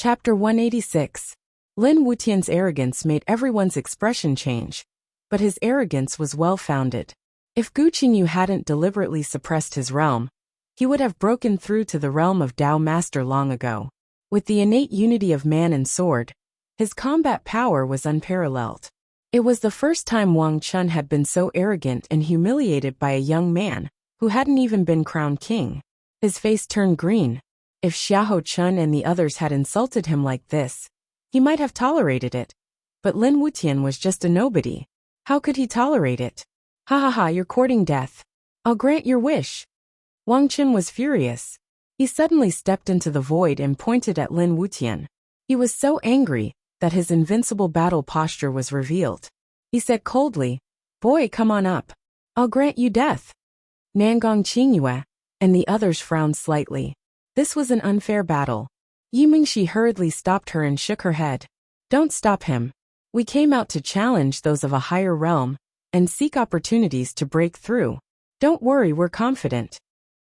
Chapter 186. Lin Wutian's arrogance made everyone's expression change, but his arrogance was well-founded. If Gu Qingyu hadn't deliberately suppressed his realm, he would have broken through to the realm of Dao Master long ago. With the innate unity of man and sword, his combat power was unparalleled. It was the first time Wang Chun had been so arrogant and humiliated by a young man who hadn't even been crowned king. His face turned green. If Xiahou Chun and the others had insulted him like this, he might have tolerated it. But Lin Wutian was just a nobody. How could he tolerate it? Ha ha ha, you're courting death. I'll grant your wish. Wang Chun was furious. He suddenly stepped into the void and pointed at Lin Wutian. He was so angry that his invincible battle posture was revealed. He said coldly, "Boy, come on up. I'll grant you death." Nangong Qingyue and the others frowned slightly. This was an unfair battle. Yi Mingxi hurriedly stopped her and shook her head. "Don't stop him. We came out to challenge those of a higher realm and seek opportunities to break through. Don't worry, we're confident."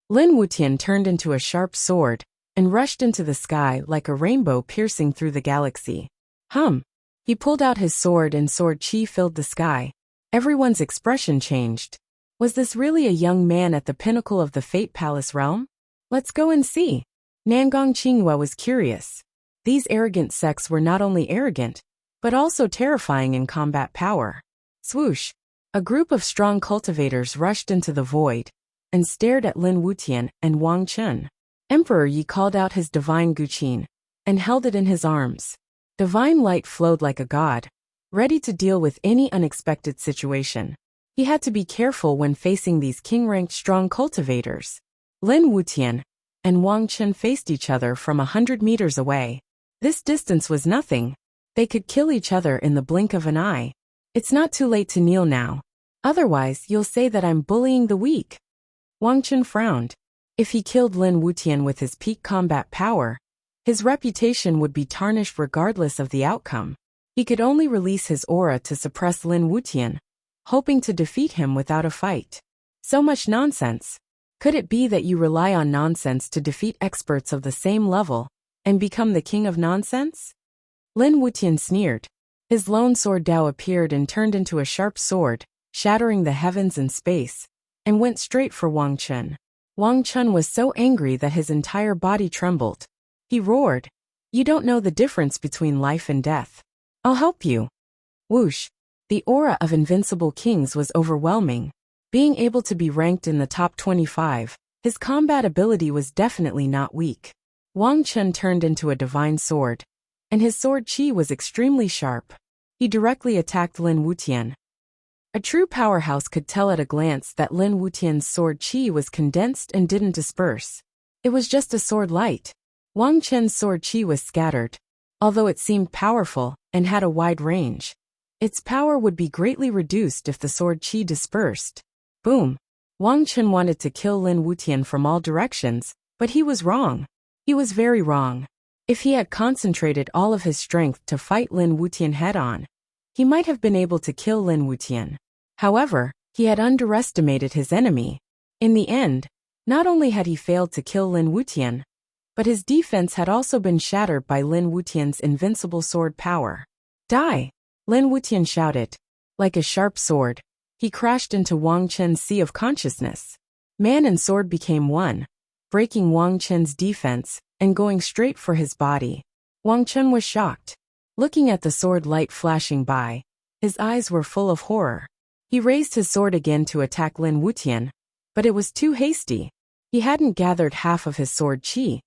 Lin Wutian turned into a sharp sword and rushed into the sky like a rainbow piercing through the galaxy. He pulled out his sword and sword chi filled the sky. Everyone's expression changed. Was this really a young man at the pinnacle of the Fate Palace realm? Let's go and see. Nangong Qingyue was curious. These arrogant sects were not only arrogant, but also terrifying in combat power. Swoosh! A group of strong cultivators rushed into the void and stared at Lin Wutian and Wang Chun. Emperor Yi called out his divine Guqin and held it in his arms. Divine light flowed like a god, ready to deal with any unexpected situation. He had to be careful when facing these king-ranked strong cultivators. Lin Wutian and Wang Chun faced each other from 100 meters away. This distance was nothing. They could kill each other in the blink of an eye. It's not too late to kneel now. Otherwise, you'll say that I'm bullying the weak. Wang Chun frowned. If he killed Lin Wutian with his peak combat power, his reputation would be tarnished regardless of the outcome. He could only release his aura to suppress Lin Wutian, hoping to defeat him without a fight. So much nonsense. Could it be that you rely on nonsense to defeat experts of the same level and become the king of nonsense? Lin Wutian sneered. His lone sword Dao appeared and turned into a sharp sword, shattering the heavens and space, and went straight for Wang Chun. Wang Chun was so angry that his entire body trembled. He roared, "You don't know the difference between life and death. I'll help you." Whoosh! The aura of invincible kings was overwhelming. Being able to be ranked in the top 25, his combat ability was definitely not weak. Wang Chun turned into a divine sword, and his sword chi was extremely sharp. He directly attacked Lin Wutian. A true powerhouse could tell at a glance that Lin Wutian's sword chi was condensed and didn't disperse. It was just a sword light. Wang Chun's sword chi was scattered. Although it seemed powerful and had a wide range, its power would be greatly reduced if the sword chi dispersed. Boom! Wang Chun wanted to kill Lin Wutian from all directions, but he was wrong. He was very wrong. If he had concentrated all of his strength to fight Lin Wutian head-on, he might have been able to kill Lin Wutian. However, he had underestimated his enemy. In the end, not only had he failed to kill Lin Wutian, but his defense had also been shattered by Lin Wutian's invincible sword power. "Die!" Lin Wutian shouted. Like a sharp sword, he crashed into Wang Chun's sea of consciousness. Man and sword became one, breaking Wang Chun's defense and going straight for his body. Wang Chun was shocked. Looking at the sword light flashing by, his eyes were full of horror. He raised his sword again to attack Lin Wutian, but it was too hasty. He hadn't gathered half of his sword chi,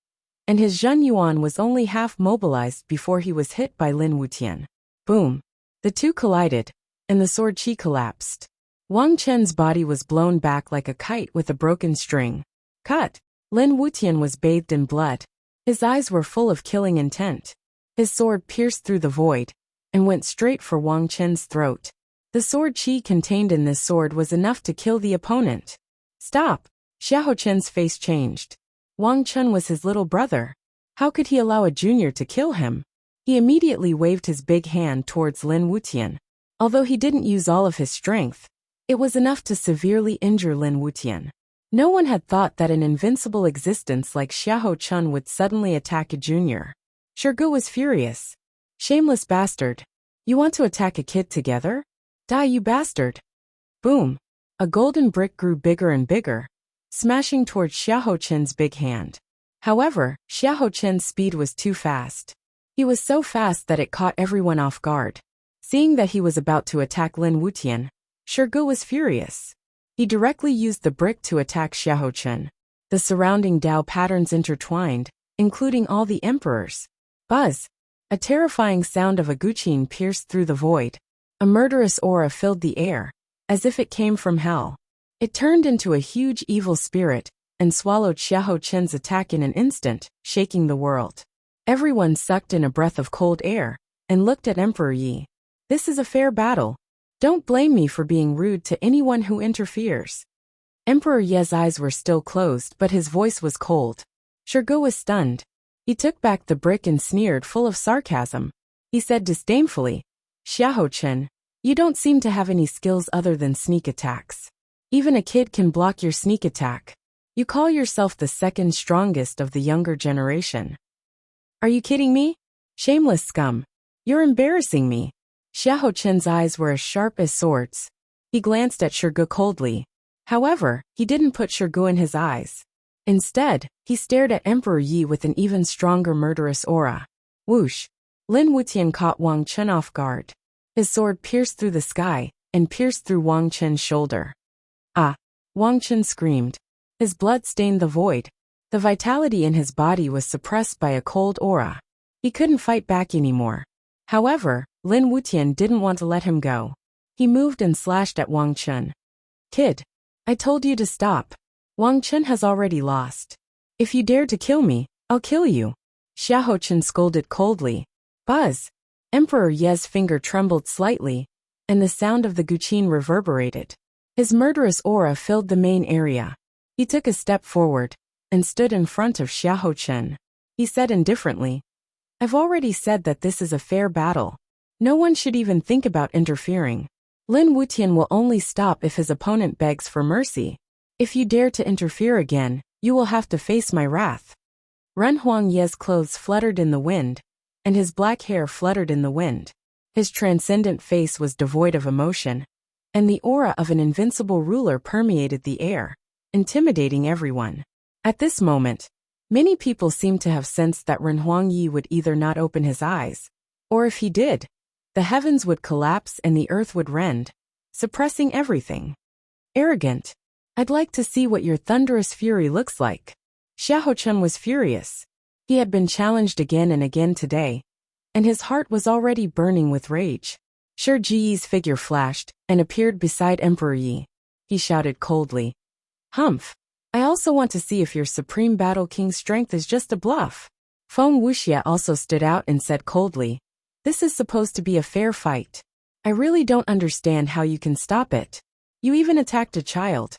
and his Zhen Yuan was only half mobilized before he was hit by Lin Wutian. Boom! The two collided, and the sword chi collapsed. Wang Chun's body was blown back like a kite with a broken string. Cut! Lin Wutian was bathed in blood. His eyes were full of killing intent. His sword pierced through the void and went straight for Wang Chun's throat. The sword chi contained in this sword was enough to kill the opponent. Stop! Xiahou Chun's face changed. Wang Chun was his little brother. How could he allow a junior to kill him? He immediately waved his big hand towards Lin Wutian. Although he didn't use all of his strength, it was enough to severely injure Lin Wutian. No one had thought that an invincible existence like Xiahou Chun would suddenly attack a junior. Shirgu was furious. Shameless bastard. You want to attack a kid together? Die, you bastard. Boom. A golden brick grew bigger and bigger, smashing towards Xiaohochen's big hand. However, Xiaohochen's speed was too fast. He was so fast that it caught everyone off guard. Seeing that he was about to attack Lin Wutian, Shirgu was furious. He directly used the brick to attack Xiaohochen. The surrounding Dao patterns intertwined, including all the emperors. Buzz! A terrifying sound of a guqin pierced through the void. A murderous aura filled the air, as if it came from hell. It turned into a huge evil spirit, and swallowed Xiaohochen's attack in an instant, shaking the world. Everyone sucked in a breath of cold air, and looked at Emperor Yi. This is a fair battle. Don't blame me for being rude to anyone who interferes. Emperor Ye's eyes were still closed, but his voice was cold. Shirgu was stunned. He took back the brick and sneered, full of sarcasm. He said disdainfully, Xiaohochen, you don't seem to have any skills other than sneak attacks. Even a kid can block your sneak attack. You call yourself the second strongest of the younger generation. Are you kidding me? Shameless scum. You're embarrassing me. Xiaohochen's eyes were as sharp as swords. He glanced at Shirgu coldly. However, he didn't put Shirgu in his eyes. Instead, he stared at Emperor Yi with an even stronger murderous aura. Whoosh! Lin Wutian caught Wang Chen off guard. His sword pierced through the sky, and pierced through Wang Chen's shoulder. Ah! Wang Chen screamed. His blood stained the void. The vitality in his body was suppressed by a cold aura. He couldn't fight back anymore. However, Lin Wutian didn't want to let him go. He moved and slashed at Wang Chen. Kid! I told you to stop. Wang Chen has already lost. If you dare to kill me, I'll kill you. Xiaohochen scolded coldly. Buzz! Emperor Ye's finger trembled slightly, and the sound of the guqin reverberated. His murderous aura filled the main area. He took a step forward, and stood in front of Xiaohochen. He said indifferently, I've already said that this is a fair battle. No one should even think about interfering. Lin Wutian will only stop if his opponent begs for mercy. If you dare to interfere again, you will have to face my wrath. Ren Huang Ye's clothes fluttered in the wind, and his black hair fluttered in the wind. His transcendent face was devoid of emotion, and the aura of an invincible ruler permeated the air, intimidating everyone. At this moment, many people seemed to have sensed that Ren Huang Yi would either not open his eyes, or if he did, the heavens would collapse and the earth would rend, suppressing everything. Arrogant. I'd like to see what your thunderous fury looks like. Xiaohochen was furious. He had been challenged again and again today, and his heart was already burning with rage. Shi Jiyi's figure flashed and appeared beside Emperor Yi. He shouted coldly, Humph! I also want to see if your Supreme Battle King's strength is just a bluff. Feng Wuxia also stood out and said coldly, This is supposed to be a fair fight. I really don't understand how you can stop it. You even attacked a child.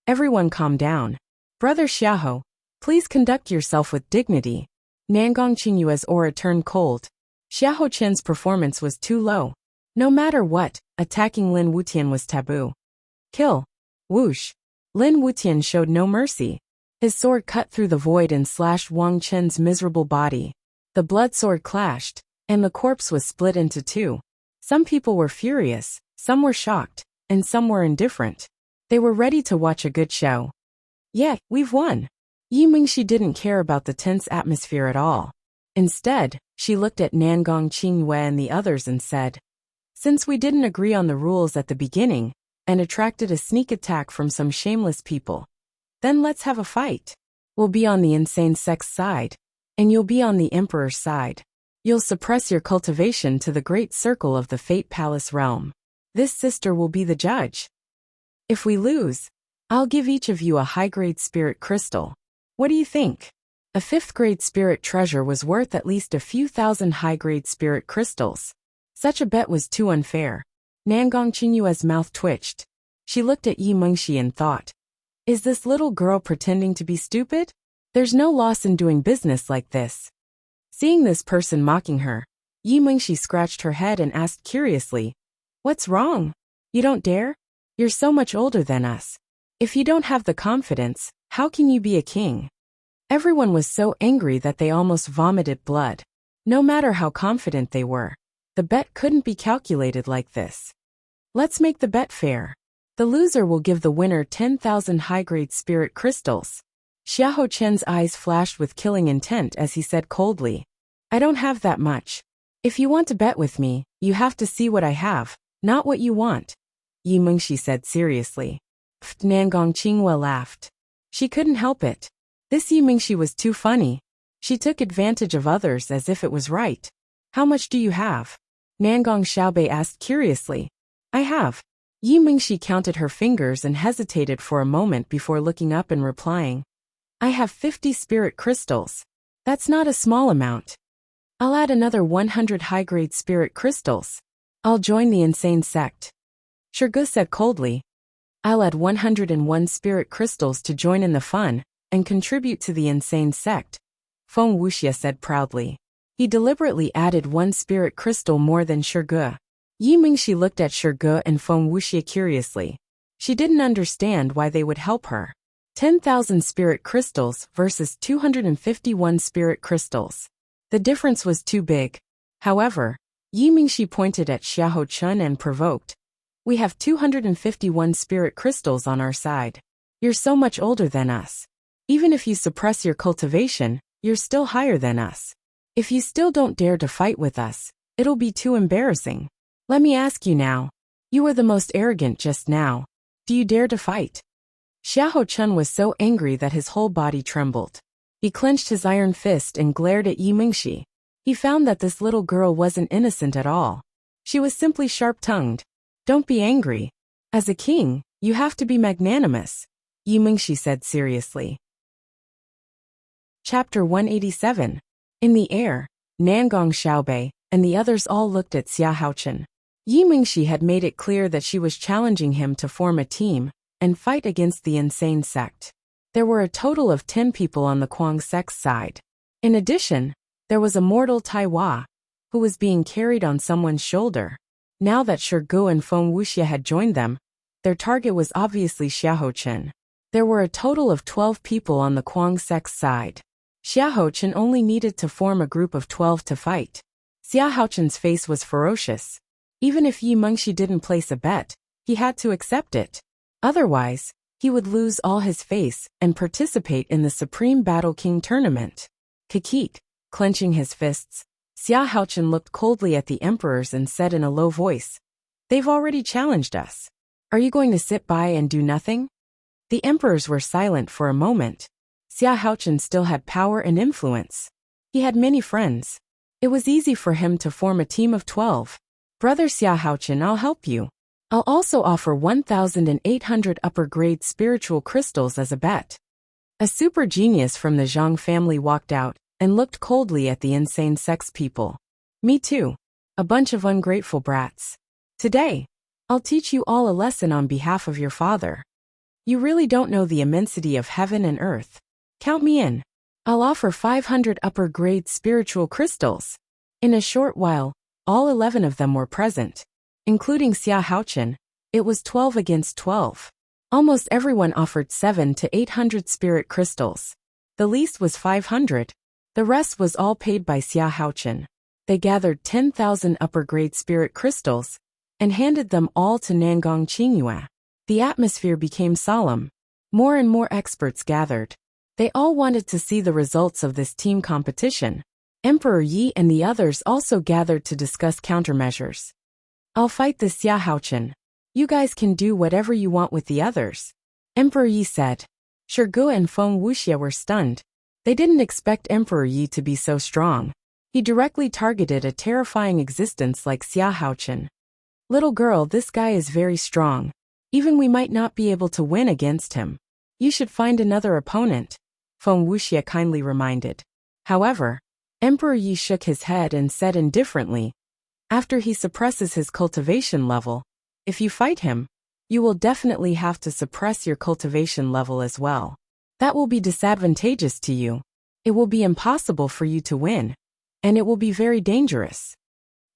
Everyone calm down. Brother Xiaoho, please conduct yourself with dignity. Nangong Qingyue's aura turned cold. Xiaohochen's performance was too low. No matter what, attacking Lin Wutian was taboo. Kill. Whoosh. Lin Wutian showed no mercy. His sword cut through the void and slashed Wang Chen's miserable body. The blood sword clashed, and the corpse was split into two. Some people were furious, some were shocked, and some were indifferent. They were ready to watch a good show. Yeah, we've won. Yi Mingxi didn't care about the tense atmosphere at all. Instead, she looked at Nangong Qingyue and the others and said, Since we didn't agree on the rules at the beginning, and attracted a sneak attack from some shameless people, then let's have a fight. We'll be on the insane sect's side, and you'll be on the Emperor's side. You'll suppress your cultivation to the great circle of the Fate Palace realm. This sister will be the judge. If we lose, I'll give each of you a high-grade spirit crystal. What do you think? A 5th-grade spirit treasure was worth at least a few thousand high-grade spirit crystals. Such a bet was too unfair. Nangong Qingyue's mouth twitched. She looked at Yi Mingxi and thought, Is this little girl pretending to be stupid? There's no loss in doing business like this. Seeing this person mocking her, Yi Mingxi scratched her head and asked curiously, What's wrong? You don't dare? You're so much older than us. If you don't have the confidence, how can you be a king? Everyone was so angry that they almost vomited blood. No matter how confident they were, the bet couldn't be calculated like this. Let's make the bet fair. The loser will give the winner 10,000 high-grade spirit crystals. Xiahou Chen's eyes flashed with killing intent as he said coldly, I don't have that much. If you want to bet with me, you have to see what I have, not what you want. Yi Mengxi said seriously. Nangong Qinghua laughed. She couldn't help it. This Yi Mengxi was too funny. She took advantage of others as if it was right. How much do you have? Nangong Xiaobei asked curiously. I have. Yi Mengxi counted her fingers and hesitated for a moment before looking up and replying. I have 50 spirit crystals. That's not a small amount. I'll add another 100 high-grade spirit crystals. I'll join the insane sect. Shirgu said coldly. I'll add 101 spirit crystals to join in the fun and contribute to the insane sect. Feng Wuxia said proudly. He deliberately added 1 spirit crystal more than Shirgu. Yi Mengxi looked at Shirgu and Feng Wuxia curiously. She didn't understand why they would help her. 10,000 spirit crystals versus 251 spirit crystals. The difference was too big. However, Yi Mengxi pointed at Xiahou Chen and provoked. We have 251 spirit crystals on our side. You're so much older than us. Even if you suppress your cultivation, you're still higher than us. If you still don't dare to fight with us, it'll be too embarrassing. Let me ask you now. You were the most arrogant just now. Do you dare to fight? Xiahou Chen was so angry that his whole body trembled. He clenched his iron fist and glared at Yi Mengxi. He found that this little girl wasn't innocent at all. She was simply sharp-tongued. Don't be angry. As a king, you have to be magnanimous, Yi Mengxi said seriously. Chapter 187. In the air, Nangong Xiaobei and the others all looked at Xiahou Chen. Yi Mengxi had made it clear that she was challenging him to form a team and fight against the insane sect. There were a total of 10 people on the Kuang sect's side. In addition, there was a mortal Taiwa, who was being carried on someone's shoulder. Now that Shirgu and Feng Wuxia had joined them, their target was obviously Xiahou Chen. There were a total of 12 people on the Kuang sect's side. Xiahou Chen only needed to form a group of 12 to fight. Xiahou Chen's face was ferocious. Even if Yi Mengxi didn't place a bet, he had to accept it. Otherwise, he would lose all his face and participate in the Supreme Battle King tournament. Kikik, clenching his fists, Xiahou Chen looked coldly at the emperors and said in a low voice, They've already challenged us. Are you going to sit by and do nothing? The emperors were silent for a moment. Xiahou Chen still had power and influence. He had many friends. It was easy for him to form a team of 12. Brother Xiahou Chen, I'll help you. I'll also offer 1,800 upper-grade spiritual crystals as a bet. A super genius from the Zhang family walked out and looked coldly at the insane sex people. Me too. A bunch of ungrateful brats. Today, I'll teach you all a lesson on behalf of your father. You really don't know the immensity of heaven and earth. Count me in. I'll offer 500 upper-grade spiritual crystals. In a short while, all 11 of them were present. Including Xiahou Chen, it was 12 against 12. Almost everyone offered 700 to 800 spirit crystals. The least was 500. The rest was all paid by Xiahou Chen. They gathered 10,000 upper-grade spirit crystals and handed them all to Nangong Qinghua. The atmosphere became solemn. More and more experts gathered. They all wanted to see the results of this team competition. Emperor Yi and the others also gathered to discuss countermeasures. I'll fight this Xiahou Chen. You guys can do whatever you want with the others, Emperor Yi said. Shirgu and Feng Wuxia were stunned. They didn't expect Emperor Yi to be so strong. He directly targeted a terrifying existence like Xiahou Chen. Little girl, this guy is very strong. Even we might not be able to win against him. You should find another opponent, Feng Wuxia kindly reminded. However, Emperor Yi shook his head and said indifferently, after he suppresses his cultivation level, if you fight him, you will definitely have to suppress your cultivation level as well. That will be disadvantageous to you. It will be impossible for you to win, and it will be very dangerous.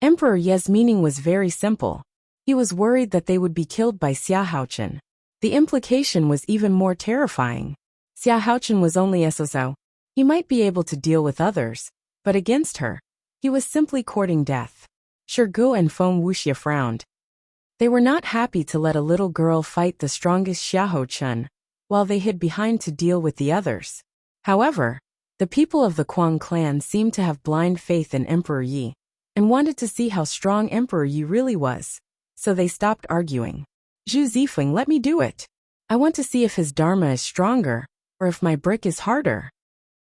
Emperor Ye's meaning was very simple. He was worried that they would be killed by Xiahou Chen. The implication was even more terrifying. Xiahou Chen was only SOSO. He might be able to deal with others, but against her, He was simply courting death. Shergu and Feng Wuxia frowned. They were not happy to let a little girl fight the strongest Xiahou Chun, while they hid behind to deal with the others. However, the people of the Kuang clan seemed to have blind faith in Emperor Yi, and wanted to see how strong Emperor Yi really was, so they stopped arguing. Zhu Zifeng, let me do it. I want to see if his dharma is stronger, or if my brick is harder.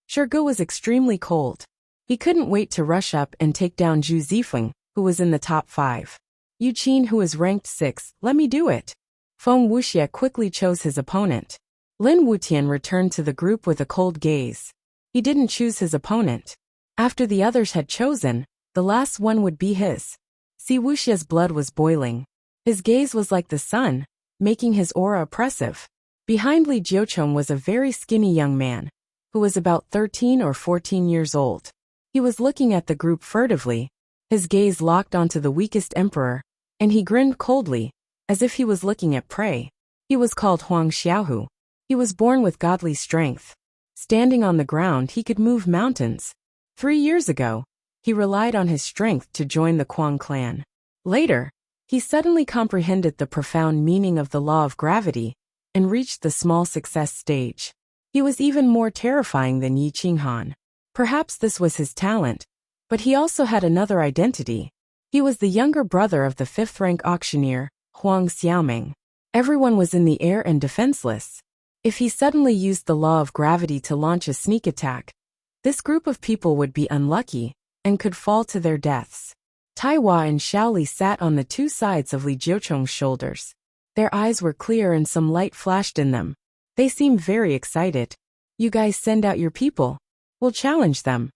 Shergu was extremely cold. He couldn't wait to rush up and take down Zhu Zifeng, who was in the top 5. Yu Qin, who is ranked 6th, let me do it. Feng Wuxia quickly chose his opponent. Lin Wutian returned to the group with a cold gaze. He didn't choose his opponent. After the others had chosen, the last one would be his. Si Wuxia's blood was boiling. His gaze was like the sun, making his aura oppressive. Behind Li Jiucheng was a very skinny young man, who was about 13 or 14 years old. He was looking at the group furtively, his gaze locked onto the weakest emperor, and he grinned coldly, as if he was looking at prey. He was called Huang Xiaohu. He was born with godly strength. Standing on the ground, he could move mountains. 3 years ago, he relied on his strength to join the Kuang clan. Later, he suddenly comprehended the profound meaning of the law of gravity and reached the small success stage. He was even more terrifying than Yi Qinghan. Perhaps this was his talent, but he also had another identity. He was the younger brother of the 5th-rank auctioneer, Huang Xiaoming. Everyone was in the air and defenseless. If he suddenly used the law of gravity to launch a sneak attack, this group of people would be unlucky and could fall to their deaths. Taiwa and Shaoli sat on the 2 sides of Li Jiucheng's shoulders. Their eyes were clear and some light flashed in them. They seemed very excited. You guys send out your people. We'll challenge them.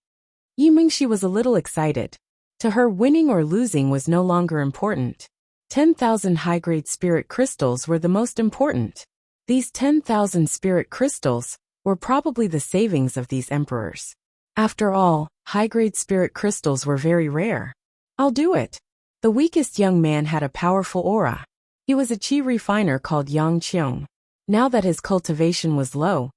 Yi Mingxi was a little excited. To her, winning or losing was no longer important. 10,000 high-grade spirit crystals were the most important. These 10,000 spirit crystals were probably the savings of these emperors. After all, high-grade spirit crystals were very rare. I'll do it. The weakest young man had a powerful aura. He was a qi refiner called Yang Qiong. Now that his cultivation was low,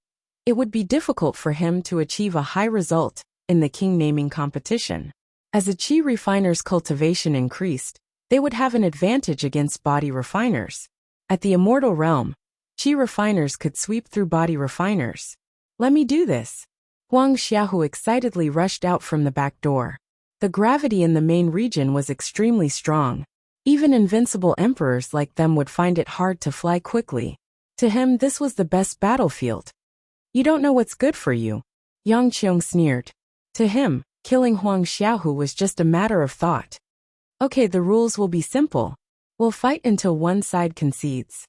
it would be difficult for him to achieve a high result in the king naming competition. As a qi refiner's cultivation increased, they would have an advantage against body refiners. At the immortal realm, qi refiners could sweep through body refiners. Let me do this. Huang Xiaohu excitedly rushed out from the back door. The gravity in the main region was extremely strong. Even invincible emperors like them would find it hard to fly quickly. To him, this was the best battlefield. You don't know what's good for you. Yang Qiong sneered. To him, killing Huang Xiaohu was just a matter of thought. Okay, the rules will be simple. We'll fight until one side concedes.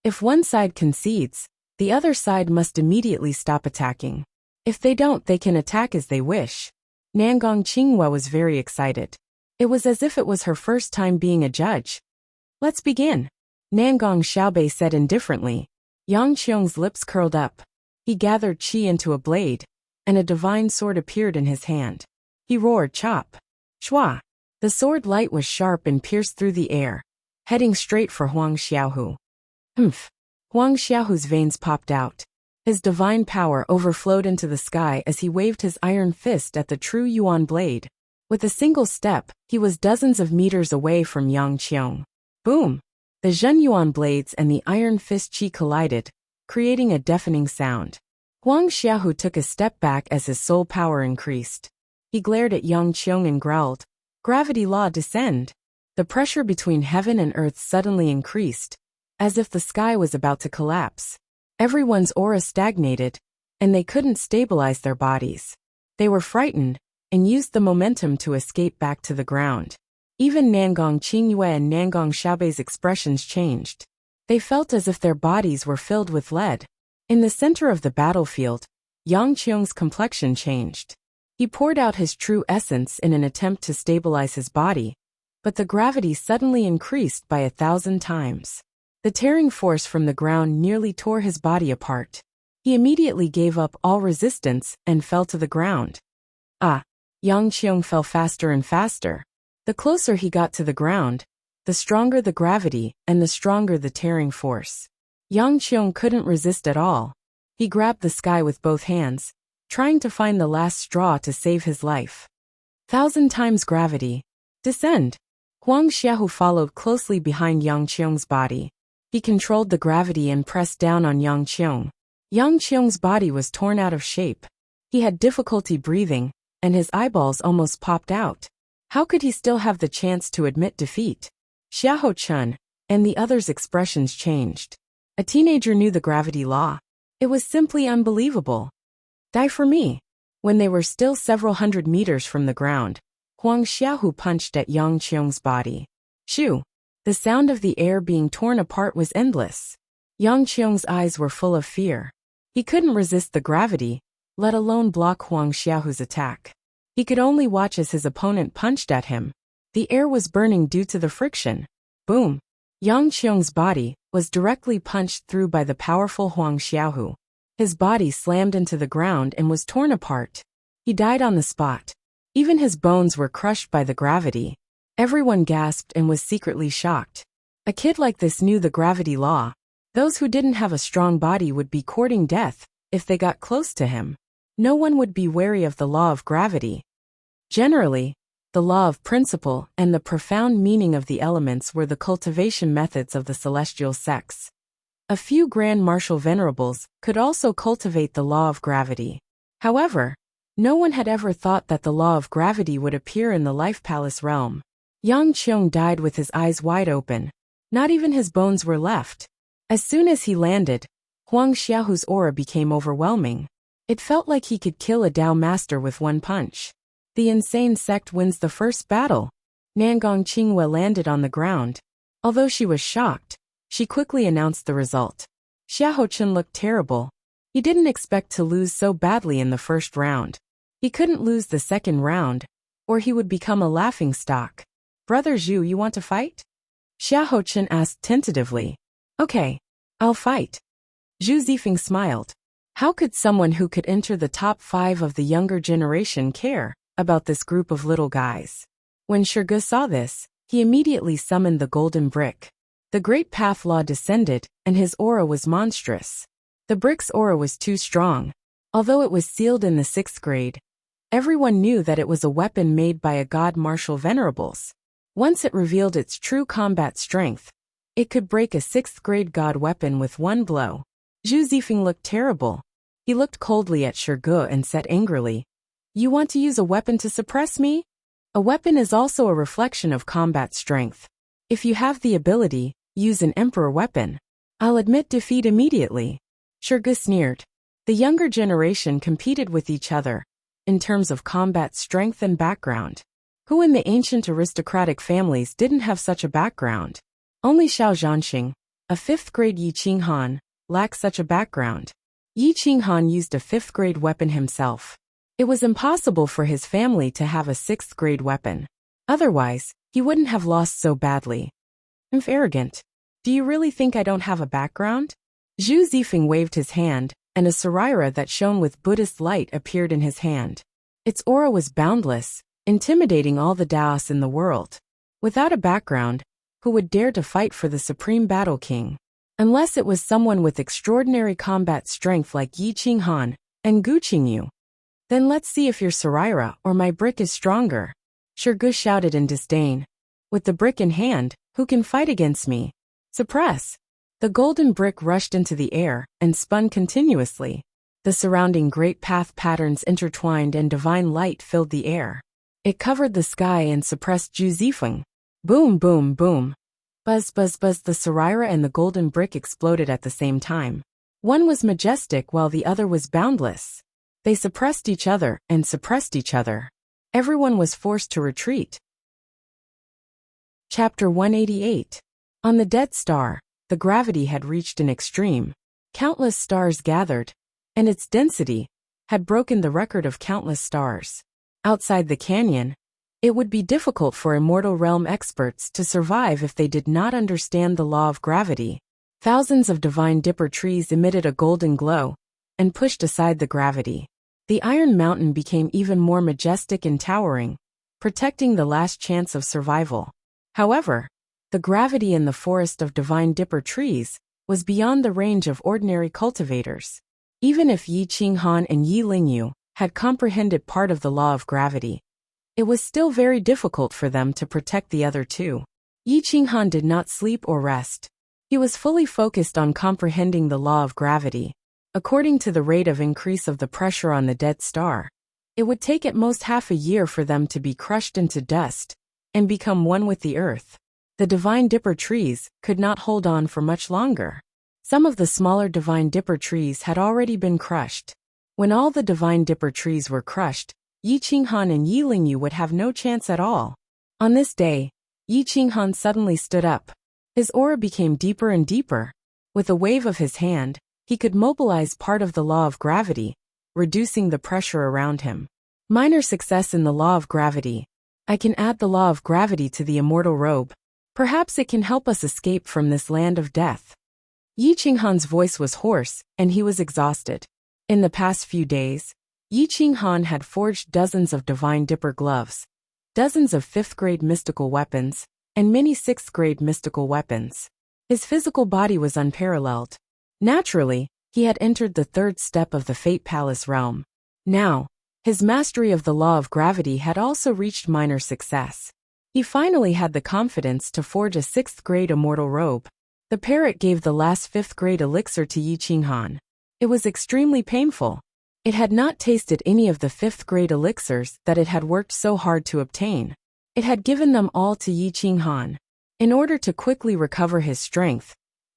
If one side concedes, the other side must immediately stop attacking. If they don't, they can attack as they wish. Nangong Qinghua was very excited. It was as if it was her first time being a judge. Let's begin. Nangong Xiaobei said indifferently. Yang Qiong's lips curled up. He gathered qi into a blade, and a divine sword appeared in his hand. He roared, chop. Shwa. The sword light was sharp and pierced through the air, heading straight for Huang Xiaohu. Humph. Huang Xiaohu's veins popped out. His divine power overflowed into the sky as he waved his iron fist at the true Yuan blade. With a single step, he was dozens of meters away from Yang Qiong. Boom! The Zhen Yuan blades and the iron fist qi collided, creating a deafening sound. Huang Xiaohu took a step back as his soul power increased. He glared at Yang Qiong and growled, "Gravity law, descend." The pressure between heaven and earth suddenly increased, as if the sky was about to collapse. Everyone's aura stagnated, and they couldn't stabilize their bodies. They were frightened, and used the momentum to escape back to the ground. Even Nangong Qingyue and Nangong Xiaobei's expressions changed. They felt as if their bodies were filled with lead. In the center of the battlefield, Yang Qiong's complexion changed. He poured out his true essence in an attempt to stabilize his body, but the gravity suddenly increased by 1,000 times. The tearing force from the ground nearly tore his body apart. He immediately gave up all resistance and fell to the ground. Yang Qiong fell faster and faster. The closer he got to the ground, the stronger the gravity and the stronger the tearing force. Yang Qiong couldn't resist at all. He grabbed the sky with both hands, trying to find the last straw to save his life. 1,000 times gravity. Descend. Huang Xiaohu followed closely behind Yang Qiong's body. He controlled the gravity and pressed down on Yang Qiong. Yang Qiong's body was torn out of shape. He had difficulty breathing, and his eyeballs almost popped out. How could he still have the chance to admit defeat? Xiahou Chun and the others' expressions changed. A teenager knew the gravity law. It was simply unbelievable. Die for me. When they were still several hundred meters from the ground, Huang Xiaohu punched at Yang Qiong's body. Shoo! The sound of the air being torn apart was endless. Yang Qiong's eyes were full of fear. He couldn't resist the gravity, let alone block Huang Xiaohu's attack. He could only watch as his opponent punched at him. The air was burning due to the friction. Boom! Yang Qiong's body was directly punched through by the powerful Huang Xiaohu. His body slammed into the ground and was torn apart. He died on the spot. Even his bones were crushed by the gravity. Everyone gasped and was secretly shocked. A kid like this knew the gravity law. Those who didn't have a strong body would be courting death if they got close to him. No one would be wary of the law of gravity. Generally, the law of principle and the profound meaning of the elements were the cultivation methods of the celestial sects. A few grand martial venerables could also cultivate the law of gravity. However, no one had ever thought that the law of gravity would appear in the Life Palace realm. Yang Qiong died with his eyes wide open. Not even his bones were left. As soon as he landed, Huang Xiaohu's aura became overwhelming. It felt like he could kill a Dao master with one punch. The insane sect wins the first battle. Nangong Qingwe landed on the ground. Although she was shocked, she quickly announced the result. Xiahou Chun looked terrible. He didn't expect to lose so badly in the first round. He couldn't lose the second round, or he would become a laughingstock. Brother Zhu, you want to fight? Xiahou Chun asked tentatively. Okay, I'll fight. Zhu Zifeng smiled. How could someone who could enter the top 5 of the younger generation care about this group of little guys? When Shirgu saw this, he immediately summoned the golden brick. The great path law descended, and his aura was monstrous. The brick's aura was too strong. Although it was sealed in the 6th grade, everyone knew that it was a weapon made by a god martial venerables. Once it revealed its true combat strength, it could break a 6th grade god weapon with one blow. Zhu Zifeng looked terrible. He looked coldly at Shirgu and said angrily, "You want to use a weapon to suppress me? A weapon is also a reflection of combat strength. If you have the ability, use an emperor weapon. I'll admit defeat immediately." Shirgu sneered. The younger generation competed with each other in terms of combat strength and background. Who in the ancient aristocratic families didn't have such a background? Only Xiao Zhanxing, a 5th grade Yi Qinghan, lacked such a background. Yi Qinghan used a 5th grade weapon himself. It was impossible for his family to have a 6th grade weapon. Otherwise, he wouldn't have lost so badly. I'm arrogant. Do you really think I don't have a background? Zhu Zifeng waved his hand, and a Saraira that shone with Buddhist light appeared in his hand. Its aura was boundless, intimidating all the Daos in the world. Without a background, who would dare to fight for the Supreme Battle King? Unless it was someone with extraordinary combat strength like Yi Qinghan and Gu Qingyu. Then let's see if your Saraira or my brick is stronger. Shirgu shouted in disdain. With the brick in hand, who can fight against me? Suppress. The golden brick rushed into the air and spun continuously. The surrounding great path patterns intertwined and divine light filled the air. It covered the sky and suppressed Zhu Zifeng. Boom, boom, boom. Buzz, buzz, buzz. The Saraira and the golden brick exploded at the same time. One was majestic while the other was boundless. They suppressed each other and suppressed each other. Everyone was forced to retreat. Chapter 188. On the Dead Star, the gravity had reached an extreme. Countless stars gathered, and its density had broken the record of countless stars. Outside the canyon, it would be difficult for immortal realm experts to survive if they did not understand the law of gravity. Thousands of divine dipper trees emitted a golden glow and pushed aside the gravity. The Iron Mountain became even more majestic and towering, protecting the last chance of survival. However, the gravity in the forest of divine dipper trees was beyond the range of ordinary cultivators. Even if Yi Qinghan and Yi Lingyu had comprehended part of the law of gravity, it was still very difficult for them to protect the other two. Yi Qinghan did not sleep or rest. He was fully focused on comprehending the law of gravity. According to the rate of increase of the pressure on the dead star, it would take at most half a year for them to be crushed into dust and become one with the earth. The Divine Dipper trees could not hold on for much longer. Some of the smaller Divine Dipper trees had already been crushed. When all the Divine Dipper trees were crushed, Yi Qinghan and Yi Lingyu would have no chance at all. On this day, Yi Qinghan suddenly stood up. His aura became deeper and deeper. With a wave of his hand, he could mobilize part of the law of gravity, reducing the pressure around him. Minor success in the law of gravity. I can add the law of gravity to the immortal robe. Perhaps it can help us escape from this land of death. Yi Qinghan's voice was hoarse, and he was exhausted. In the past few days, Yi Qinghan had forged dozens of Divine Dipper gloves, dozens of 5th-grade mystical weapons, and many 6th-grade mystical weapons. His physical body was unparalleled. Naturally, he had entered the 3rd step of the Fate Palace realm. Now, his mastery of the law of gravity had also reached minor success. He finally had the confidence to forge a 6th-grade immortal robe. The parrot gave the last 5th-grade elixir to Yi Qinghan. It was extremely painful. It had not tasted any of the 5th-grade elixirs that it had worked so hard to obtain. It had given them all to Yi Qinghan. In order to quickly recover his strength,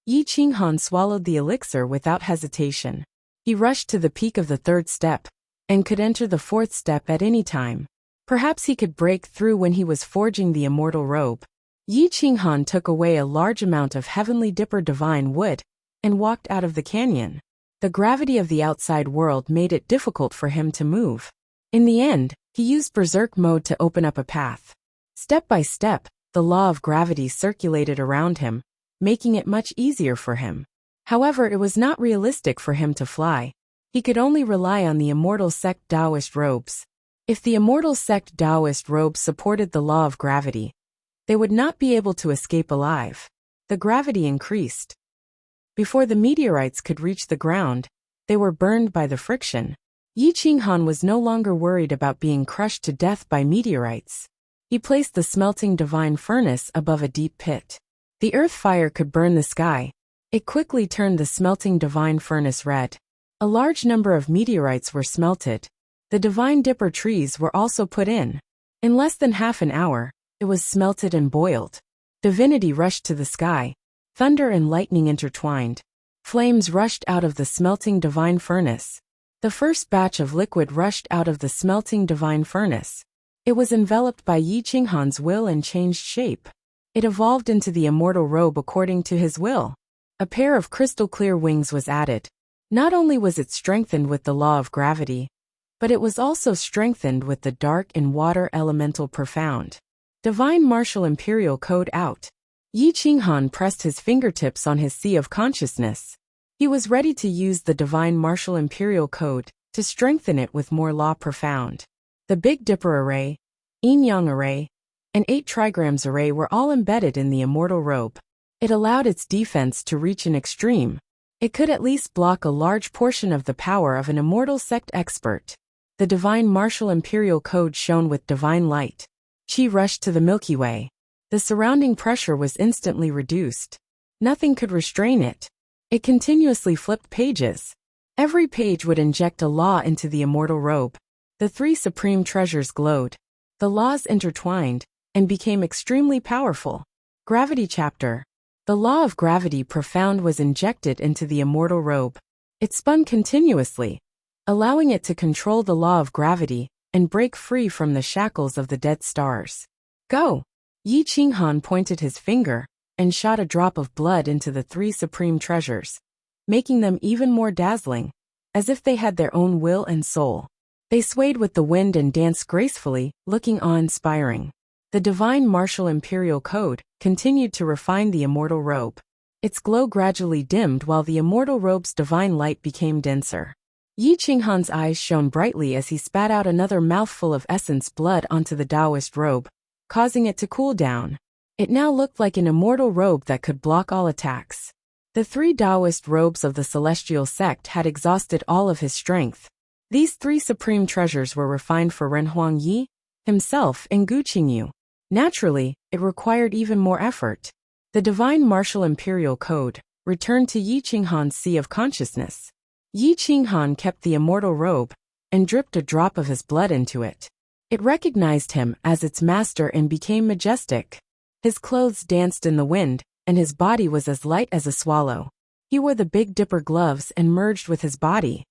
Yi Qinghan swallowed the elixir without hesitation. He rushed to the peak of the 3rd step, and could enter the 4th step at any time. Perhaps he could break through when he was forging the immortal robe. Yi Qinghan took away a large amount of Heavenly Dipper divine wood, and walked out of the canyon. The gravity of the outside world made it difficult for him to move. In the end, he used Berserk mode to open up a path. Step by step, the law of gravity circulated around him, making it much easier for him. However, it was not realistic for him to fly. He could only rely on the Immortal Sect Taoist robes. If the Immortal Sect Taoist robes supported the law of gravity, they would not be able to escape alive. The gravity increased. Before the meteorites could reach the ground, they were burned by the friction. Yi Qinghan was no longer worried about being crushed to death by meteorites. He placed the smelting divine furnace above a deep pit. The earth fire could burn the sky. It quickly turned the smelting divine furnace red. A large number of meteorites were smelted. The Divine Dipper trees were also put in. In less than half an hour, it was smelted and boiled. Divinity rushed to the sky. Thunder and lightning intertwined. Flames rushed out of the smelting divine furnace. The first batch of liquid rushed out of the smelting divine furnace. It was enveloped by Yi Qinghan's will and changed shape. It evolved into the immortal robe according to his will. A pair of crystal-clear wings was added. Not only was it strengthened with the law of gravity, but it was also strengthened with the dark and water elemental profound. Divine Martial Imperial Code out. Yi Qinghan pressed his fingertips on his sea of consciousness. He was ready to use the Divine Martial Imperial Code to strengthen it with more law profound. The Big Dipper Array, Yin Yang Array, and 8 Trigrams Array were all embedded in the immortal robe. It allowed its defense to reach an extreme. It could at least block a large portion of the power of an immortal sect expert. The Divine Martial Imperial Code shone with divine light. Qi rushed to the Milky Way. The surrounding pressure was instantly reduced. Nothing could restrain it. It continuously flipped pages. Every page would inject a law into the immortal robe. The 3 supreme treasures glowed. The laws intertwined, and became extremely powerful. Gravity Chapter. The law of gravity profound was injected into the immortal robe. It spun continuously, allowing it to control the law of gravity and break free from the shackles of the dead stars. Go! Yi Qinghan pointed his finger and shot a drop of blood into the 3 supreme treasures, making them even more dazzling, as if they had their own will and soul. They swayed with the wind and danced gracefully, looking awe-inspiring. The Divine Martial Imperial Code continued to refine the immortal robe. Its glow gradually dimmed while the immortal robe's divine light became denser. Yi Qinghan's eyes shone brightly as he spat out another mouthful of essence blood onto the Taoist robe, causing it to cool down. It now looked like an immortal robe that could block all attacks. The 3 Taoist robes of the celestial sect had exhausted all of his strength. These 3 supreme treasures were refined for Renhuang Yi, himself and Gu Qingyu. Naturally, it required even more effort. The divine martial imperial code returned to Yi Qinghan's sea of consciousness. Yi Qinghan kept the immortal robe and dripped a drop of his blood into it. It recognized him as its master and became majestic. His clothes danced in the wind, and his body was as light as a swallow. He wore the Big Dipper gloves and merged with his body.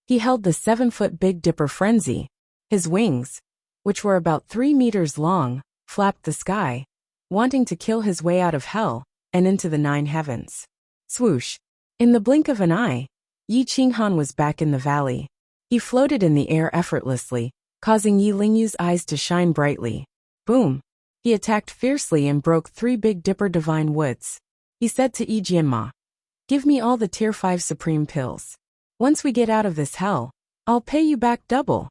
He held the 7-foot Big Dipper frenzy. His wings, which were about 3 meters long, flapped the sky, wanting to kill his way out of hell and into the 9 heavens. Swoosh! In the blink of an eye, Yi Qinghan was back in the valley. He floated in the air effortlessly, causing Yi Lingyu's eyes to shine brightly. Boom! He attacked fiercely and broke 3 Big Dipper divine woods. He said to Yi Jianma, "Give me all the Tier 5 supreme pills. Once we get out of this hell, I'll pay you back double."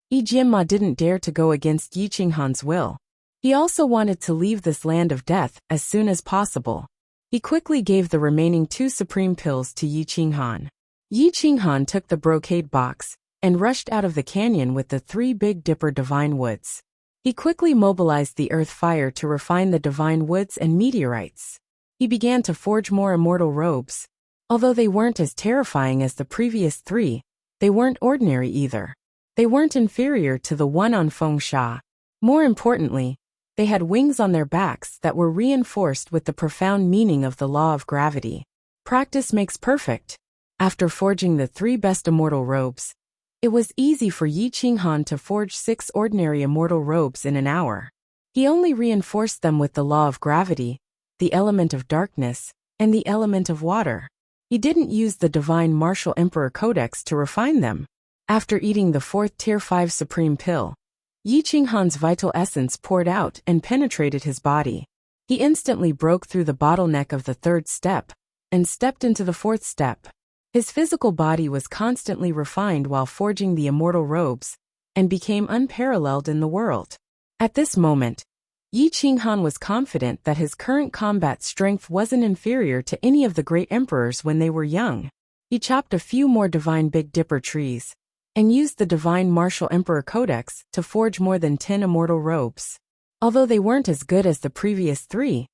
Yi Jianma didn't dare to go against Yi Qinghan's will. He also wanted to leave this land of death as soon as possible. He quickly gave the remaining 2 supreme pills to Yi Qinghan. Yi Qinghan took the brocade box and rushed out of the canyon with the 3 Big Dipper divine woods. He quickly mobilized the earth fire to refine the divine woods and meteorites. He began to forge more immortal robes. Although they weren't as terrifying as the previous 3, they weren't ordinary either. They weren't inferior to the one on Feng Sha. More importantly, they had wings on their backs that were reinforced with the profound meaning of the law of gravity. Practice makes perfect. After forging the 3 best immortal robes, it was easy for Yi Qinghan to forge 6 ordinary immortal robes in an hour. He only reinforced them with the law of gravity, the element of darkness, and the element of water. He didn't use the divine martial emperor codex to refine them. After eating the 4th Tier 5 supreme pill, Yi Qinghan's vital essence poured out and penetrated his body. He instantly broke through the bottleneck of the 3rd step and stepped into the 4th step. His physical body was constantly refined while forging the immortal robes and became unparalleled in the world. At this moment, Yi Qinghan was confident that his current combat strength wasn't inferior to any of the great emperors when they were young. He chopped a few more divine Big Dipper trees and used the divine martial emperor codex to forge more than 10 immortal robes. Although they weren't as good as the previous 3,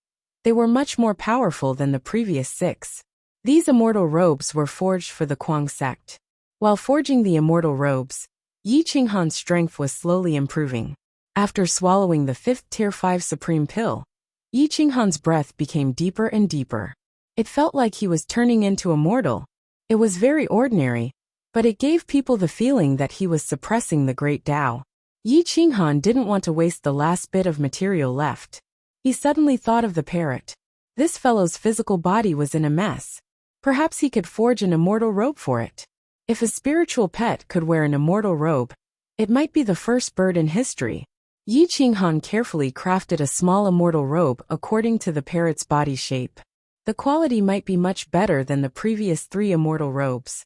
they were much more powerful than the previous 6. These immortal robes were forged for the Kuang sect. While forging the immortal robes, Yi Qinghan's strength was slowly improving. After swallowing the 5th Tier 5 supreme pill, Yi Qinghan's breath became deeper and deeper. It felt like he was turning into a mortal. It was very ordinary, but it gave people the feeling that he was suppressing the great Tao. Yi Qinghan didn't want to waste the last bit of material left. He suddenly thought of the parrot. This fellow's physical body was in a mess. Perhaps he could forge an immortal robe for it. If a spiritual pet could wear an immortal robe, it might be the first bird in history. Yi Qinghan carefully crafted a small immortal robe according to the parrot's body shape. The quality might be much better than the previous 3 immortal robes.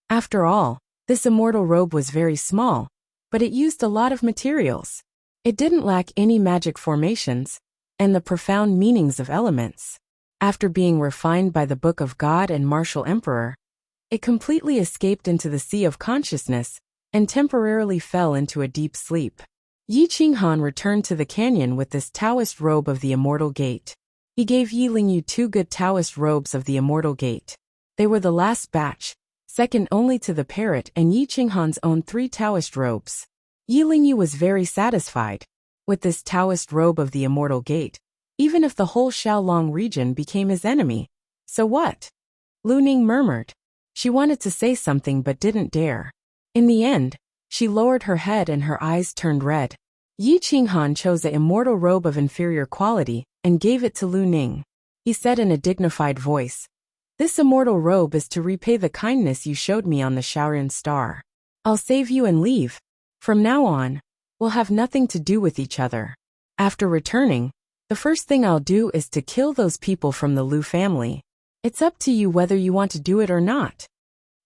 After all, this immortal robe was very small, but it used a lot of materials. It didn't lack any magic formations and the profound meanings of elements. After being refined by the Book of God and Martial Emperor, it completely escaped into the sea of consciousness and temporarily fell into a deep sleep. Yi Qinghan returned to the canyon with this Taoist robe of the Immortal Gate. He gave Yi Lingyu 2 good Taoist robes of the Immortal Gate. They were the last batch, second only to the parrot and Yi Qinghan's own 3 Taoist robes. Yi Lingyu was very satisfied with this Taoist robe of the Immortal Gate, even if the whole Xiaolong region became his enemy. So what? Lu Ning murmured. She wanted to say something but didn't dare. In the end, she lowered her head and her eyes turned red. Yi Qinghan chose an immortal robe of inferior quality and gave it to Lu Ning. He said in a dignified voice, "This immortal robe is to repay the kindness you showed me on the Shaoran Star. I'll save you and leave. From now on, we'll have nothing to do with each other. After returning, the first thing I'll do is to kill those people from the Lu family. It's up to you whether you want to do it or not.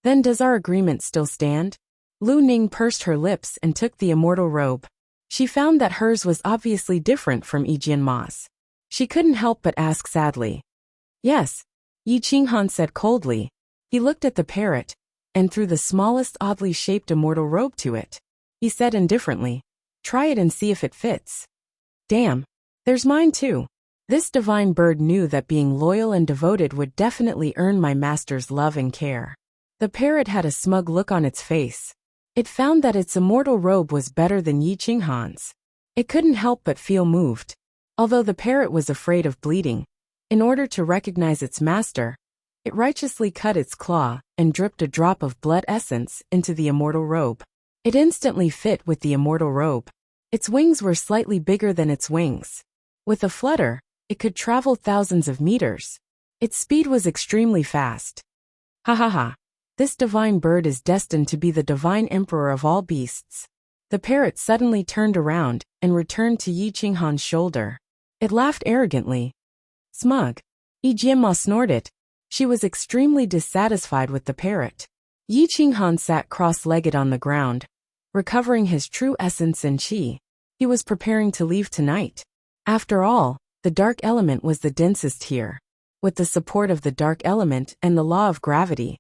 Then does our agreement still stand?" Lu Ning pursed her lips and took the immortal robe. She found that hers was obviously different from Yi Jianma's. She couldn't help but ask sadly. "Yes," Yi Qinghan said coldly. He looked at the parrot and threw the smallest oddly shaped immortal robe to it. He said indifferently, Try it and see if it fits. Damn. There's mine too. This divine bird knew that being loyal and devoted would definitely earn my master's love and care. The parrot had a smug look on its face. It found that its immortal robe was better than Yi Qinghan's. It couldn't help but feel moved. Although the parrot was afraid of bleeding, in order to recognize its master, it righteously cut its claw and dripped a drop of blood essence into the immortal robe. It instantly fit with the immortal robe. Its wings were slightly bigger than its wings. With a flutter, it could travel thousands of meters. Its speed was extremely fast. Ha ha ha. This divine bird is destined to be the divine emperor of all beasts. The parrot suddenly turned around and returned to Yi Qinghan's shoulder. It laughed arrogantly. Smug. Yi Jianma snorted. She was extremely dissatisfied with the parrot. Yi Qinghan sat cross-legged on the ground, recovering his true essence and qi. He was preparing to leave tonight. After all, the dark element was the densest here. With the support of the dark element and the law of gravity,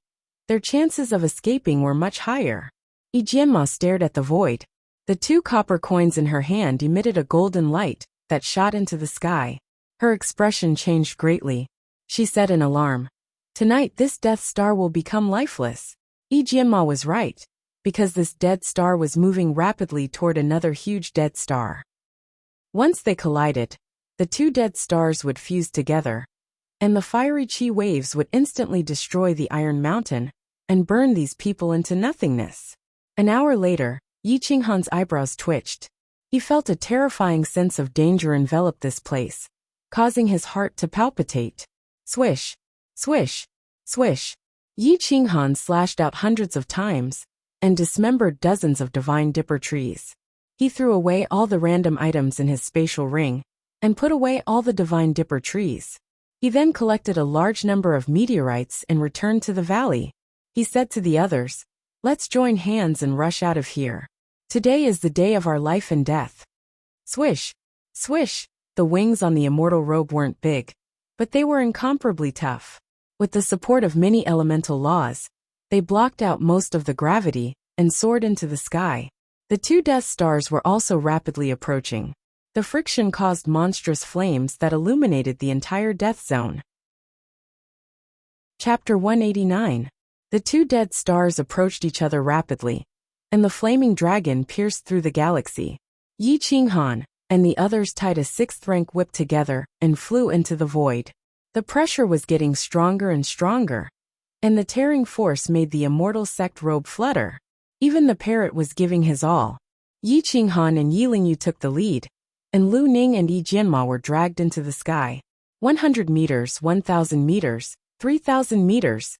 their chances of escaping were much higher. Yi Jianma stared at the void. The 2 copper coins in her hand emitted a golden light that shot into the sky. Her expression changed greatly. She said in alarm, "Tonight this Death Star will become lifeless." Yi Jianma was right, because this dead star was moving rapidly toward another huge dead star. Once they collided, the 2 dead stars would fuse together, and the fiery qi waves would instantly destroy the Iron Mountain and burn these people into nothingness. An hour later, Yi Qinghan's eyebrows twitched. He felt a terrifying sense of danger envelop this place, causing his heart to palpitate. Swish, swish, swish. Yi Qinghan slashed out hundreds of times and dismembered dozens of divine dipper trees. He threw away all the random items in his spatial ring and put away all the divine dipper trees. He then collected a large number of meteorites and returned to the valley. He said to the others, "Let's join hands and rush out of here. Today is the day of our life and death." Swish, swish. The wings on the immortal robe weren't big, but they were incomparably tough. With the support of many elemental laws, they blocked out most of the gravity and soared into the sky. The 2 Death Stars were also rapidly approaching. The friction caused monstrous flames that illuminated the entire death zone. Chapter 189. The 2 dead stars approached each other rapidly, and the flaming dragon pierced through the galaxy. Yi Qinghan and the others tied a 6th-rank whip together and flew into the void. The pressure was getting stronger and stronger, and the tearing force made the immortal sect robe flutter. Even the parrot was giving his all. Yi Qinghan and Yi Lingyu took the lead, and Lu Ning and Yi Jianma were dragged into the sky. 100 meters, 1,000 meters, 3,000 meters.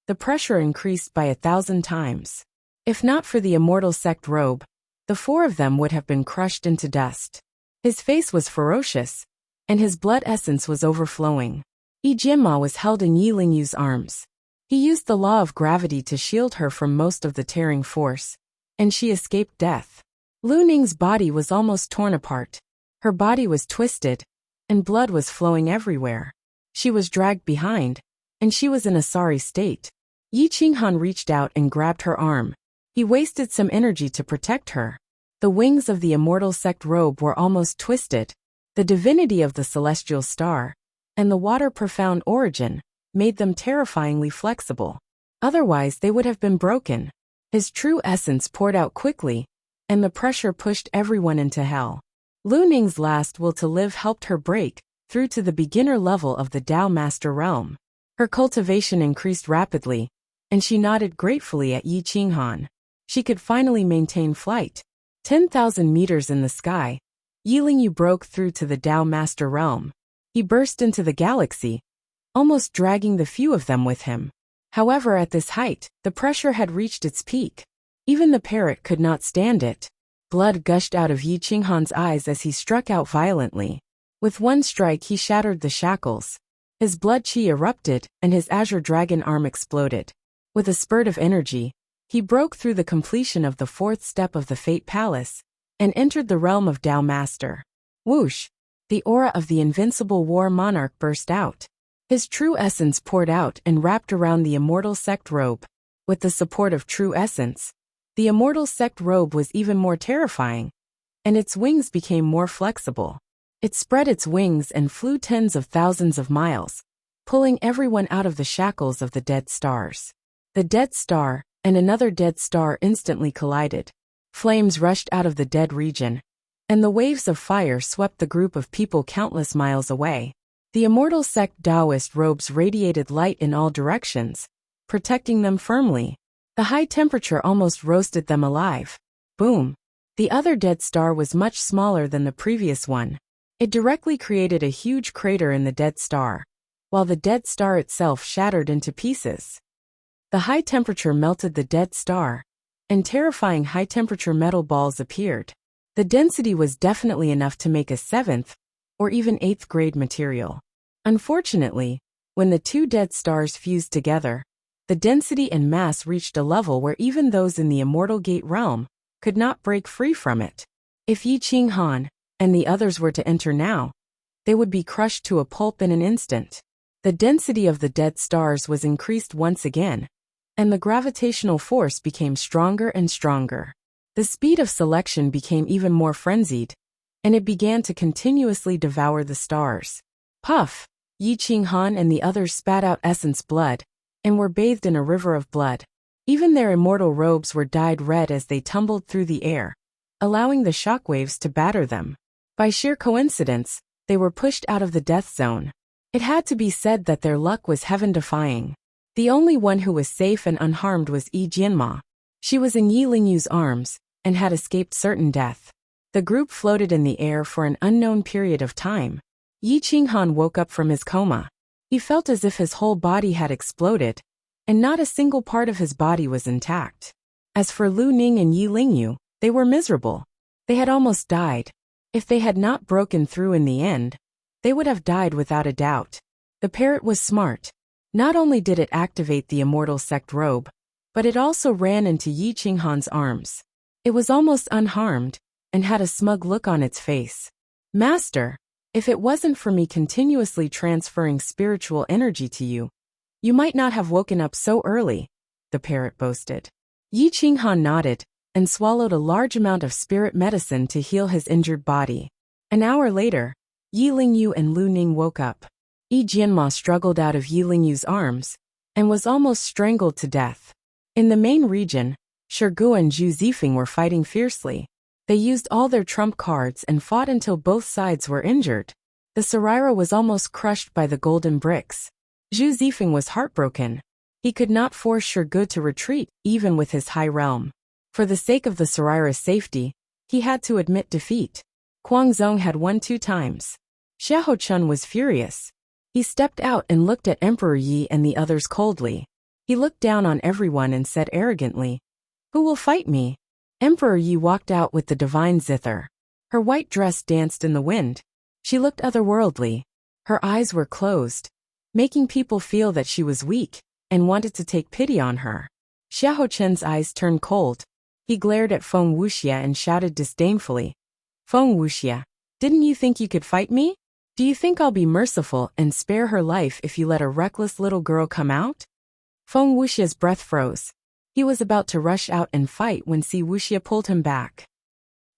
The pressure increased by 1,000 times. If not for the immortal sect robe, the 4 of them would have been crushed into dust. His face was ferocious, and his blood essence was overflowing. Yi Jianma was held in Yi Lingyu's arms. He used the law of gravity to shield her from most of the tearing force, and she escaped death. Lu Ning's body was almost torn apart. Her body was twisted, and blood was flowing everywhere. She was dragged behind, and she was in a sorry state. Yi Qinghan reached out and grabbed her arm. He wasted some energy to protect her. The wings of the immortal sect robe were almost twisted. The divinity of the celestial star and the water profound origin made them terrifyingly flexible. Otherwise they would have been broken. His true essence poured out quickly, and the pressure pushed everyone into hell. Lu Ning's last will to live helped her break through to the beginner level of the Tao Master realm. Her cultivation increased rapidly, and she nodded gratefully at Yi Qinghan. She could finally maintain flight. 10,000 meters in the sky, Yi Lingyu broke through to the Tao Master realm. He burst into the galaxy, almost dragging the few of them with him. However, at this height, the pressure had reached its peak. Even the parrot could not stand it. Blood gushed out of Yi Qinghan's eyes as he struck out violently. With one strike he shattered the shackles. His blood qi erupted, and his azure dragon arm exploded. With a spurt of energy, he broke through the completion of the 4th step of the Fate Palace, and entered the realm of Tao Master. Whoosh! The aura of the invincible war monarch burst out. His true essence poured out and wrapped around the immortal sect robe. With the support of true essence, the immortal sect robe was even more terrifying. and its wings became more flexible. It spread its wings and flew tens of thousands of miles, pulling everyone out of the shackles of the dead stars. The dead star and another dead star instantly collided. Flames rushed out of the dead region, and the waves of fire swept the group of people countless miles away. The immortal sect Taoist robes radiated light in all directions, protecting them firmly. The high temperature almost roasted them alive. Boom! The other dead star was much smaller than the previous one. It directly created a huge crater in the dead star, while the dead star itself shattered into pieces. The high temperature melted the dead star, and terrifying high-temperature metal balls appeared. The density was definitely enough to make a 7th or even 8th grade material. Unfortunately, when the two dead stars fused together, the density and mass reached a level where even those in the Immortal Gate realm could not break free from it. If Yi Qinghan and the others were to enter now, they would be crushed to a pulp in an instant. The density of the dead stars was increased once again, and the gravitational force became stronger and stronger. The speed of selection became even more frenzied, and it began to continuously devour the stars. Puff! Yi Qinghan and the others spat out essence blood, and were bathed in a river of blood. Even their immortal robes were dyed red as they tumbled through the air, allowing the shockwaves to batter them. By sheer coincidence, they were pushed out of the death zone. It had to be said that their luck was heaven-defying. The only one who was safe and unharmed was Yi Jianma. She was in Yi Lingyu's arms, and had escaped certain death. The group floated in the air for an unknown period of time. Yi Qinghan woke up from his coma. He felt as if his whole body had exploded, and not a single part of his body was intact. As for Lu Ning and Yi Lingyu, they were miserable. They had almost died. If they had not broken through in the end, they would have died without a doubt. The parrot was smart. Not only did it activate the immortal sect robe, but it also ran into Yi Qinghan's arms. It was almost unharmed, and had a smug look on its face. Master, if it wasn't for me continuously transferring spiritual energy to you, you might not have woken up so early, the parrot boasted. Yi Qinghan nodded, and swallowed a large amount of spirit medicine to heal his injured body. An hour later, Yi Lingyu and Lu Ning woke up. Yi Jianma struggled out of Yi Lingyu's arms, and was almost strangled to death. In the main region, Shirgu and Zhu Zifeng were fighting fiercely. They used all their trump cards and fought until both sides were injured. The Saraira was almost crushed by the golden bricks. Zhu Zifeng was heartbroken. He could not force Shirgu to retreat, even with his high realm. For the sake of the Saraira's safety, he had to admit defeat. Guangzong had won 2 times. Xiahou Chun was furious. He stepped out and looked at Emperor Yi and the others coldly. He looked down on everyone and said arrogantly, "Who will fight me?" Emperor Yi walked out with the divine zither. Her white dress danced in the wind. She looked otherworldly. Her eyes were closed, making people feel that she was weak, and wanted to take pity on her. Xiahou Chen's eyes turned cold. He glared at Feng Wuxia and shouted disdainfully, "Feng Wuxia, didn't you think you could fight me? Do you think I'll be merciful and spare her life if you let a reckless little girl come out?" Feng Wuxia's breath froze. He was about to rush out and fight when Si Wuxia pulled him back.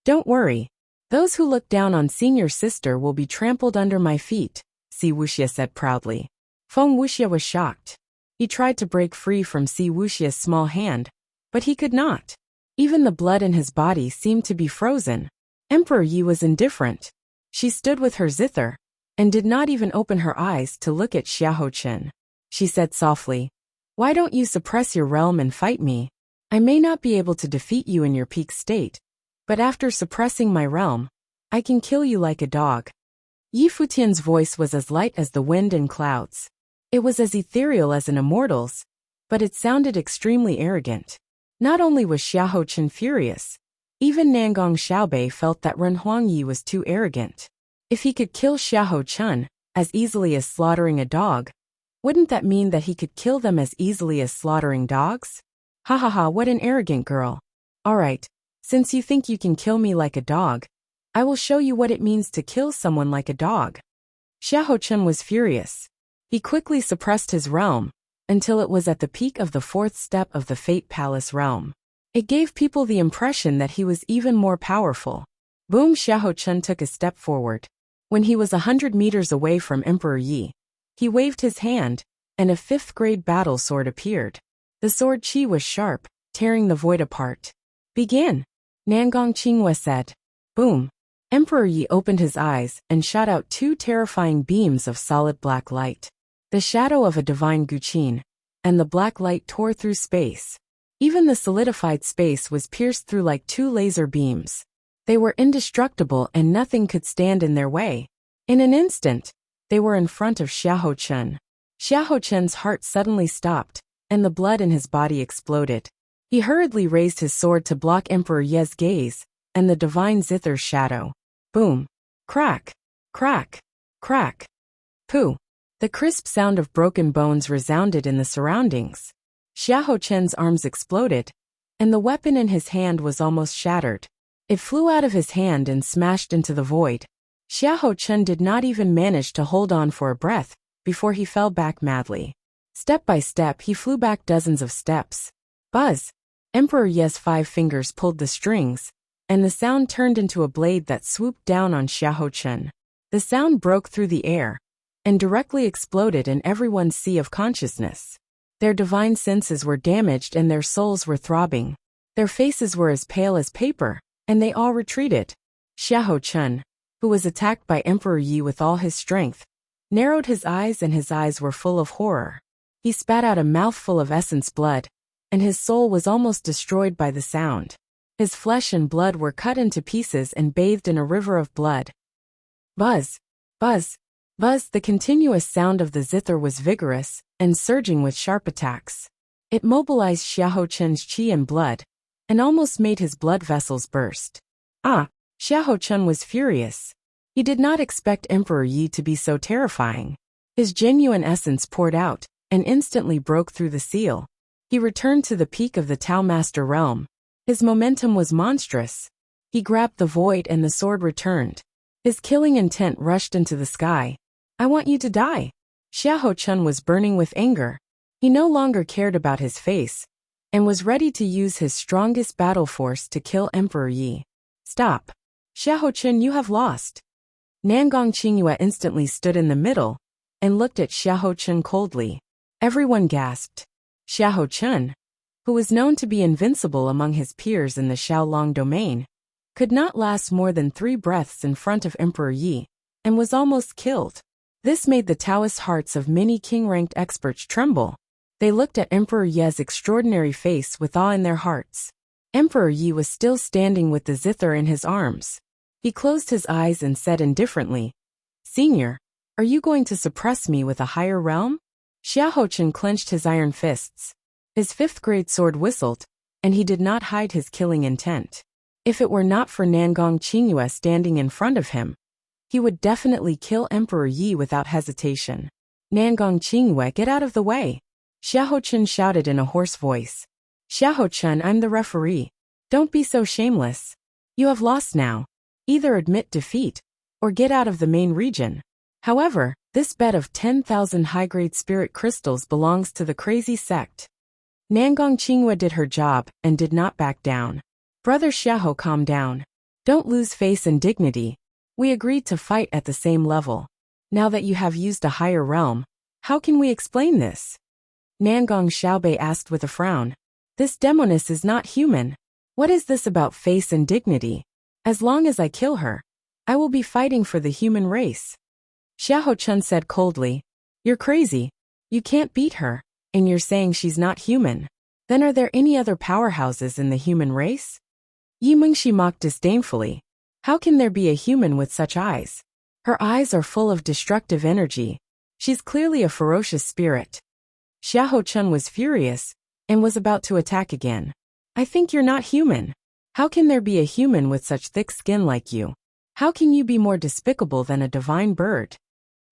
"Don't worry. Those who look down on senior sister will be trampled under my feet," Si Wuxia said proudly. Feng Wuxia was shocked. He tried to break free from Si Wuxia's small hand, but he could not. Even the blood in his body seemed to be frozen. Emperor Yi was indifferent. She stood with her zither, and did not even open her eyes to look at Xiahou Chen. She said softly, "Why don't you suppress your realm and fight me? I may not be able to defeat you in your peak state, but after suppressing my realm, I can kill you like a dog." Yi Futian's voice was as light as the wind and clouds. It was as ethereal as an immortal's, but it sounded extremely arrogant. Not only was Xiahou Chen furious, even Nangong Xiaobei felt that Ren Huangyi was too arrogant. If he could kill Xiahou Chen as easily as slaughtering a dog, wouldn't that mean that he could kill them as easily as slaughtering dogs? Ha ha ha, what an arrogant girl. Alright, since you think you can kill me like a dog, I will show you what it means to kill someone like a dog. Xiahou Chen was furious. He quickly suppressed his realm, until it was at the peak of the 4th step of the Fate Palace realm. It gave people the impression that he was even more powerful. Boom! Xiahou Chun took a step forward. When he was 100 meters away from Emperor Yi, he waved his hand, and a fifth-grade battle sword appeared. The sword qi was sharp, tearing the void apart. Begin, Nangong Qinghua said. Boom! Emperor Yi opened his eyes and shot out two terrifying beams of solid black light. The shadow of a divine guqin, and the black light tore through space. Even the solidified space was pierced through like two laser beams. They were indestructible and nothing could stand in their way. In an instant, they were in front of Xiahou Chun. Xiahou Chun's heart suddenly stopped, and the blood in his body exploded. He hurriedly raised his sword to block Emperor Ye's gaze, and the divine zither's shadow. Boom! Crack! Crack! Crack! Pooh! The crisp sound of broken bones resounded in the surroundings. Xiahou Chun's arms exploded, and the weapon in his hand was almost shattered. It flew out of his hand and smashed into the void. Xiahou Chun did not even manage to hold on for a breath before he fell back madly. Step by step he flew back dozens of steps. Buzz! Emperor Ye's 5 fingers pulled the strings, and the sound turned into a blade that swooped down on Xiahou Chun. The sound broke through the air, and directly exploded in everyone's sea of consciousness. Their divine senses were damaged and their souls were throbbing. Their faces were as pale as paper, and they all retreated. Xiahou Chun, who was attacked by Emperor Yi with all his strength, narrowed his eyes and his eyes were full of horror. He spat out a mouthful of essence blood, and his soul was almost destroyed by the sound. His flesh and blood were cut into pieces and bathed in a river of blood. Buzz! Buzz! Buzz! The continuous sound of the zither was vigorous and surging with sharp attacks. It mobilized Xiahou Chun's qi and blood, and almost made his blood vessels burst. Ah! Xiahou Chun was furious. He did not expect Emperor Yi to be so terrifying. His genuine essence poured out, and instantly broke through the seal. He returned to the peak of the Tao Master realm. His momentum was monstrous. He grabbed the void and the sword returned. His killing intent rushed into the sky. I want you to die. Xiahou Chun was burning with anger. He no longer cared about his face, and was ready to use his strongest battle force to kill Emperor Yi. Stop. Xiahou Chun, you have lost. Nangong Qinghua instantly stood in the middle, and looked at Xiahou Chun coldly. Everyone gasped. Xiahou Chun, who was known to be invincible among his peers in the Xiaolong domain, could not last more than 3 breaths in front of Emperor Yi, and was almost killed. This made the Taoist hearts of many king-ranked experts tremble. They looked at Emperor Ye's extraordinary face with awe in their hearts. Emperor Yi was still standing with the zither in his arms. He closed his eyes and said indifferently, Senior, are you going to suppress me with a higher realm? Xiahou Chun clenched his iron fists. His 5th-grade sword whistled, and he did not hide his killing intent. If it were not for Nangong Qinghua standing in front of him, he would definitely kill Emperor Yi without hesitation. Nangong Qinghua, get out of the way! Xiahou Chun shouted in a hoarse voice. Xiahou Chun, I'm the referee. Don't be so shameless. You have lost now. Either admit defeat, or get out of the main region. However, this bet of 10,000 high-grade spirit crystals belongs to the crazy sect. Nangong Qinghua did her job and did not back down. Brother Xiahou, calm down. Don't lose face and dignity. We agreed to fight at the same level. Now that you have used a higher realm, how can we explain this? Nangong Xiaobei asked with a frown. This demoness is not human. What is this about face and dignity? As long as I kill her, I will be fighting for the human race. Xiahou Chun said coldly, You're crazy. You can't beat her, and you're saying she's not human. Then are there any other powerhouses in the human race? Yi Mingxi mocked disdainfully. How can there be a human with such eyes? Her eyes are full of destructive energy. She's clearly a ferocious spirit. Xiahou Chun was furious, and was about to attack again. I think you're not human. How can there be a human with such thick skin like you? How can you be more despicable than a divine bird?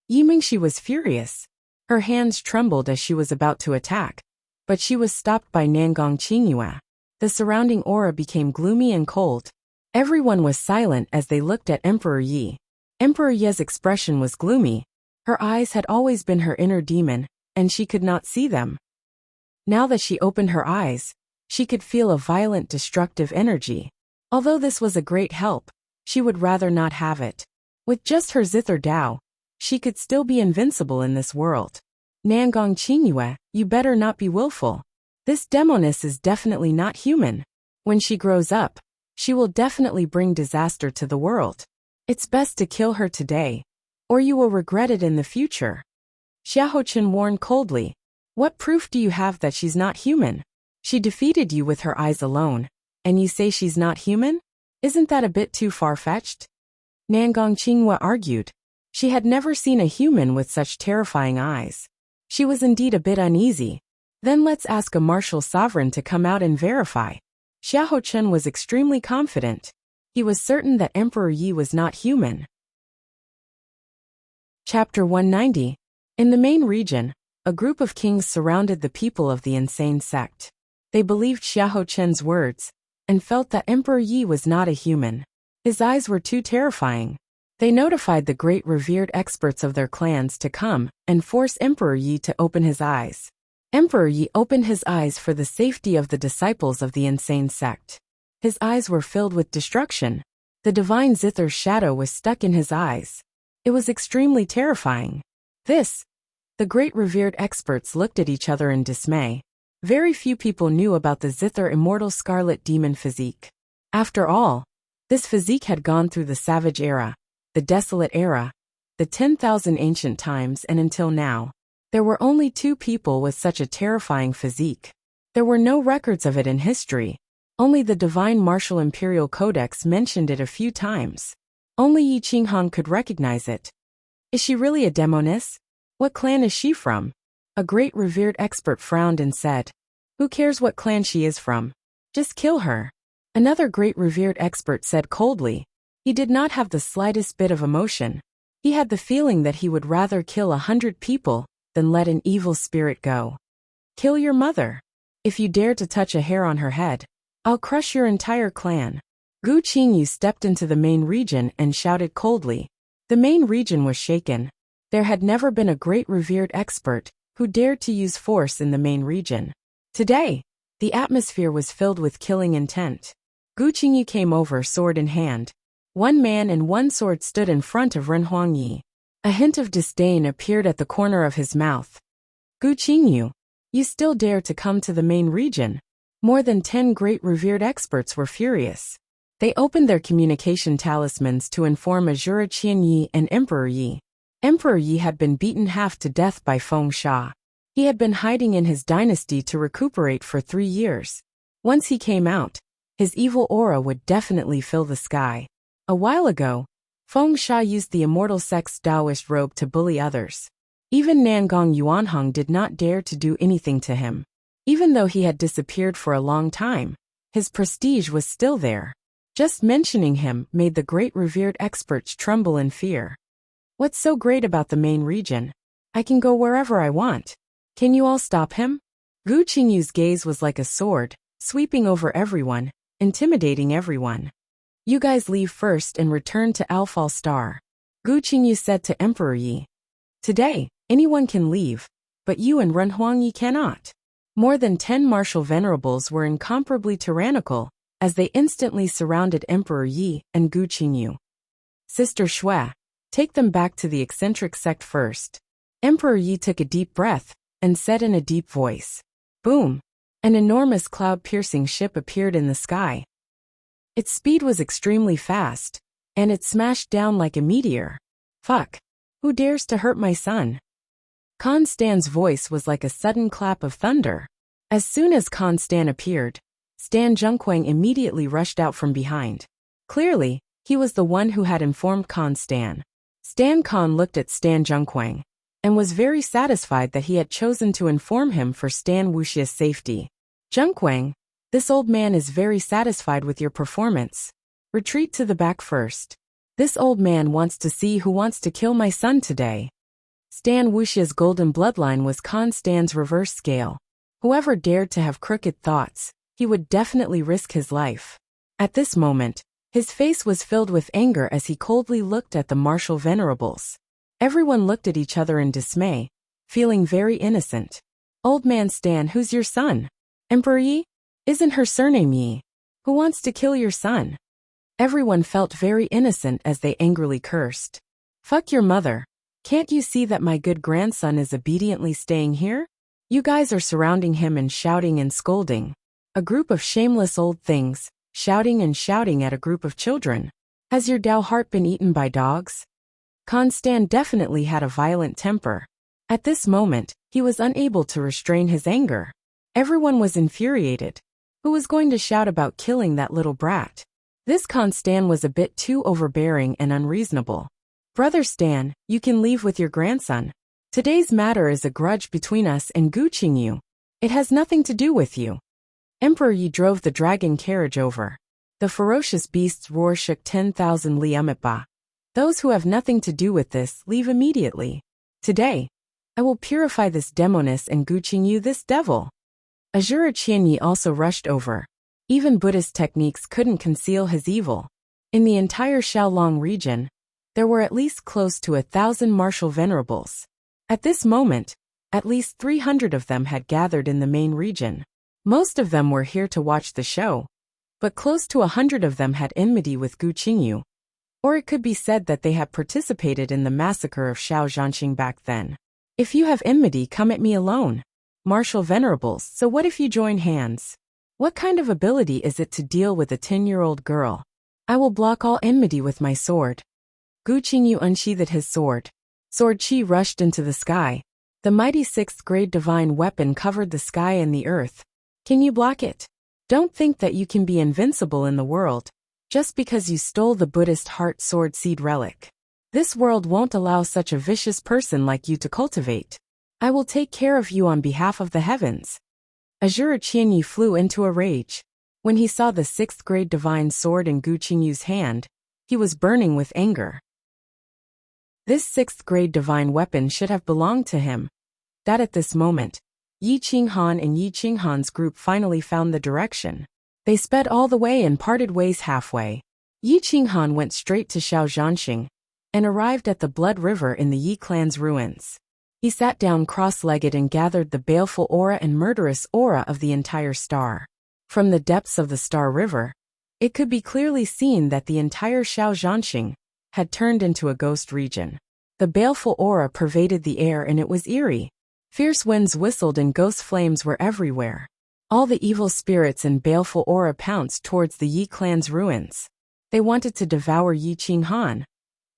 Yi Mingxi was furious. Her hands trembled as she was about to attack, but she was stopped by Nangong Qinghua. The surrounding aura became gloomy and cold. Everyone was silent as they looked at Emperor Yi. Emperor Ye's expression was gloomy. Her eyes had always been her inner demon, and she could not see them. Now that she opened her eyes, she could feel a violent destructive energy. Although this was a great help, She would rather not have it. With just her zither Dao, she could still be invincible in this world. Nangong Qingyue, you better not be willful. This demoness is definitely not human. When she grows up, she will definitely bring disaster to the world. It's best to kill her today, or you will regret it in the future. Xiaochen warned coldly. What proof do you have that she's not human? She defeated you with her eyes alone, and you say she's not human? Isn't that a bit too far-fetched? Nangong Qingyue argued. She had never seen a human with such terrifying eyes. She was indeed a bit uneasy. Then let's ask a martial sovereign to come out and verify. Xiaochen was extremely confident. He was certain that Emperor Yi was not human. Chapter 190. In the main region, a group of kings surrounded the people of the insane sect. They believed Xiaochen's words, and felt that Emperor Yi was not a human. His eyes were too terrifying. They notified the great revered experts of their clans to come and force Emperor Yi to open his eyes. Emperor Yi opened his eyes for the safety of the disciples of the insane sect. His eyes were filled with destruction. The divine zither's shadow was stuck in his eyes. It was extremely terrifying. The great revered experts looked at each other in dismay. Very few people knew about the zither immortal scarlet demon physique. After all, this physique had gone through the savage era, the desolate era, the 10,000 ancient times, and until now, there were only 2 people with such a terrifying physique. There were no records of it in history. Only the divine martial imperial codex mentioned it a few times. Only Yi Qinghong could recognize it. Is she really a demoness? What clan is she from? A great revered expert frowned and said, who cares what clan she is from? Just kill her. Another great revered expert said coldly. He did not have the slightest bit of emotion. He had the feeling that he would rather kill 100 people than let an evil spirit go. Kill your mother. If you dare to touch a hair on her head, I'll crush your entire clan. Gu Qingyu stepped into the main region and shouted coldly. The main region was shaken. There had never been a great revered expert who dared to use force in the main region. Today, the atmosphere was filled with killing intent. Gu Qingyu came over sword in hand. 1 man and 1 sword stood in front of Ren Huangyi. A hint of disdain appeared at the corner of his mouth. Gu Qingyu, you still dare to come to the main region? More than 10 great revered experts were furious. They opened their communication talismans to inform Azura Qianyi and Emperor Yi. Emperor Yi had been beaten half to death by Feng Sha. He had been hiding in his dynasty to recuperate for 3 years. Once he came out, his evil aura would definitely fill the sky. A while ago, Feng Sha used the immortal sect's Taoist robe to bully others. Even Nangong Yuanhong did not dare to do anything to him. Even though he had disappeared for a long time, his prestige was still there. Just mentioning him made the great revered experts tremble in fear. What's so great about the main region? I can go wherever I want. Can you all stop him? Gu Qingyu's gaze was like a sword, sweeping over everyone, intimidating everyone. You guys leave first and return to Alphal Star. Gu Qingyu said to Emperor Yi. Today, anyone can leave, but you and Ren Huangyi cannot. More than 10 martial venerables were incomparably tyrannical, as they instantly surrounded Emperor Yi and Gu Qingyu. Sister Shui, take them back to the eccentric sect first. Emperor Yi took a deep breath and said in a deep voice. Boom! An enormous cloud-piercing ship appeared in the sky. Its speed was extremely fast, and it smashed down like a meteor. Fuck! Who dares to hurt my son? Constan's voice was like a sudden clap of thunder. As soon as Constan appeared, Stan Zhengquang immediately rushed out from behind. Clearly, he was the one who had informed Constan. Stan Khan looked at Stan Zhengquang and was very satisfied that he had chosen to inform him for Stan Wuxia's safety. Zhengquang, this old man is very satisfied with your performance. Retreat to the back first. This old man wants to see who wants to kill my son today. Stan Wuxia's golden bloodline was Constan's reverse scale. Whoever dared to have crooked thoughts, he would definitely risk his life. At this moment, his face was filled with anger as he coldly looked at the martial venerables. Everyone looked at each other in dismay, feeling very innocent. Old man Stan, who's your son? Emperor Yi? Isn't her surname Yi? Who wants to kill your son? Everyone felt very innocent as they angrily cursed. Fuck your mother. Can't you see that my good grandson is obediently staying here? You guys are surrounding him and shouting and scolding. A group of shameless old things, shouting and shouting at a group of children. Has your Dao heart been eaten by dogs? Constan definitely had a violent temper. At this moment, he was unable to restrain his anger. Everyone was infuriated. Who was going to shout about killing that little brat? This Constan was a bit too overbearing and unreasonable. Brother Stan, you can leave with your grandson. Today's matter is a grudge between us and Gu Qingyu. It has nothing to do with you. Emperor Yi drove the dragon carriage over. The ferocious beast's roar shook 10,000 li Ba. Those who have nothing to do with this leave immediately. Today, I will purify this demoness and Gu Qingyu this devil. Azura Qianyi also rushed over. Even Buddhist techniques couldn't conceal his evil. In the entire Xiaolong region, there were at least close to 1,000 martial venerables. At this moment, at least 300 of them had gathered in the main region. Most of them were here to watch the show, but close to 100 of them had enmity with Gu Qingyu. Or it could be said that they had participated in the massacre of Xiao Zhanxing back then. If you have enmity, come at me alone. Martial venerables, so what if you join hands? What kind of ability is it to deal with a 10-year-old girl? I will block all enmity with my sword. Gu Qingyu unsheathed his sword. Sword Qi rushed into the sky. The mighty 6th grade divine weapon covered the sky and the earth. Can you block it? Don't think that you can be invincible in the world, just because you stole the Buddhist heart sword seed relic. This world won't allow such a vicious person like you to cultivate. I will take care of you on behalf of the heavens. Azura Qianyi flew into a rage. When he saw the 6th grade divine sword in Gu Qingyu's hand, he was burning with anger. This 6th grade divine weapon should have belonged to him. That at this moment, Yi Qinghan and Yi Qinghan's group finally found the direction. They sped all the way and parted ways halfway. Yi Qinghan went straight to Xiao Zhanxing and arrived at the Blood River in the Yi clan's ruins. He sat down cross-legged and gathered the baleful aura and murderous aura of the entire star. From the depths of the Star River, it could be clearly seen that the entire Xiao Zhanxing had turned into a ghost region. The baleful aura pervaded the air and it was eerie. Fierce winds whistled and ghost flames were everywhere. All the evil spirits and baleful aura pounced towards the Yi clan's ruins. They wanted to devour Yi Qinghan,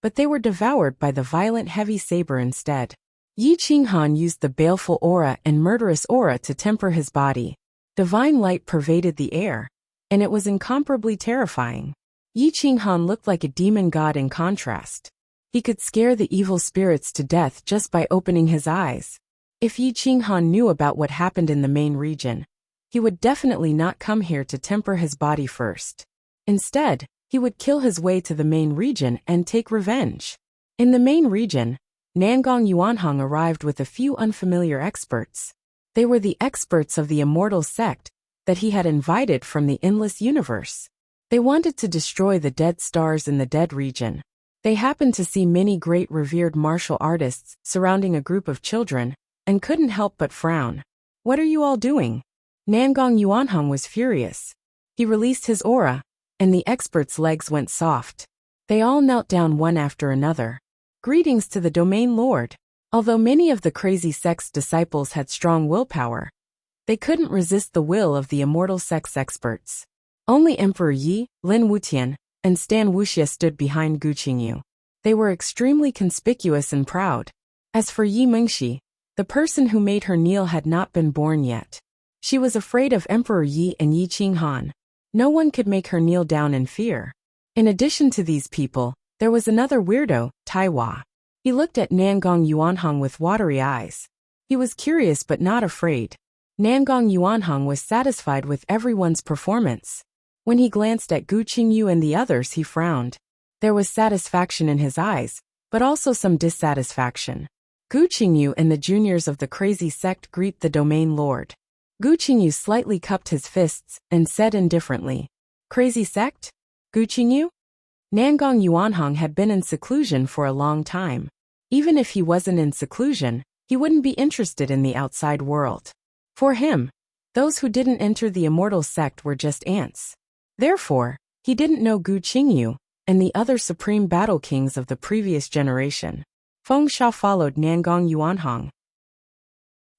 but they were devoured by the violent heavy saber instead. Yi Qinghan used the baleful aura and murderous aura to temper his body. Divine light pervaded the air, and it was incomparably terrifying. Yi Qinghan looked like a demon god in contrast. He could scare the evil spirits to death just by opening his eyes. If Yi Qinghan knew about what happened in the main region, he would definitely not come here to temper his body first. Instead, he would kill his way to the main region and take revenge. In the main region, Nangong Yuanhong arrived with a few unfamiliar experts. They were the experts of the immortal sect that he had invited from the endless universe. They wanted to destroy the dead stars in the dead region. They happened to see many great revered martial artists surrounding a group of children and couldn't help but frown. What are you all doing? Nangong Yuanhong was furious. He released his aura, and the experts' legs went soft. They all knelt down one after another. Greetings to the Domain Lord. Although many of the crazy sect's disciples had strong willpower, they couldn't resist the will of the immortal sect's experts. Only Emperor Yi, Lin Wutian, and Stan Wuxia stood behind Gu Qingyu. They were extremely conspicuous and proud. As for Yi Mingxi, the person who made her kneel had not been born yet. She was afraid of Emperor Yi and Yi Qinghan. No one could make her kneel down in fear. In addition to these people, there was another weirdo, Taiwa. He looked at Nangong Yuanhong with watery eyes. He was curious but not afraid. Nangong Yuanhong was satisfied with everyone's performance. When he glanced at Gu Qingyu and the others, he frowned. There was satisfaction in his eyes, but also some dissatisfaction. Gu Qingyu and the juniors of the crazy sect greet the Domain Lord. Gu Qingyu slightly cupped his fists and said indifferently, "Crazy sect? Gu Qingyu?" Nangong Yuanhong had been in seclusion for a long time. Even if he wasn't in seclusion, he wouldn't be interested in the outside world. For him, those who didn't enter the immortal sect were just ants. Therefore, He didn't know Gu Qingyu and the other supreme battle kings of the previous generation. Feng Sha followed Nangong Yuanhong.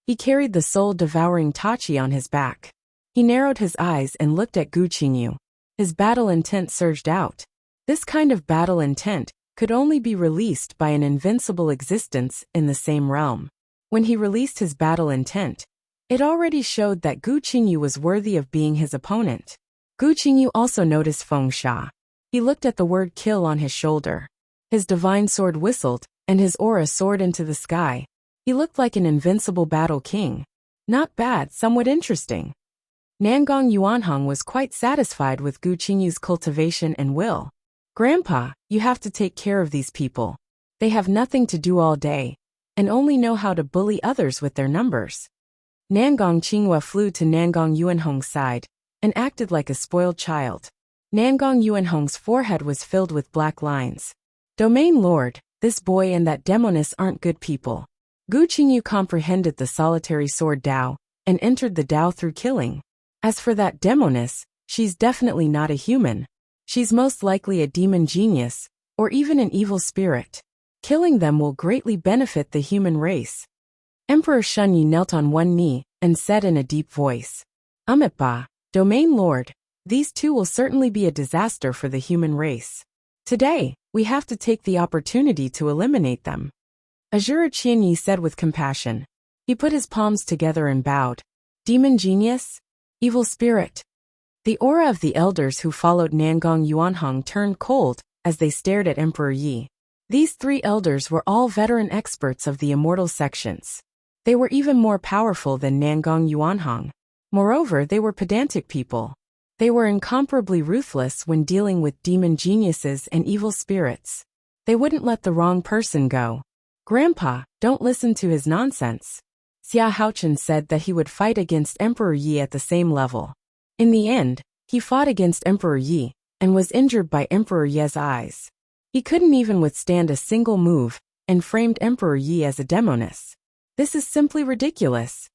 He carried the soul-devouring Tachi on his back. He narrowed his eyes and looked at Gu Qingyu. His battle intent surged out. This kind of battle intent could only be released by an invincible existence in the same realm. When he released his battle intent, it already showed that Gu Qingyu was worthy of being his opponent. Gu Qingyu also noticed Feng Sha. He looked at the word kill on his shoulder. His divine sword whistled, and his aura soared into the sky. He looked like an invincible battle king. Not bad, somewhat interesting. Nangong Yuanhong was quite satisfied with Gu Qingyu's cultivation and will. Grandpa, you have to take care of these people. They have nothing to do all day, and only know how to bully others with their numbers. Nangong Qinghua flew to Nangong Yuanhong's side, and acted like a spoiled child. Nangong Yuanhong's forehead was filled with black lines. Domain Lord, this boy and that demoness aren't good people. Gu Qingyu comprehended the solitary sword Dao, and entered the Dao through killing. As for that demoness, she's definitely not a human. She's most likely a demon genius, or even an evil spirit. Killing them will greatly benefit the human race. Emperor Shunyi knelt on one knee, and said in a deep voice, Amipa, Domain Lord, these two will certainly be a disaster for the human race. Today, we have to take the opportunity to eliminate them. Azura Qianyi said with compassion. He put his palms together and bowed. Demon genius? Evil spirit? The aura of the elders who followed Nangong Yuanhong turned cold as they stared at Emperor Yi. These three elders were all veteran experts of the immortal sections. They were even more powerful than Nangong Yuanhong. Moreover, they were pedantic people. They were incomparably ruthless when dealing with demon geniuses and evil spirits. They wouldn't let the wrong person go. Grandpa, don't listen to his nonsense. Xia Haochen said that he would fight against Emperor Yi at the same level. In the end, he fought against Emperor Yi, and was injured by Emperor Ye's eyes. He couldn't even withstand a single move, and framed Emperor Yi as a demoness. This is simply ridiculous.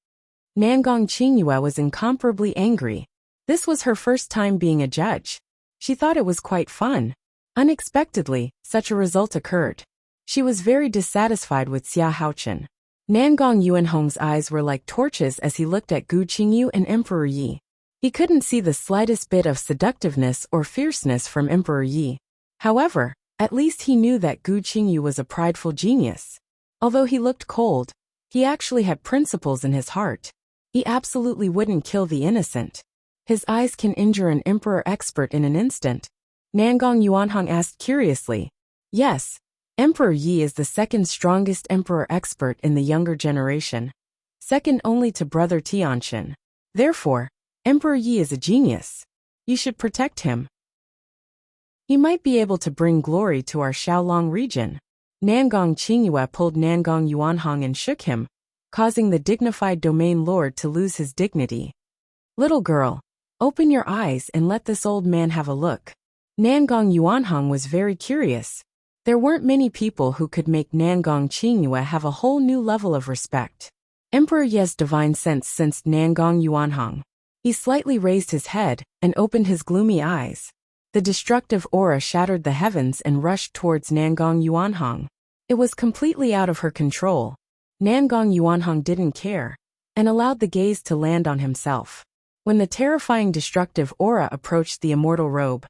Nangong Qinghua was incomparably angry. This was her first time being a judge. She thought it was quite fun. Unexpectedly, such a result occurred. She was very dissatisfied with Xia Haochen. Nangong Yuanhong's eyes were like torches as he looked at Gu Qingyu and Emperor Yi. He couldn't see the slightest bit of seductiveness or fierceness from Emperor Yi. However, at least he knew that Gu Qingyu was a prideful genius. Although he looked cold, he actually had principles in his heart. He absolutely wouldn't kill the innocent. His eyes can injure an emperor expert in an instant. Nangong Yuanhong asked curiously. Yes, Emperor Yi is the second strongest emperor expert in the younger generation. Second only to brother Tianqin. Therefore, Emperor Yi is a genius. You should protect him. He might be able to bring glory to our Xiaolong region. Nangong Qinghua pulled Nangong Yuanhong and shook him, causing the dignified domain lord to lose his dignity. Little girl, open your eyes and let this old man have a look. Nangong Yuanhong was very curious. There weren't many people who could make Nangong Qinghua have a whole new level of respect. Emperor Ye's divine sense sensed Nangong Yuanhong. He slightly raised his head and opened his gloomy eyes. The destructive aura shattered the heavens and rushed towards Nangong Yuanhong. It was completely out of her control. Nangong Yuanhong didn't care, and allowed the gaze to land on himself. When the terrifying destructive aura approached the immortal robe,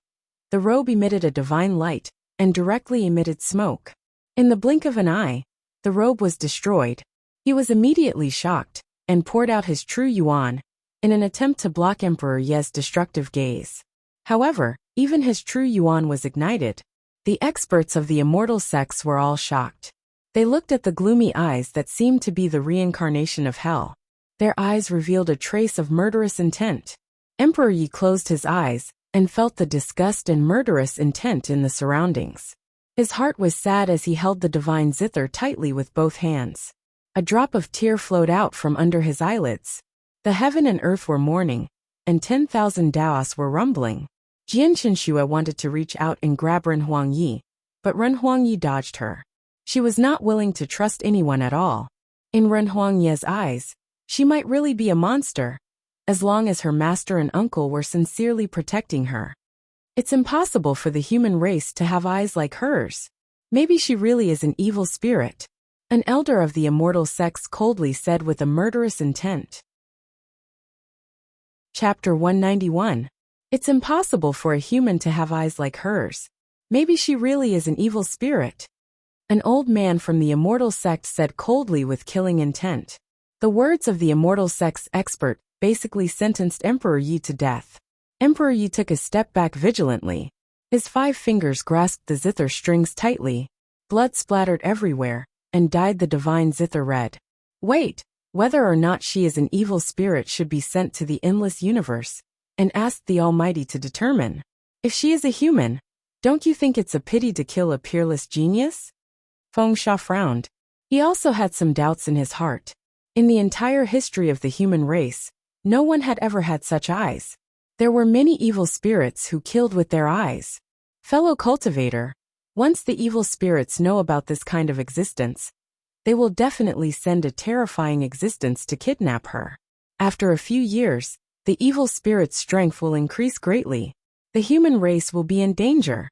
the robe emitted a divine light, and directly emitted smoke. In the blink of an eye, the robe was destroyed. He was immediately shocked, and poured out his true yuan, in an attempt to block Emperor Ye's destructive gaze. However, even his true yuan was ignited. The experts of the immortal sects were all shocked. They looked at the gloomy eyes that seemed to be the reincarnation of hell. Their eyes revealed a trace of murderous intent. Emperor Yi closed his eyes, and felt the disgust and murderous intent in the surroundings. His heart was sad as he held the divine zither tightly with both hands. A drop of tear flowed out from under his eyelids. The heaven and earth were mourning, and 10,000 Daos were rumbling. Jian Qinshua wanted to reach out and grab Ren Huangyi, but Ren Huangyi dodged her. She was not willing to trust anyone at all. In Ren Huangyi's eyes, she might really be a monster, as long as her master and uncle were sincerely protecting her. It's impossible for the human race to have eyes like hers. Maybe she really is an evil spirit, an elder of the immortal sex coldly said with a murderous intent. Chapter 191. It's impossible for a human to have eyes like hers. Maybe she really is an evil spirit. An old man from the immortal sect said coldly with killing intent. The words of the immortal sect's expert basically sentenced Emperor Yi to death. Emperor Yi took a step back vigilantly. His 5 fingers grasped the zither strings tightly. Blood splattered everywhere, and dyed the divine zither red. Wait, whether or not she is an evil spirit should be sent to the endless universe, and asked the Almighty to determine. If she is a human, don't you think it's a pity to kill a peerless genius? Feng Sha frowned. He also had some doubts in his heart. In the entire history of the human race, no one had ever had such eyes. There were many evil spirits who killed with their eyes. Fellow cultivator, once the evil spirits know about this kind of existence, they will definitely send a terrifying existence to kidnap her. After a few years, the evil spirit's strength will increase greatly. The human race will be in danger.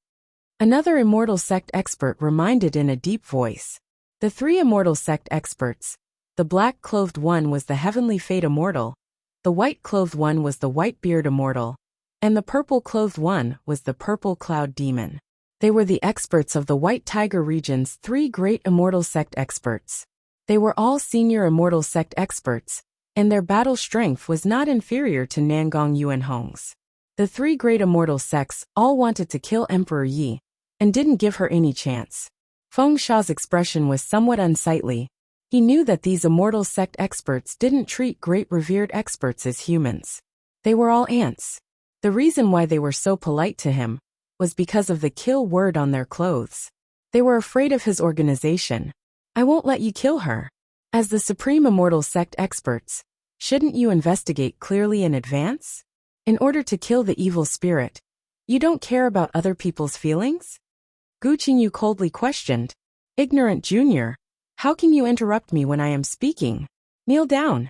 Another immortal sect expert reminded in a deep voice. The 3 immortal sect experts. The black-clothed one was the heavenly fate immortal, the white-clothed one was the white-beard immortal, and the purple-clothed one was the purple cloud demon. They were the experts of the White Tiger region's 3 great immortal sect experts. They were all senior immortal sect experts, and their battle strength was not inferior to Nangong Yuanhong's. The 3 great immortal sects all wanted to kill Emperor Yi, and didn't give her any chance. Feng Sha's expression was somewhat unsightly. He knew that these immortal sect experts didn't treat great revered experts as humans. They were all ants. The reason why they were so polite to him was because of the kill word on their clothes. They were afraid of his organization. I won't let you kill her. As the supreme immortal sect experts, shouldn't you investigate clearly in advance? In order to kill the evil spirit, you don't care about other people's feelings? Gu Qingyu coldly questioned. Ignorant junior, how can you interrupt me when I am speaking? Kneel down.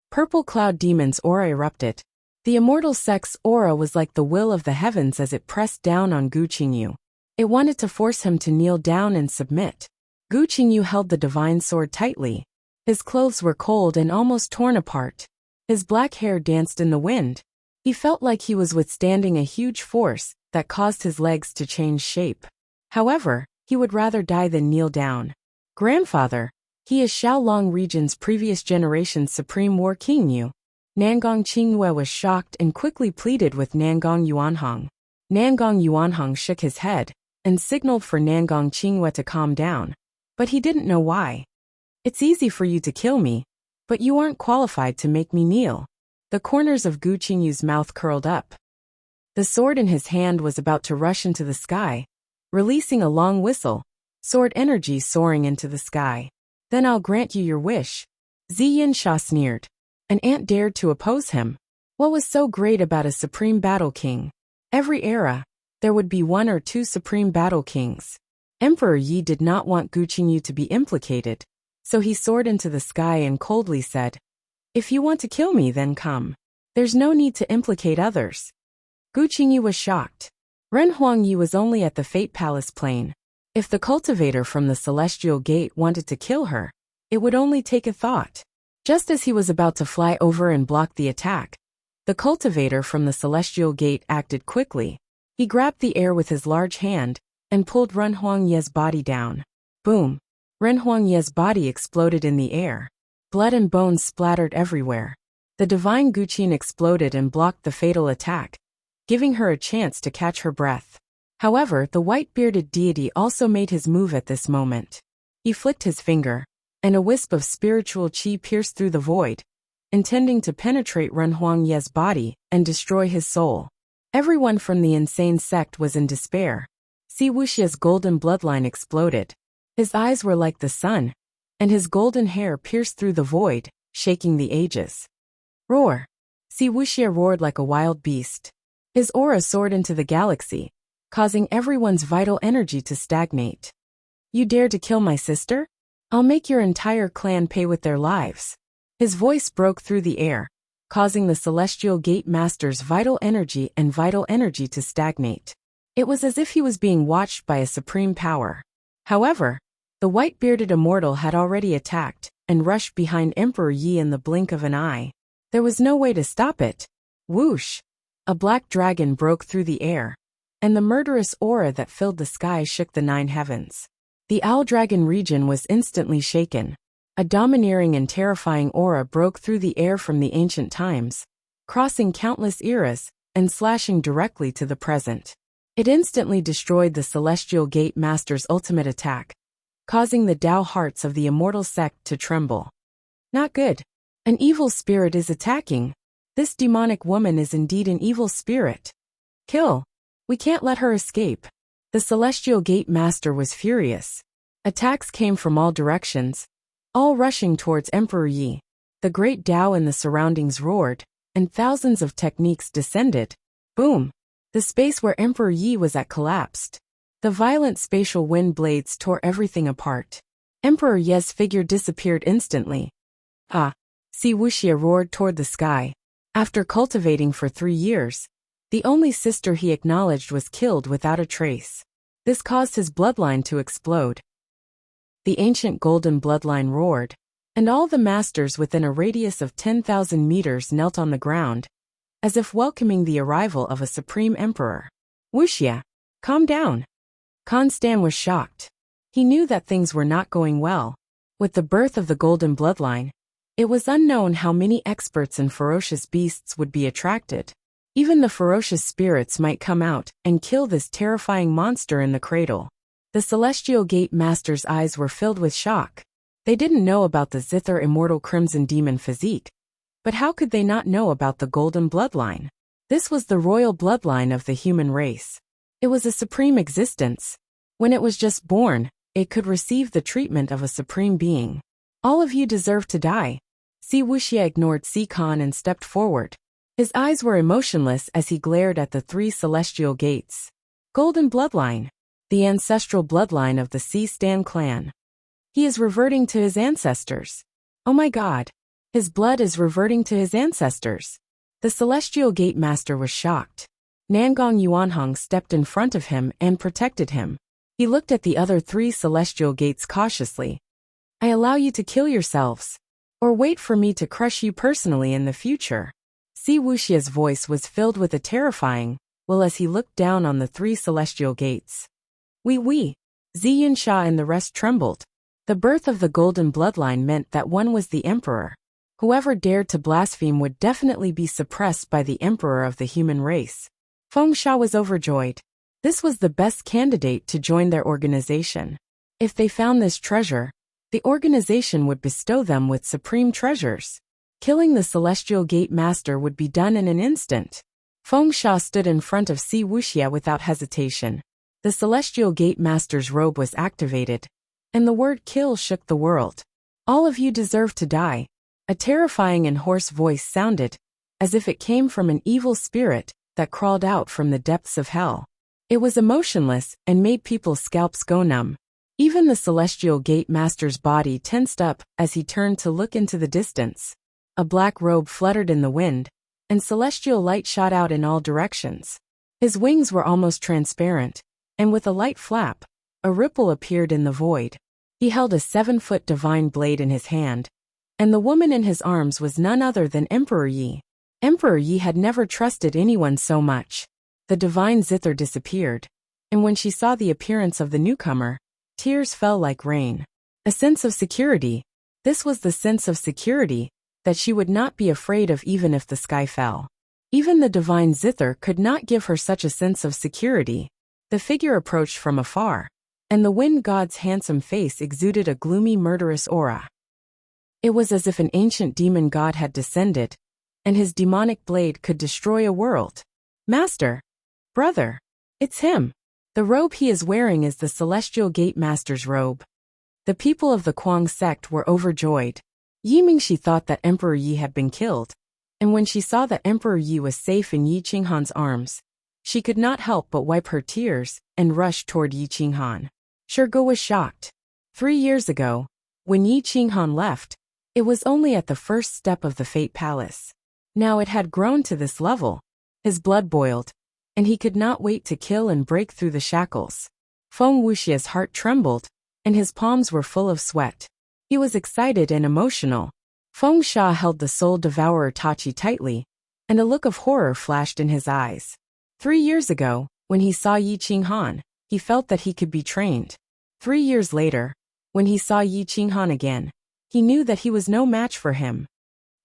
Purple cloud demon's aura erupted. The immortal sect's aura was like the will of the heavens as it pressed down on Gu Qingyu. It wanted to force him to kneel down and submit. Gu Qingyu held the divine sword tightly. His clothes were cold and almost torn apart. His black hair danced in the wind. He felt like he was withstanding a huge force that caused his legs to change shape. However, he would rather die than kneel down. Grandfather, he is Xiaolong region's previous generation's supreme war king Yu. Nangong Qingyue was shocked and quickly pleaded with Nangong Yuanhong. Nangong Yuanhong shook his head and signaled for Nangong Qingyue to calm down, but he didn't know why. It's easy for you to kill me, but you aren't qualified to make me kneel. The corners of Gu Qingyu's mouth curled up. The sword in his hand was about to rush into the sky, releasing a long whistle, sword energy soaring into the sky. Then I'll grant you your wish. Ziyin Sha sneered. An ant dared to oppose him. What was so great about a supreme battle king? Every era, there would be 1 or 2 supreme battle kings. Emperor Yi did not want Gu Qingyu to be implicated, so he soared into the sky and coldly said, If you want to kill me, then come. There's no need to implicate others. Gu Qingyu was shocked. Ren Huangyi was only at the Fate Palace plain. If the cultivator from the Celestial Gate wanted to kill her, it would only take a thought. Just as he was about to fly over and block the attack, the cultivator from the Celestial Gate acted quickly. He grabbed the air with his large hand and pulled Ren Huangye's body down. Boom! Ren Huangye's body exploded in the air. Blood and bones splattered everywhere. The divine Guqin exploded and blocked the fatal attack, giving her a chance to catch her breath. However, the white-bearded deity also made his move at this moment. He flicked his finger, and a wisp of spiritual qi pierced through the void, intending to penetrate Ren Huangye's body and destroy his soul. Everyone from the insane sect was in despair. Si Wuxia's golden bloodline exploded. His eyes were like the sun, and his golden hair pierced through the void, shaking the ages. Roar! Si Wuxia roared like a wild beast. His aura soared into the galaxy, causing everyone's vital energy to stagnate. You dare to kill my sister? I'll make your entire clan pay with their lives. His voice broke through the air, causing the Celestial Gate Master's vital energy to stagnate. It was as if he was being watched by a supreme power. However, the white-bearded immortal had already attacked and rushed behind Emperor Yi in the blink of an eye. There was no way to stop it. Whoosh! A black dragon broke through the air, and the murderous aura that filled the sky shook the 9 heavens. The Owl Dragon region was instantly shaken. A domineering and terrifying aura broke through the air from the ancient times, crossing countless eras and slashing directly to the present. It instantly destroyed the Celestial Gate Master's ultimate attack, causing the Tao hearts of the immortal sect to tremble. Not good. An evil spirit is attacking. This demonic woman is indeed an evil spirit. Kill. We can't let her escape. The Celestial Gate Master was furious. Attacks came from all directions, all rushing towards Emperor Yi. The great Tao in the surroundings roared, and thousands of techniques descended. Boom! The space where Emperor Yi was at collapsed. The violent spatial wind blades tore everything apart. Emperor Yi's figure disappeared instantly. Ah! Wuxia roared toward the sky. After cultivating for 3 years, the only sister he acknowledged was killed without a trace. This caused his bloodline to explode. The ancient golden bloodline roared, and all the masters within a radius of 10,000 meters knelt on the ground, as if welcoming the arrival of a supreme emperor. Wuxia, calm down. Stan was shocked. He knew that things were not going well. With the birth of the golden bloodline, it was unknown how many experts and ferocious beasts would be attracted. Even the ferocious spirits might come out and kill this terrifying monster in the cradle. The Celestial Gate Master's eyes were filled with shock. They didn't know about the Zither immortal crimson demon physique. But how could they not know about the golden bloodline? This was the royal bloodline of the human race. It was a supreme existence. When it was just born, it could receive the treatment of a supreme being. All of you deserve to die. Wuxia ignored Khan and stepped forward. His eyes were emotionless as he glared at the 3 celestial gates. Golden bloodline. The ancestral bloodline of the Stan clan. He is reverting to his ancestors. Oh my god. His blood is reverting to his ancestors. The Celestial Gate Master was shocked. Nangong Yuanhong stepped in front of him and protected him. He looked at the other 3 celestial gates cautiously. I allow you to kill yourselves. Or wait for me to crush you personally in the future. Wuxia's voice was filled with a terrifying will as he looked down on the 3 celestial gates. Oui. Yunsha and the rest trembled. The birth of the golden bloodline meant that one was the emperor. Whoever dared to blaspheme would definitely be suppressed by the emperor of the human race. Fengsha was overjoyed. This was the best candidate to join their organization. If they found this treasure, the organization would bestow them with supreme treasures. Killing the Celestial Gate Master would be done in an instant. Fengsha stood in front of Wuxia without hesitation. The Celestial Gate Master's robe was activated, and the word kill shook the world. All of you deserve to die. A terrifying and hoarse voice sounded, as if it came from an evil spirit that crawled out from the depths of hell. It was emotionless and made people's scalps go numb. Even the Celestial Gate Master's body tensed up as he turned to look into the distance. A black robe fluttered in the wind, and celestial light shot out in all directions. His wings were almost transparent, and with a light flap, a ripple appeared in the void. He held a 7-foot divine blade in his hand, and the woman in his arms was none other than Emperor Yi. Emperor Yi had never trusted anyone so much. The divine zither disappeared, and when she saw the appearance of the newcomer, tears fell like rain. A sense of security. This was the sense of security that she would not be afraid of even if the sky fell. Even the divine zither could not give her such a sense of security. The figure approached from afar, and the wind god's handsome face exuded a gloomy murderous aura. It was as if an ancient demon god had descended, and his demonic blade could destroy a world. Master! Brother! It's him! The robe he is wearing is the Celestial Gate Master's robe. The people of the Kuang sect were overjoyed. Yi Mingxi thought that Emperor Yi had been killed, and when she saw that Emperor Yi was safe in Yi Qinghan's arms, she could not help but wipe her tears and rush toward Yi Qinghan. Shirgu was shocked. 3 years ago, when Yi Qinghan left, it was only at the first step of the Fate Palace. Now it had grown to this level. His blood boiled, and he could not wait to kill and break through the shackles. Feng Wuxia's heart trembled, and his palms were full of sweat. He was excited and emotional. Feng Sha held the soul devourer Tachi tightly, and a look of horror flashed in his eyes. 3 years ago, when he saw Yi Qinghan, he felt that he could be trained. 3 years later, when he saw Yi Qinghan again, he knew that he was no match for him.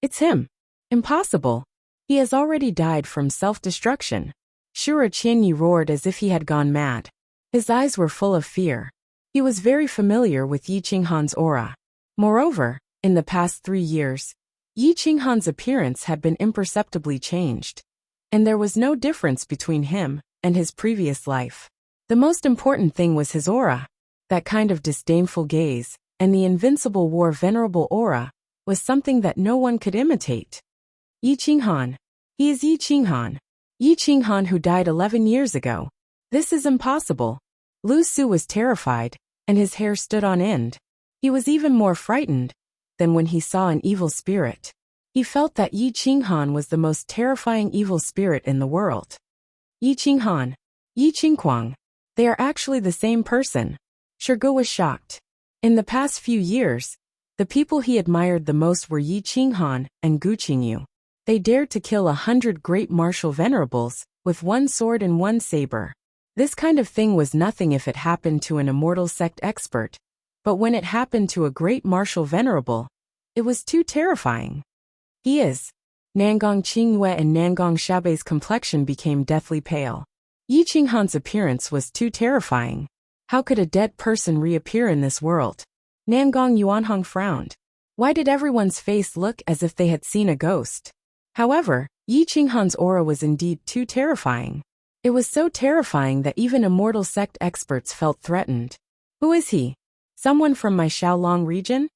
It's him. Impossible. He has already died from self-destruction. Shura Qianyi roared as if he had gone mad. His eyes were full of fear. He was very familiar with Yi Qinghan's aura. Moreover, in the past 3 years, Yi Qinghan's appearance had been imperceptibly changed, and there was no difference between him and his previous life. The most important thing was his aura. That kind of disdainful gaze, and the invincible war venerable aura, was something that no one could imitate. Yi Qinghan. He is Yi Qinghan. Yi Qinghan who died 11 years ago. This is impossible. Lu Su was terrified, and his hair stood on end. He was even more frightened than when he saw an evil spirit. He felt that Yi Qinghan was the most terrifying evil spirit in the world. Yi Qinghan. Yi Qingquang. They are actually the same person. Shurgu was shocked. In the past few years, the people he admired the most were Yi Qinghan and Gu Qingyu. They dared to kill 100 great martial venerables with 1 sword and 1 saber. This kind of thing was nothing if it happened to an immortal sect expert, but when it happened to a great martial venerable, it was too terrifying. He is. Nangong Qingyue and Nangong Shabei's complexion became deathly pale. Yi Qinghan's appearance was too terrifying. How could a dead person reappear in this world? Nangong Yuanhong frowned. Why did everyone's face look as if they had seen a ghost? However, Yi Qinghan's aura was indeed too terrifying. It was so terrifying that even immortal sect experts felt threatened. Who is he? Someone from my Xiaolong region?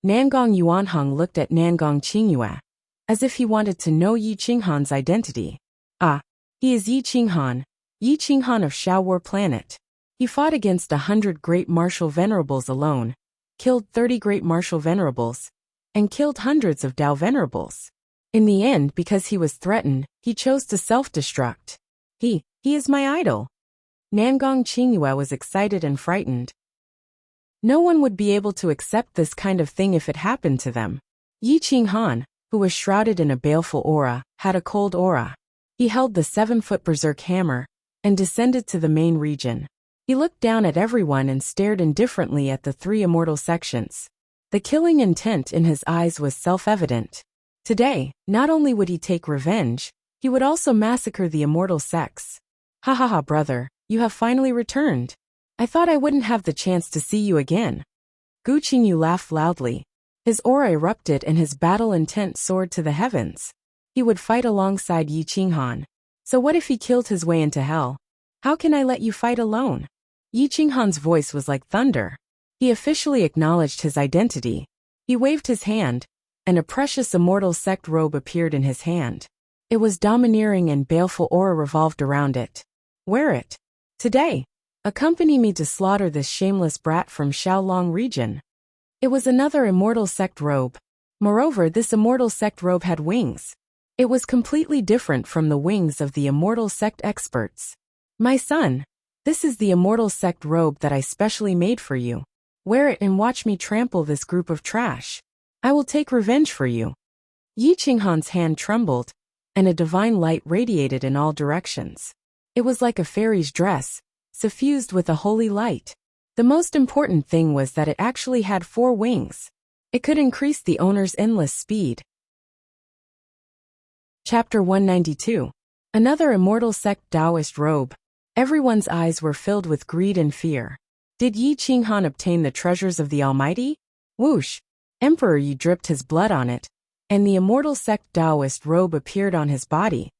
Nangong Yuanhong looked at Nangong Qingyue, as if he wanted to know Yi Qinghan's identity. Ah, he is Yi Qinghan of Xiaowar planet. He fought against 100 great martial venerables alone, killed 30 great martial venerables, and killed hundreds of Dao venerables. In the end, because he was threatened, he chose to self-destruct. He is my idol. Nangong Qingyue was excited and frightened. No one would be able to accept this kind of thing if it happened to them. Yi Qinghan, who was shrouded in a baleful aura, had a cold aura. He held the 7-foot berserk hammer and descended to the main region. He looked down at everyone and stared indifferently at the 3 immortal sections. The killing intent in his eyes was self-evident. Today, not only would he take revenge, he would also massacre the immortal sects. Ha ha ha, brother, you have finally returned. I thought I wouldn't have the chance to see you again. Gu Qingyu laughed loudly. His aura erupted and his battle intent soared to the heavens. He would fight alongside Yi Qinghan. So what if he killed his way into hell? How can I let you fight alone? Yi Qinghan's voice was like thunder. He officially acknowledged his identity. He waved his hand, and a precious immortal sect robe appeared in his hand. It was domineering and baleful aura revolved around it. Wear it. Today. Accompany me to slaughter this shameless brat from Xiaolong region. It was another immortal sect robe. Moreover, this immortal sect robe had wings. It was completely different from the wings of the immortal sect experts. My son, this is the immortal sect robe that I specially made for you. Wear it and watch me trample this group of trash. I will take revenge for you. Yi Qinghan's hand trembled, and a divine light radiated in all directions. It was like a fairy's dress, suffused with a holy light. The most important thing was that it actually had 4 wings. It could increase the owner's endless speed. Chapter 192. Another immortal sect Taoist robe. Everyone's eyes were filled with greed and fear. Did Yi Qinghan obtain the treasures of the Almighty? Whoosh! Emperor Yi dripped his blood on it, and the immortal sect Taoist robe appeared on his body,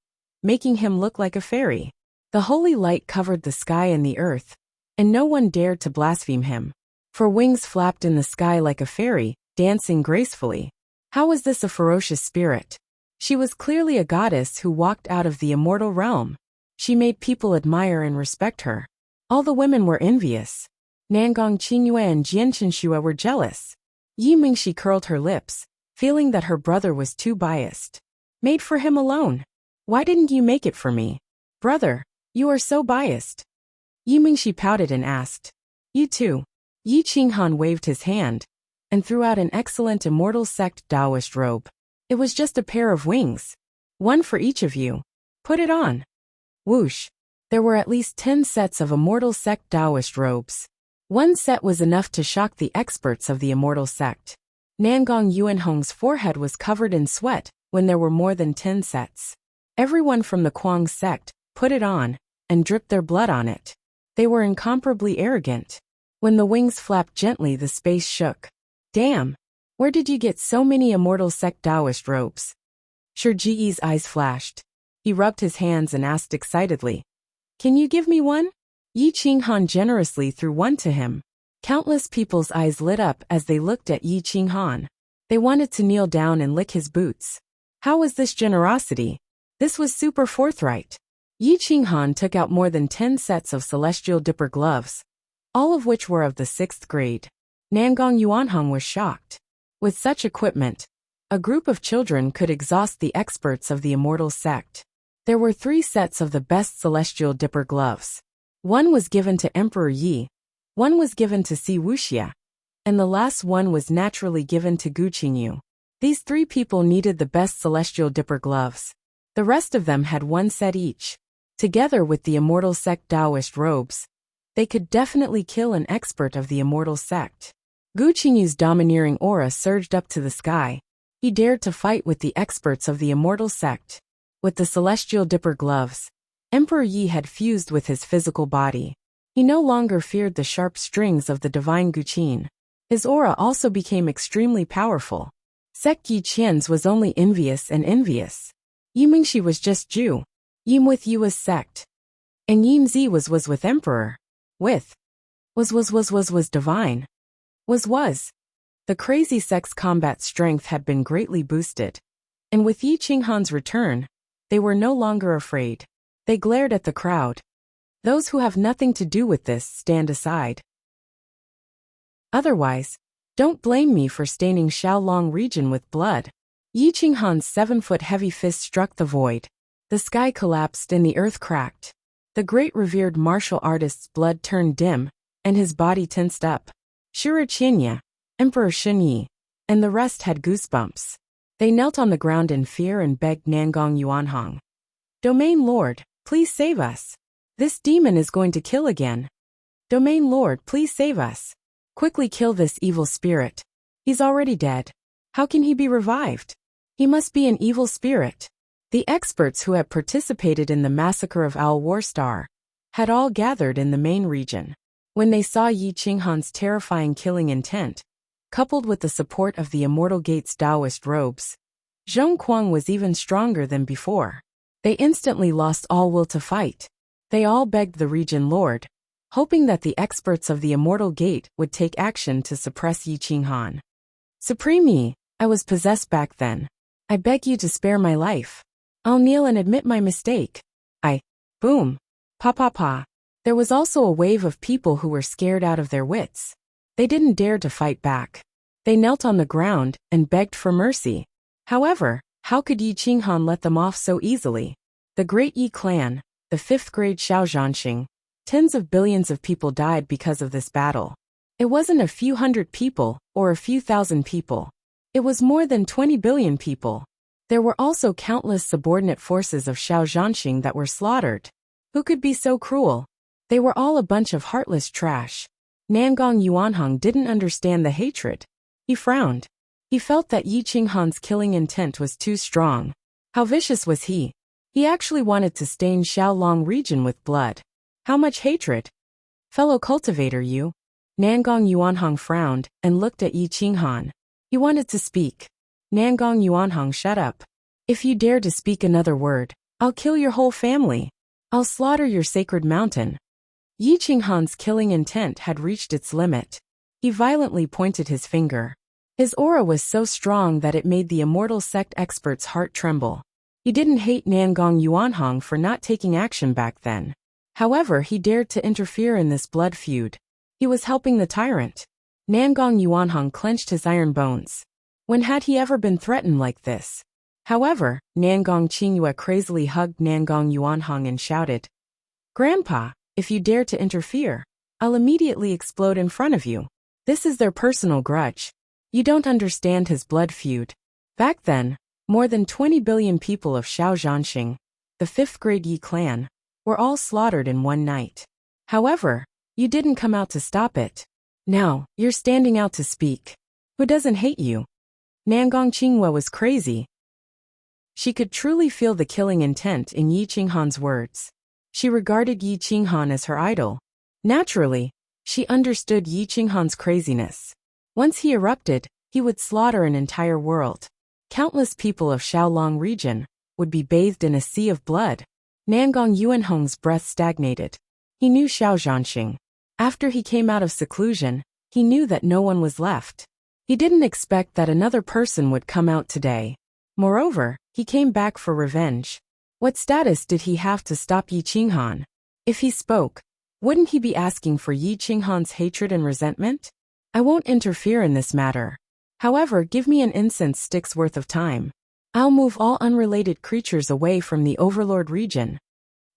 making him look like a fairy. The holy light covered the sky and the earth, and no one dared to blaspheme him. For wings flapped in the sky like a fairy, dancing gracefully. How was this a ferocious spirit? She was clearly a goddess who walked out of the immortal realm. She made people admire and respect her. All the women were envious. Nangong Qingyue and Jianqinxue were jealous. Yi Mingxi curled her lips, feeling that her brother was too biased. Made for him alone. Why didn't you make it for me? Brother, you are so biased. Yi Mingxi pouted and asked. You too. Yi Qinghan waved his hand and threw out an excellent immortal sect Taoist robe. It was just a pair of wings. One for each of you. Put it on. Whoosh. There were at least 10 sets of immortal sect Taoist robes. One set was enough to shock the experts of the immortal sect. Nangong Yuanhong's forehead was covered in sweat when there were more than 10 sets. Everyone from the Kuang sect put it on and dripped their blood on it. They were incomparably arrogant. When the wings flapped gently, the space shook. Damn! Where did you get so many immortal sect Taoist robes? Shiji's eyes flashed. He rubbed his hands and asked excitedly. Can you give me one? Yi Qinghan generously threw one to him. Countless people's eyes lit up as they looked at Yi Qinghan. They wanted to kneel down and lick his boots. How was this generosity? This was super forthright. Yi Qinghan took out more than 10 sets of celestial dipper gloves, all of which were of the 6th grade. Nangong Yuanhong was shocked. With such equipment, a group of children could exhaust the experts of the immortal sect. There were 3 sets of the best celestial dipper gloves. One was given to Emperor Yi, one was given to Si Wuxia, and the last one was naturally given to Gu Qingyu. These 3 people needed the best celestial dipper gloves. The rest of them had 1 set each. Together with the immortal sect Taoist robes, they could definitely kill an expert of the immortal sect. Gu Qingyu's domineering aura surged up to the sky. He dared to fight with the experts of the immortal sect. With the celestial dipper gloves, Emperor Yi had fused with his physical body. He no longer feared the sharp strings of the divine Gu Qin. His aura also became extremely powerful. Sect Yi Qian's was only envious and envious. Yi Mingxi was just Jew. Yim with Yua's sect. And Yim Zi was with Emperor. With. Was divine. Was. The crazy sect's combat strength had been greatly boosted. And with Yi Qinghan's return, they were no longer afraid. They glared at the crowd. Those who have nothing to do with this stand aside. Otherwise, don't blame me for staining Xiaolong region with blood. Yi Qinghan's 7-foot heavy fist struck the void. The sky collapsed and the earth cracked. The great revered martial artist's blood turned dim, and his body tensed up. Shira Qinya, Emperor Shunyi, and the rest had goosebumps. They knelt on the ground in fear and begged Nangong Yuanhong. Domain Lord, please save us. This demon is going to kill again. Domain Lord, please save us. Quickly kill this evil spirit. He's already dead. How can he be revived? He must be an evil spirit. The experts who had participated in the massacre of Owl Warstar had all gathered in the main region. When they saw Yi Qinghan's terrifying killing intent, coupled with the support of the Immortal Gate's Taoist robes, Zhong Kuang was even stronger than before. They instantly lost all will to fight. They all begged the region lord, hoping that the experts of the Immortal Gate would take action to suppress Yi Qinghan. Supreme Yi, I was possessed back then. I beg you to spare my life. I'll kneel and admit my mistake. Boom. Pa. There was also a wave of people who were scared out of their wits. They didn't dare to fight back. They knelt on the ground and begged for mercy. However, how could Yi Qinghan let them off so easily? The Great Yi clan, the 5th grade Shaozhanxing, tens of billions of people died because of this battle. It wasn't a few hundred people or a few thousand people. It was more than 20 billion people. There were also countless subordinate forces of Shaozhanxing that were slaughtered. Who could be so cruel? They were all a bunch of heartless trash. Nangong Yuanhong didn't understand the hatred. He frowned. He felt that Yi Qinghan's killing intent was too strong. How vicious was he? He actually wanted to stain Xiaolong region with blood. How much hatred? Fellow cultivator Yu. Nangong Yuanhong frowned and looked at Yi Qinghan. He wanted to speak. Nangong Yuanhong, shut up. If you dare to speak another word, I'll kill your whole family. I'll slaughter your sacred mountain. Yi Qinghan's killing intent had reached its limit. He violently pointed his finger. His aura was so strong that it made the immortal sect expert's heart tremble. He didn't hate Nangong Yuanhong for not taking action back then. However, he dared to interfere in this blood feud. He was helping the tyrant. Nangong Yuanhong clenched his iron bones. When had he ever been threatened like this? However, Nangong Qingyue crazily hugged Nangong Yuanhong and shouted, "Grandpa, if you dare to interfere, I'll immediately explode in front of you." This is their personal grudge. You don't understand his blood feud. Back then, more than 20 billion people of Shaozhanxing, the 5th grade Yi clan, were all slaughtered in one night. However, you didn't come out to stop it. Now, you're standing out to speak. Who doesn't hate you? Nangong Qingyue was crazy. She could truly feel the killing intent in Yi Qinghan's words. She regarded Yi Qinghan as her idol. Naturally, she understood Yi Qinghan's craziness. Once he erupted, he would slaughter an entire world. Countless people of Shaolong region would be bathed in a sea of blood. Nangong Yuanhong's breath stagnated. He knew Shaozhanxing. After he came out of seclusion, he knew that no one was left. He didn't expect that another person would come out today. Moreover, he came back for revenge. What status did he have to stop Yi Qinghan? If he spoke, wouldn't he be asking for Yi Qinghan's hatred and resentment? I won't interfere in this matter. However, give me an incense stick's worth of time. I'll move all unrelated creatures away from the Overlord region.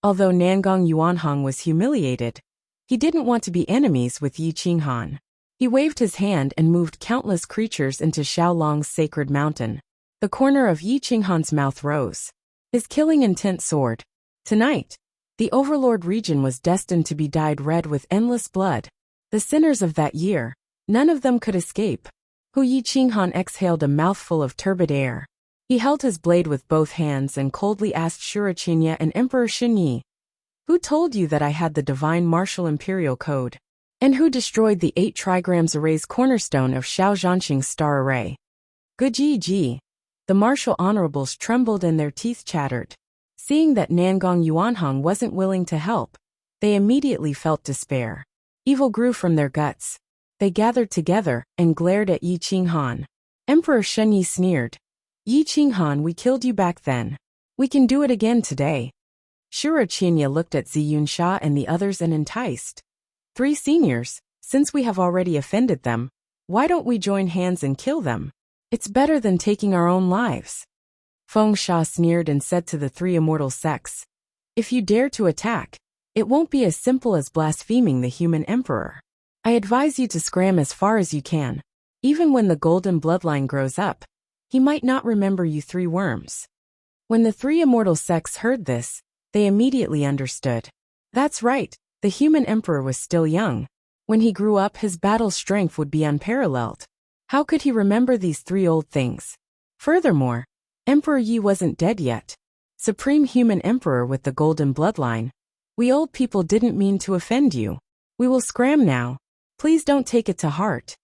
Although Nangong Yuanhong was humiliated, he didn't want to be enemies with Yi Qinghan. He waved his hand and moved countless creatures into Shaolong's sacred mountain. The corner of Yi Qinghan's mouth rose. His killing intent soared. Tonight, the Overlord region was destined to be dyed red with endless blood. The sinners of that year, none of them could escape. Yi Qinghan exhaled a mouthful of turbid air. He held his blade with both hands and coldly asked Shuraqinya and Emperor Xinyi, "Who told you that I had the divine martial imperial code? And who destroyed the 8 trigrams array's cornerstone of Shaozhanxing's star array?" Guji. The martial honorables trembled and their teeth chattered. Seeing that Nangong Yuanhong wasn't willing to help, they immediately felt despair. Evil grew from their guts. They gathered together and glared at Yi Qinghan. Emperor Xinyi sneered, "Yi Qinghan, we killed you back then. We can do it again today." Shuraqinya looked at Ziyunsha and the others and enticed. 3 seniors, since we have already offended them, why don't we join hands and kill them? It's better than taking our own lives. Feng Sha sneered and said to the 3 immortal sects, "If you dare to attack, it won't be as simple as blaspheming the human emperor. I advise you to scram as far as you can. Even when the golden bloodline grows up, he might not remember you 3 worms." When the 3 immortal sects heard this, they immediately understood. That's right, the human emperor was still young. When he grew up, his battle strength would be unparalleled. How could he remember these 3 old things? Furthermore, Emperor Yi wasn't dead yet. Supreme human emperor with the golden bloodline. We old people didn't mean to offend you. We will scram now. Please don't take it to heart.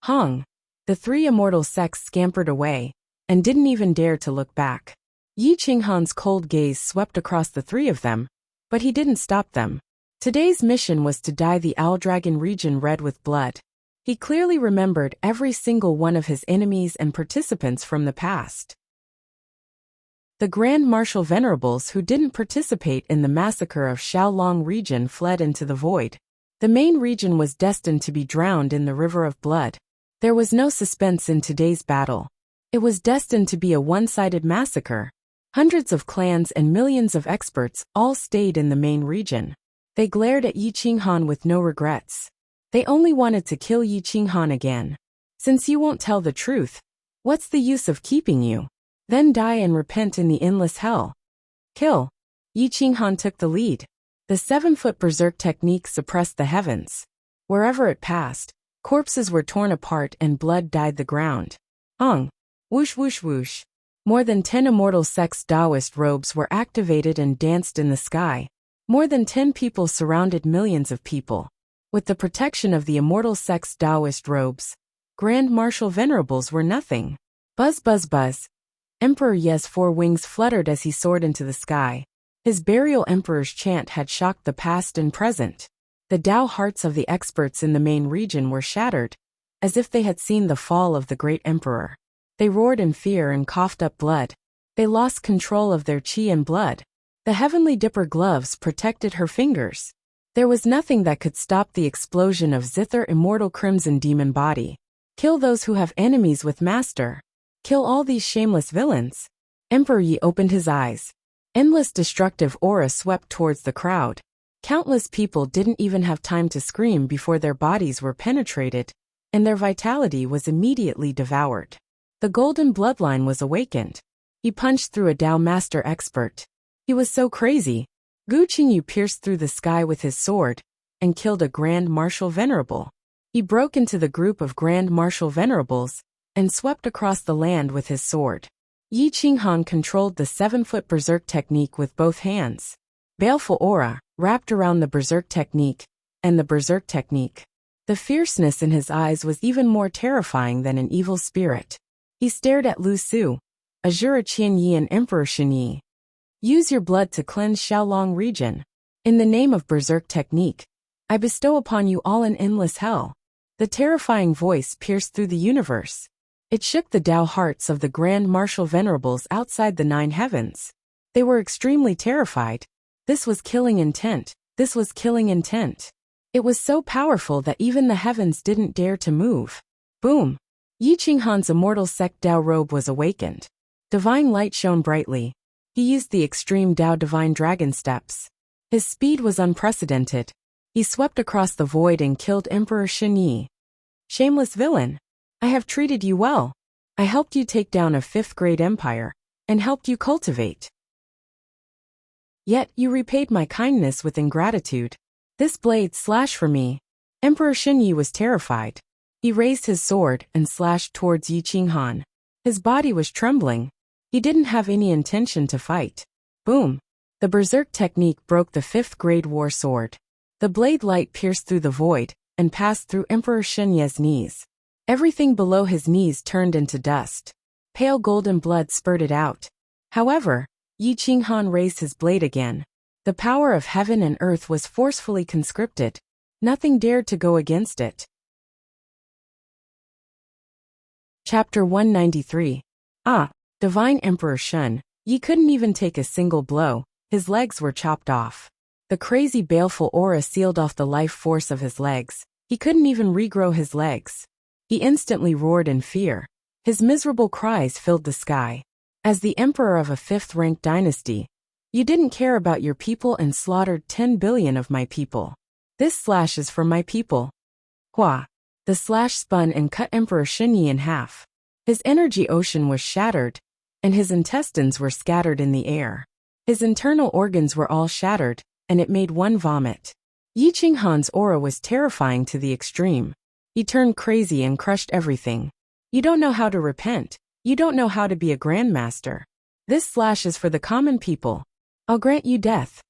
Hong. The 3 immortal sects scampered away, and didn't even dare to look back. Yi Qinghan's cold gaze swept across the 3 of them, but he didn't stop them. Today's mission was to dye the Owl Dragon region red with blood. He clearly remembered every single one of his enemies and participants from the past. The Grand Marshal Venerables who didn't participate in the massacre of Shaolong region fled into the void. The main region was destined to be drowned in the river of blood. There was no suspense in today's battle. It was destined to be a one-sided massacre. Hundreds of clans and millions of experts all stayed in the main region. They glared at Yi Qinghan with no regrets. They only wanted to kill Yi Qinghan again. Since you won't tell the truth, what's the use of keeping you? Then die and repent in the endless hell. Kill. Yi Qinghan took the lead. The 7-foot berserk technique suppressed the heavens. Wherever it passed, corpses were torn apart and blood dyed the ground. Hong. Whoosh whoosh whoosh. More than 10 immortal sects Taoist robes were activated and danced in the sky. More than 10 people surrounded millions of people. With the protection of the immortal sects Taoist robes, Grand Marshal Venerables were nothing. Buzz buzz buzz. Emperor Ye's 4 wings fluttered as he soared into the sky. His burial emperor's chant had shocked the past and present. The Tao hearts of the experts in the main region were shattered, as if they had seen the fall of the great emperor. They roared in fear and coughed up blood. They lost control of their chi and blood. The Heavenly Dipper gloves protected her fingers. There was nothing that could stop the explosion of Zither immortal crimson demon body. Kill those who have enemies with master. Kill all these shameless villains. Emperor Yi opened his eyes. Endless destructive aura swept towards the crowd. Countless people didn't even have time to scream before their bodies were penetrated, and their vitality was immediately devoured. The golden bloodline was awakened. He punched through a Dao master expert. He was so crazy. Gu Qingyu pierced through the sky with his sword and killed a Grand Marshal Venerable. He broke into the group of Grand Marshal Venerables and swept across the land with his sword. Yi Qinghan controlled the 7-foot berserk technique with both hands. Baleful aura wrapped around the berserk technique and the berserk technique. The fierceness in his eyes was even more terrifying than an evil spirit. He stared at Lu Su, Azura Qianyi and Emperor Shenyi. Use your blood to cleanse Xiaolong region. In the name of berserk technique, I bestow upon you all an endless hell. The terrifying voice pierced through the universe. It shook the Dao hearts of the Grand Marshal Venerables outside the 9 heavens. They were extremely terrified. This was killing intent. This was killing intent. It was so powerful that even the heavens didn't dare to move. Boom! Yi Qinghan's immortal sect Dao robe was awakened. Divine light shone brightly. He used the extreme Dao divine dragon steps. His speed was unprecedented. He swept across the void and killed Emperor Shenyi. Shameless villain! I have treated you well. I helped you take down a 5th-grade empire, and helped you cultivate. Yet you repaid my kindness with ingratitude. This blade slash for me. Emperor Shenyi was terrified. He raised his sword and slashed towards Yi Qinghan. His body was trembling. He didn't have any intention to fight. Boom! The berserk technique broke the 5th-grade war sword. The blade light pierced through the void and passed through Emperor Shenyi's knees. Everything below his knees turned into dust. Pale golden blood spurted out. However, Yi Qinghan raised his blade again. The power of heaven and earth was forcefully conscripted. Nothing dared to go against it. Chapter 193. Divine Emperor Shun. Yi couldn't even take a single blow. His legs were chopped off. The crazy baleful aura sealed off the life force of his legs. He couldn't even regrow his legs. He instantly roared in fear. His miserable cries filled the sky. As the emperor of a 5th-ranked dynasty, you didn't care about your people and slaughtered 10 billion of my people. This slash is for my people. Hua! The slash spun and cut Emperor Shenyi in half. His energy ocean was shattered, and his intestines were scattered in the air. His internal organs were all shattered, and it made one vomit. Yi Qinghan's aura was terrifying to the extreme. He turned crazy and crushed everything. You don't know how to repent. You don't know how to be a grandmaster. This slash is for the common people. I'll grant you death.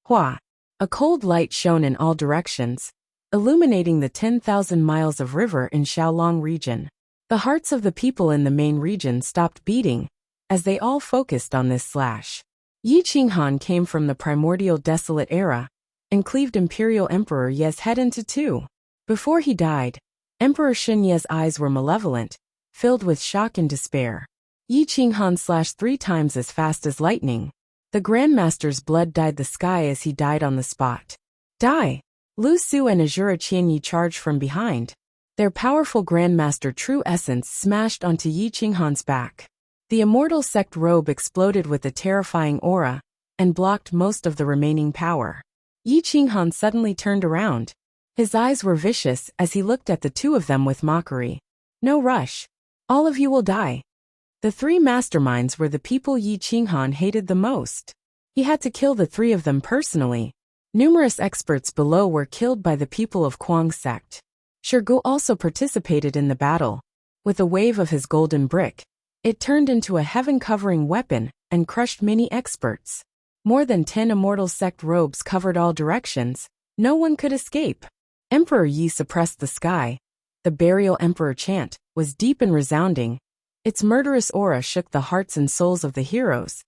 Hua! A cold light shone in all directions, illuminating the 10,000 miles of river in Xiaolong region. The hearts of the people in the main region stopped beating, as they all focused on this slash. Yi Qinghan came from the primordial desolate era, and cleaved Imperial Emperor Ye's head into 2. Before he died, Emperor Shenyi's eyes were malevolent, filled with shock and despair. Yi Qinghan slashed 3 times as fast as lightning. The Grandmaster's blood dyed the sky as he died on the spot. Die! Lu Su and Azura Qianyi charged from behind. Their powerful Grandmaster true essence smashed onto Yi Qinghan's back. The immortal sect robe exploded with a terrifying aura, and blocked most of the remaining power. Yi Qinghan suddenly turned around. His eyes were vicious as he looked at the 2 of them with mockery. No rush. All of you will die. The 3 masterminds were the people Yi Qinghan hated the most. He had to kill the 3 of them personally. Numerous experts below were killed by the people of Kuang's sect. Shirgu also participated in the battle. With a wave of his golden brick, it turned into a heaven-covering weapon and crushed many experts. More than 10 immortal sect robes covered all directions. No one could escape. Emperor Yi suppressed the sky. The burial emperor chant was deep and resounding. Its murderous aura shook the hearts and souls of the heroes.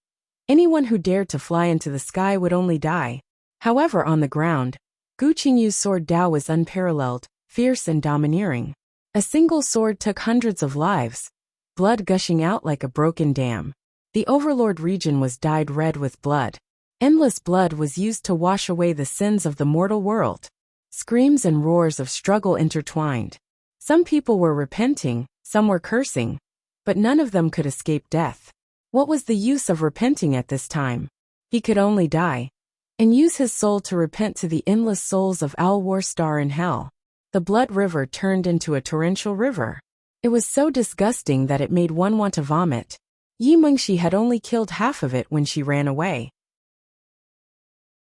Anyone who dared to fly into the sky would only die. However, on the ground, Gu Qingyu's sword Dao was unparalleled, fierce and domineering. A single sword took hundreds of lives, blood gushing out like a broken dam. The Overlord region was dyed red with blood. Endless blood was used to wash away the sins of the mortal world. Screams and roars of struggle intertwined. Some people were repenting, some were cursing, but none of them could escape death. What was the use of repenting at this time? He could only die, and use his soul to repent to the endless souls of Al-War Star in hell. The blood river turned into a torrential river. It was so disgusting that it made one want to vomit. Yi Mengxi had only killed half of it when she ran away.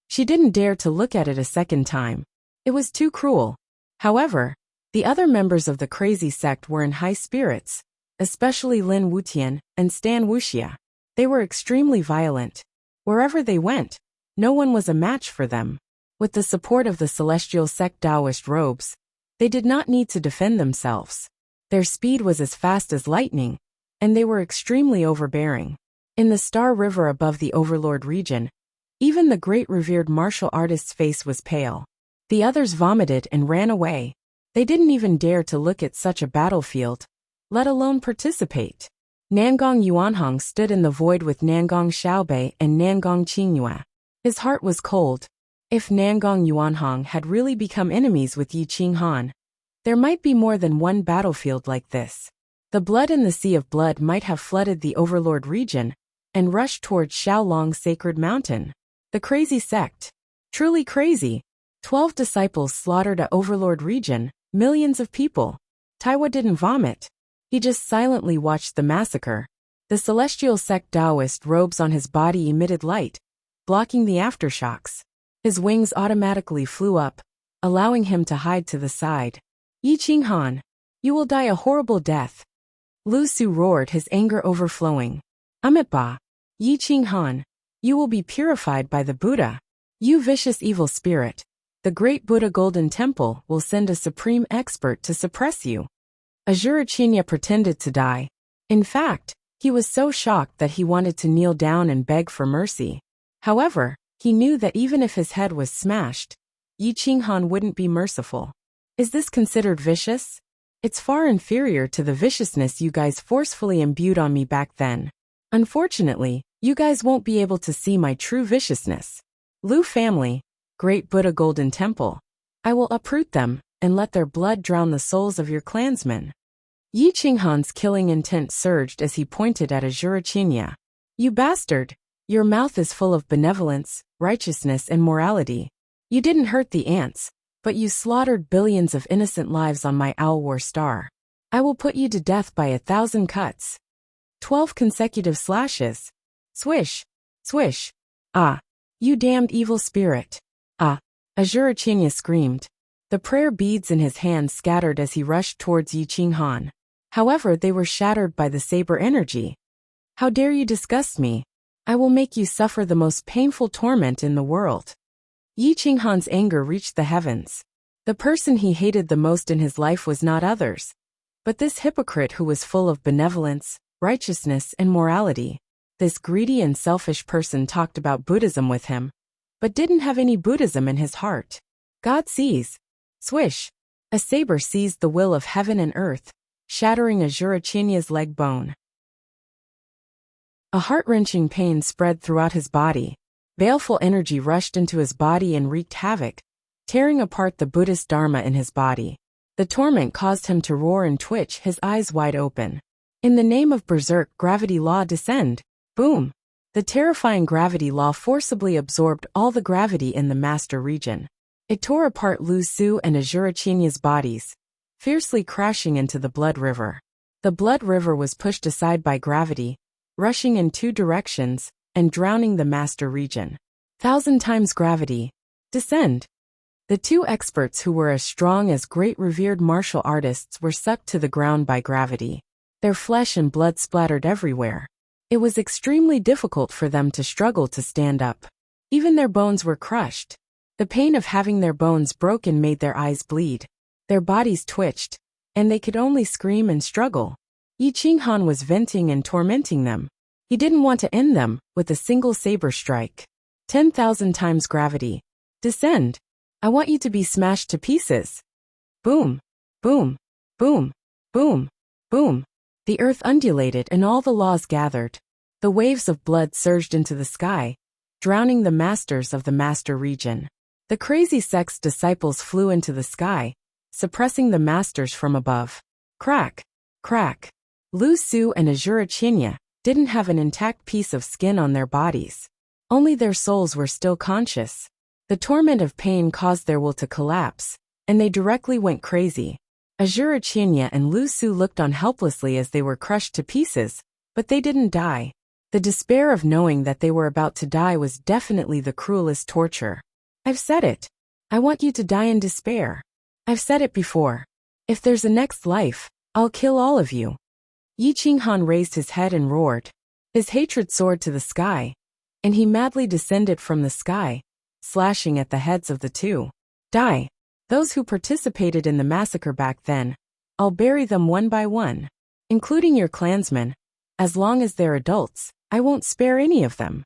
She didn't dare to look at it a second time. It was too cruel. However, the other members of the crazy sect were in high spirits, especially Lin Wutian and Stan Wuxia. They were extremely violent. Wherever they went, no one was a match for them. With the support of the celestial sect Taoist robes, they did not need to defend themselves. Their speed was as fast as lightning, and they were extremely overbearing. In the Star River above the Overlord region, even the great revered martial artist's face was pale. The others vomited and ran away. They didn't even dare to look at such a battlefield, let alone participate. Nangong Yuanhong stood in the void with Nangong Xiaobei and Nangong Qingyue. His heart was cold. If Nangong Yuanhong had really become enemies with Yi Qinghan, there might be more than one battlefield like this. The blood in the Sea of Blood might have flooded the Overlord region and rushed towards Shaolong's sacred mountain. The crazy sect. Truly crazy. 12 disciples slaughtered a Overlord region, millions of people. Taiwo didn't vomit. He just silently watched the massacre. The celestial sect Taoist robes on his body emitted light, blocking the aftershocks. His wings automatically flew up, allowing him to hide to the side. Yi Qinghan, you will die a horrible death. Lu Su roared, his anger overflowing. Amitba, Yi Qinghan, you will be purified by the Buddha. You vicious evil spirit. The great Buddha Golden Temple will send a supreme expert to suppress you. Azura Chinya pretended to die. In fact, he was so shocked that he wanted to kneel down and beg for mercy. However, he knew that even if his head was smashed, Yi Qinghan wouldn't be merciful. Is this considered vicious? It's far inferior to the viciousness you guys forcefully imbued on me back then. Unfortunately, you guys won't be able to see my true viciousness. Lu family, great Buddha Golden Temple. I will uproot them and let their blood drown the souls of your clansmen. Yi Qinghan's killing intent surged as he pointed at Azura Chinya. You bastard! Your mouth is full of benevolence, righteousness and morality. You didn't hurt the ants, but you slaughtered billions of innocent lives on my Al-War Star. I will put you to death by 1,000 cuts. 12 consecutive slashes. Swish! Swish! Ah! You damned evil spirit! Ah! Azura Chinya screamed. The prayer beads in his hands scattered as he rushed towards Yi Qinghan. However, they were shattered by the saber energy. How dare you disgust me? I will make you suffer the most painful torment in the world. Yi Qinghan's anger reached the heavens. The person he hated the most in his life was not others, but this hypocrite who was full of benevolence, righteousness and morality. This greedy and selfish person talked about Buddhism with him, but didn't have any Buddhism in his heart. God sees. Swish! A saber seized the will of heaven and earth, shattering Azura Chinya's leg bone. A heart-wrenching pain spread throughout his body. Baleful energy rushed into his body and wreaked havoc, tearing apart the Buddhist Dharma in his body. The torment caused him to roar and twitch, his eyes wide open. In the name of Berserk gravity law, descend! Boom! The terrifying gravity law forcibly absorbed all the gravity in the Master region. It tore apart Lu Su and Azura Chinya's bodies, fiercely crashing into the blood river. The blood river was pushed aside by gravity, rushing in 2 directions, and drowning the Master region. 1,000 times gravity. Descend! The 2 experts who were as strong as great revered martial artists were sucked to the ground by gravity. Their flesh and blood splattered everywhere. It was extremely difficult for them to struggle to stand up. Even their bones were crushed. The pain of having their bones broken made their eyes bleed. Their bodies twitched, and they could only scream and struggle. Yi Qinghan was venting and tormenting them. He didn't want to end them with a single saber strike. 10,000 times gravity. Descend! I want you to be smashed to pieces. Boom! Boom! Boom! Boom! Boom! The earth undulated and all the laws gathered. The waves of blood surged into the sky, drowning the masters of the Master region. The crazy sect's disciples flew into the sky, suppressing the masters from above. Crack! Crack! Lu Su and Azura Chinya, didn't have an intact piece of skin on their bodies. Only their souls were still conscious. The torment of pain caused their will to collapse, and they directly went crazy. Azura Chinya and Lu Su looked on helplessly as they were crushed to pieces, but they didn't die. The despair of knowing that they were about to die was definitely the cruelest torture. I've said it. I want you to die in despair. I've said it before. If there's a next life, I'll kill all of you. Yi Qinghan raised his head and roared. His hatred soared to the sky, and he madly descended from the sky, slashing at the heads of the two. Die! Those who participated in the massacre back then. I'll bury them one by one, including your clansmen. As long as they're adults, I won't spare any of them.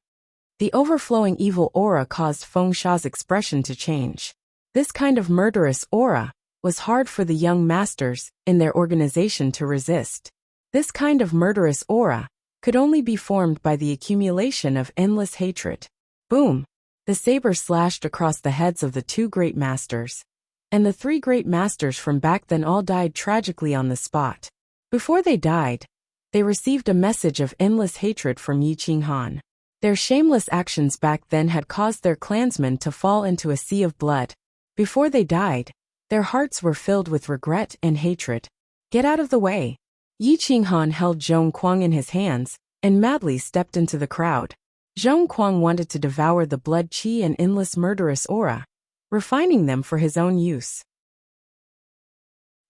The overflowing evil aura caused Feng Sha's expression to change. This kind of murderous aura was hard for the young masters in their organization to resist. This kind of murderous aura could only be formed by the accumulation of endless hatred. Boom! The saber slashed across the heads of the two great masters. And the three great masters from back then all died tragically on the spot. Before they died, they received a message of endless hatred from Yi Qinghan. Their shameless actions back then had caused their clansmen to fall into a sea of blood. Before they died, their hearts were filled with regret and hatred. Get out of the way! Yi Qinghan held Zhong Kuang in his hands and madly stepped into the crowd. Zhong Kuang wanted to devour the blood qi and endless murderous aura, refining them for his own use.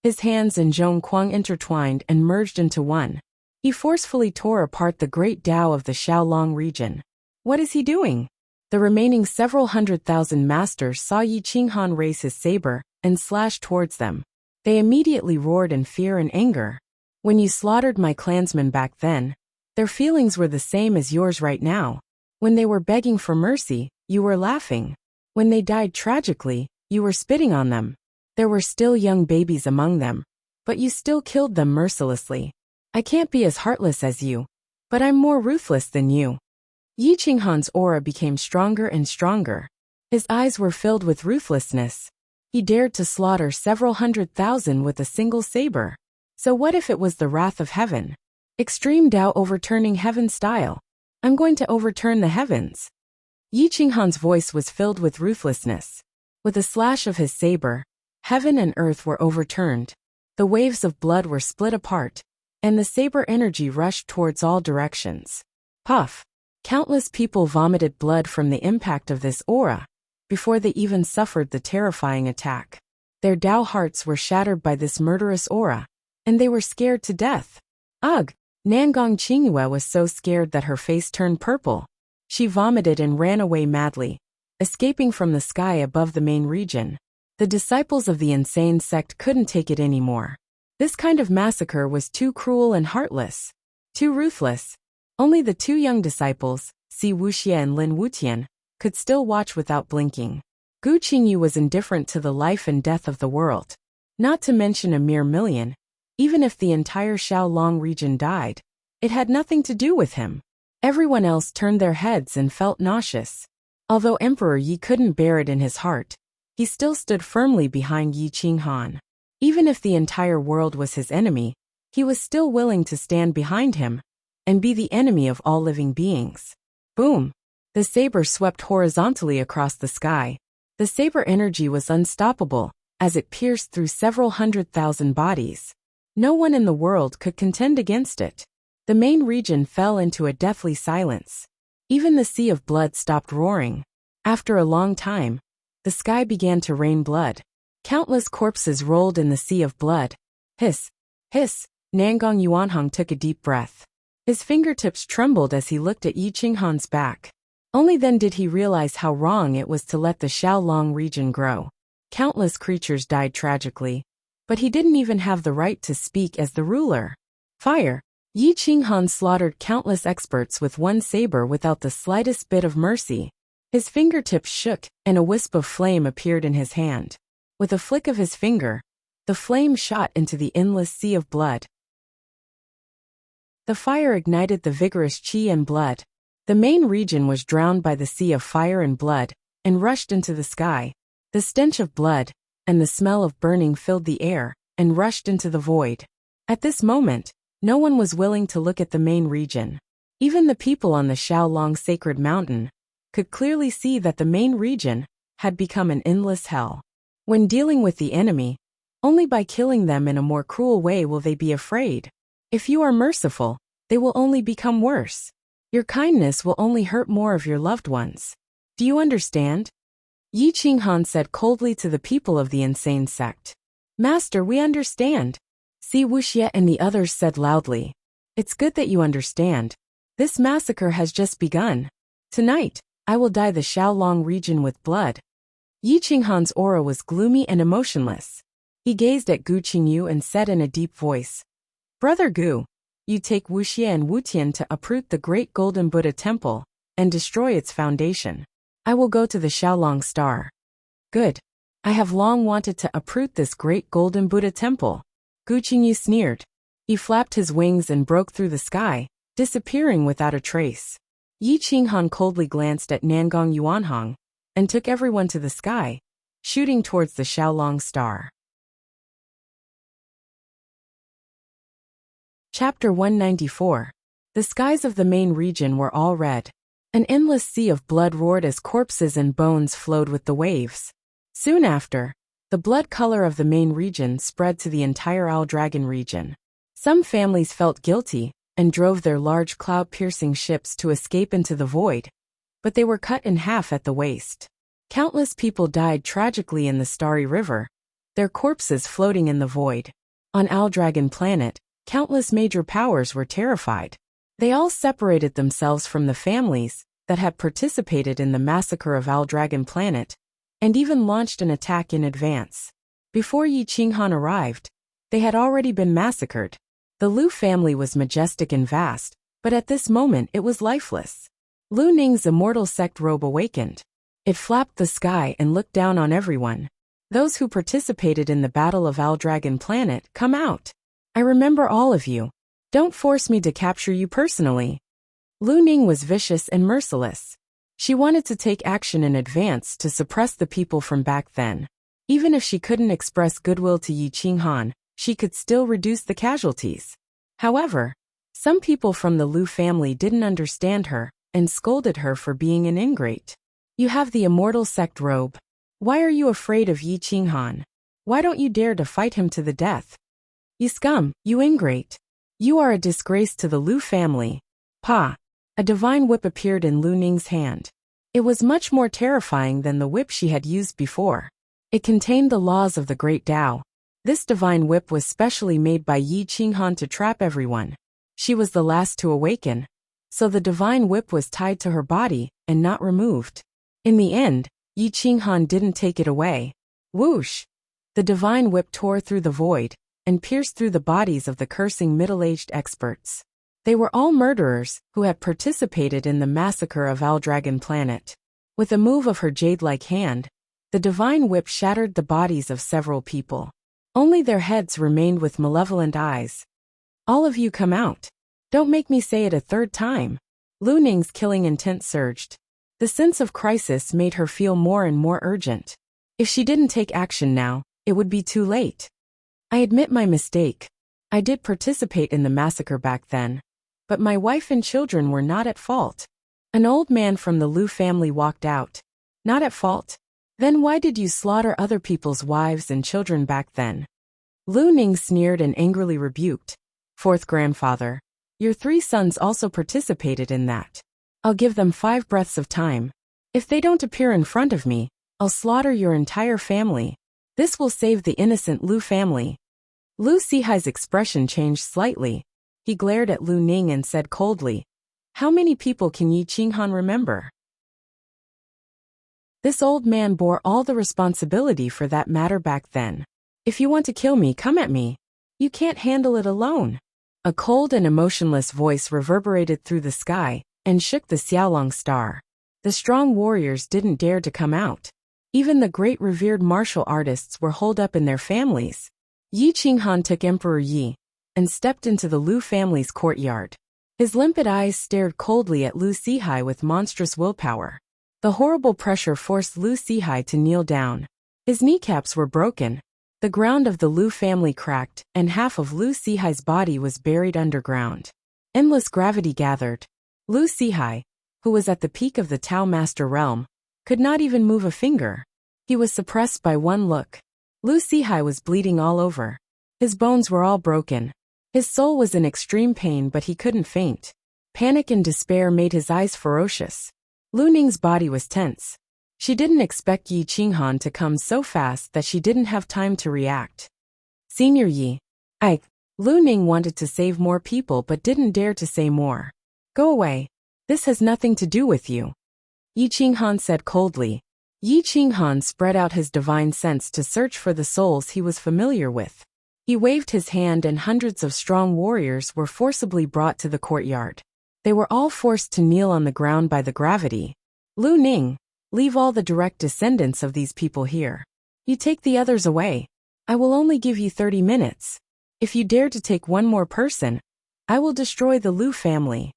His hands and Zhong Kuang intertwined and merged into one. He forcefully tore apart the great Tao of the Xiaolong region. What is he doing? The remaining several 100,000 masters saw Yi Qinghan raise his saber and slash towards them. They immediately roared in fear and anger. When you slaughtered my clansmen back then, their feelings were the same as yours right now. When they were begging for mercy, you were laughing. When they died tragically, you were spitting on them. There were still young babies among them, but you still killed them mercilessly. I can't be as heartless as you, but I'm more ruthless than you. Yi Qinghan's aura became stronger and stronger. His eyes were filled with ruthlessness. He dared to slaughter several 100,000 with a single saber. So what if it was the wrath of heaven? Extreme Tao overturning heaven style. I'm going to overturn the heavens. Yi Qinghan's voice was filled with ruthlessness. With a slash of his saber, heaven and earth were overturned. The waves of blood were split apart, and the saber energy rushed towards all directions. Puff! Countless people vomited blood from the impact of this aura, before they even suffered the terrifying attack. Their Tao hearts were shattered by this murderous aura, and they were scared to death. Ugh! Nangong Qingyue was so scared that her face turned purple. She vomited and ran away madly, escaping from the sky above the main region. The disciples of the insane sect couldn't take it anymore. This kind of massacre was too cruel and heartless, too ruthless. Only the two young disciples, Wuxia and Lin Wutian, could still watch without blinking. Gu Qingyu was indifferent to the life and death of the world. Not to mention a mere million. Even if the entire Xiaolong region died, it had nothing to do with him. Everyone else turned their heads and felt nauseous. Although Emperor Yi couldn't bear it in his heart, he still stood firmly behind Yi Qinghan. Even if the entire world was his enemy, he was still willing to stand behind him and be the enemy of all living beings. Boom! The saber swept horizontally across the sky. The saber energy was unstoppable, as it pierced through several 100,000 bodies. No one in the world could contend against it. The main region fell into a deathly silence. Even the sea of blood stopped roaring. After a long time, the sky began to rain blood. Countless corpses rolled in the sea of blood. Hiss! Hiss! Nangong Yuanhong took a deep breath. His fingertips trembled as he looked at Yi Qinghan's back. Only then did he realize how wrong it was to let the Xiaolong region grow. Countless creatures died tragically, but he didn't even have the right to speak as the ruler. Fire! Yi Qinghan slaughtered countless experts with one saber without the slightest bit of mercy. His fingertips shook, and a wisp of flame appeared in his hand. With a flick of his finger, the flame shot into the endless sea of blood. The fire ignited the vigorous qi and blood. The main region was drowned by the sea of fire and blood, and rushed into the sky. The stench of blood and the smell of burning filled the air, and rushed into the void. At this moment, no one was willing to look at the main region. Even the people on the Xiaolong sacred mountain could clearly see that the main region had become an endless hell. When dealing with the enemy, only by killing them in a more cruel way will they be afraid. If you are merciful, they will only become worse. Your kindness will only hurt more of your loved ones. Do you understand? Yi Qinghan said coldly to the people of the insane sect. Master, we understand. Si Wuxia and the others said loudly. It's good that you understand. This massacre has just begun. Tonight, I will dye the Xiaolong region with blood. Yi Qinghan's aura was gloomy and emotionless. He gazed at Gu Qingyu and said in a deep voice, Brother Gu, you take Wuxia and Wutian to uproot the great golden Buddha temple and destroy its foundation. I will go to the Xiaolong star. Good. I have long wanted to uproot this great golden Buddha temple. Gu Qingyu sneered. He flapped his wings and broke through the sky, disappearing without a trace. Yi Qinghan coldly glanced at Nangong Yuanhong and took everyone to the sky, shooting towards the Xiaolong star. Chapter 194. The skies of the main region were all red. An endless sea of blood roared as corpses and bones flowed with the waves. Soon after, the blood color of the main region spread to the entire Owl Dragon region. Some families felt guilty and drove their large cloud-piercing ships to escape into the void, but they were cut in half at the waist. Countless people died tragically in the Starry River, their corpses floating in the void. On Owl Dragon Planet, countless major powers were terrified. They all separated themselves from the families that had participated in the massacre of Owl Dragon Planet, and even launched an attack in advance. Before Yi Qinghan arrived, they had already been massacred. The Lu family was majestic and vast, but at this moment it was lifeless. Lu Ning's immortal sect robe awakened. It flapped the sky and looked down on everyone. Those who participated in the Battle of Owl Dragon Planet, come out. I remember all of you. Don't force me to capture you personally. Lu Ning was vicious and merciless. She wanted to take action in advance to suppress the people from back then. Even if she couldn't express goodwill to Yi Qinghan, she could still reduce the casualties. However, some people from the Lu family didn't understand her and scolded her for being an ingrate. You have the immortal sect robe. Why are you afraid of Yi Qinghan? Why don't you dare to fight him to the death? You scum, you ingrate. You are a disgrace to the Lu family. Pa! A divine whip appeared in Lu Ning's hand. It was much more terrifying than the whip she had used before. It contained the laws of the Great Tao. This divine whip was specially made by Yi Qinghan to trap everyone. She was the last to awaken, so the divine whip was tied to her body and not removed. In the end, Yi Qinghan didn't take it away. Whoosh! The divine whip tore through the void and pierced through the bodies of the cursing middle-aged experts. They were all murderers who had participated in the massacre of Owl Dragon Planet. With a move of her jade-like hand, the divine whip shattered the bodies of several people. Only their heads remained with malevolent eyes. All of you come out. Don't make me say it a third time. Lu Ning's killing intent surged. The sense of crisis made her feel more and more urgent. If she didn't take action now, it would be too late. I admit my mistake. I did participate in the massacre back then, but my wife and children were not at fault. An old man from the Lu family walked out. Not at fault? Then why did you slaughter other people's wives and children back then? Lu Ning sneered and angrily rebuked. Fourth grandfather, your 3 sons also participated in that. I'll give them 5 breaths of time. If they don't appear in front of me, I'll slaughter your entire family. This will save the innocent Lu family. Lu Sihai's expression changed slightly. He glared at Lu Ning and said coldly, how many people can Yi Qinghan remember? This old man bore all the responsibility for that matter back then. If you want to kill me, come at me. You can't handle it alone. A cold and emotionless voice reverberated through the sky and shook the Xiaolong star. The strong warriors didn't dare to come out. Even the great revered martial artists were holed up in their families. Yi Qinghan took Emperor Yi and stepped into the Lu family's courtyard. His limpid eyes stared coldly at Lu Sihai with monstrous willpower. The horrible pressure forced Lu Sihai to kneel down. His kneecaps were broken. The ground of the Lu family cracked, and half of Lu Sihai's body was buried underground. Endless gravity gathered. Lu Sihai, who was at the peak of the Tao Master realm, could not even move a finger. He was suppressed by one look. Lu Sihai was bleeding all over. His bones were all broken. His soul was in extreme pain, but he couldn't faint. Panic and despair made his eyes ferocious. Lu Ning's body was tense. She didn't expect Yi Qinghan to come so fast that she didn't have time to react. Senior Yi. Lu Ning wanted to save more people but didn't dare to say more. Go away. This has nothing to do with you. Yi Qinghan said coldly. Yi Qinghan spread out his divine sense to search for the souls he was familiar with. He waved his hand and hundreds of strong warriors were forcibly brought to the courtyard. They were all forced to kneel on the ground by the gravity. Lu Ning, leave all the direct descendants of these people here. You take the others away. I will only give you 30 minutes. If you dare to take one more person, I will destroy the Lu family.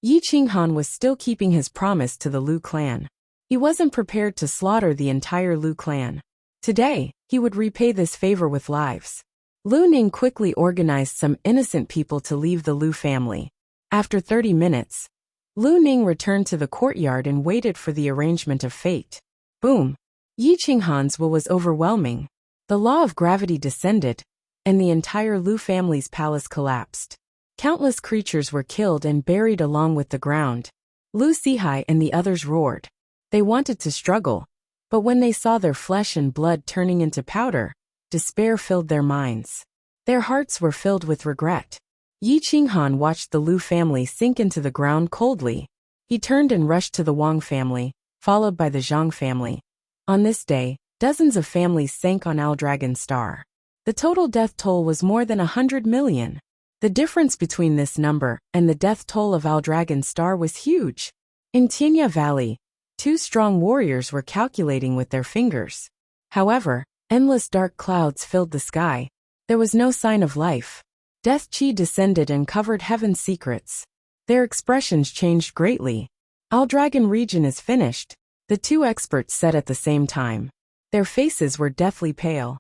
Yi Qinghan was still keeping his promise to the Lu clan. He wasn't prepared to slaughter the entire Lu clan. Today, he would repay this favor with lives. Lu Ning quickly organized some innocent people to leave the Lu family. After 30 minutes, Lu Ning returned to the courtyard and waited for the arrangement of fate. Boom! Yi Qinghan's will was overwhelming. The law of gravity descended, and the entire Lu family's palace collapsed. Countless creatures were killed and buried along with the ground. Lu Sihai and the others roared. They wanted to struggle, but when they saw their flesh and blood turning into powder, despair filled their minds. Their hearts were filled with regret. Yi Qinghan watched the Lu family sink into the ground coldly. He turned and rushed to the Wang family, followed by the Zhang family. On this day, dozens of families sank on Aldragon Star. The total death toll was more than 100 million. The difference between this number and the death toll of Aldragon Star was huge. In Tianya Valley, 2 strong warriors were calculating with their fingers. However, endless dark clouds filled the sky. There was no sign of life. Death Qi descended and covered heaven's secrets. Their expressions changed greatly. Aldragon region is finished, the 2 experts said at the same time. Their faces were deathly pale.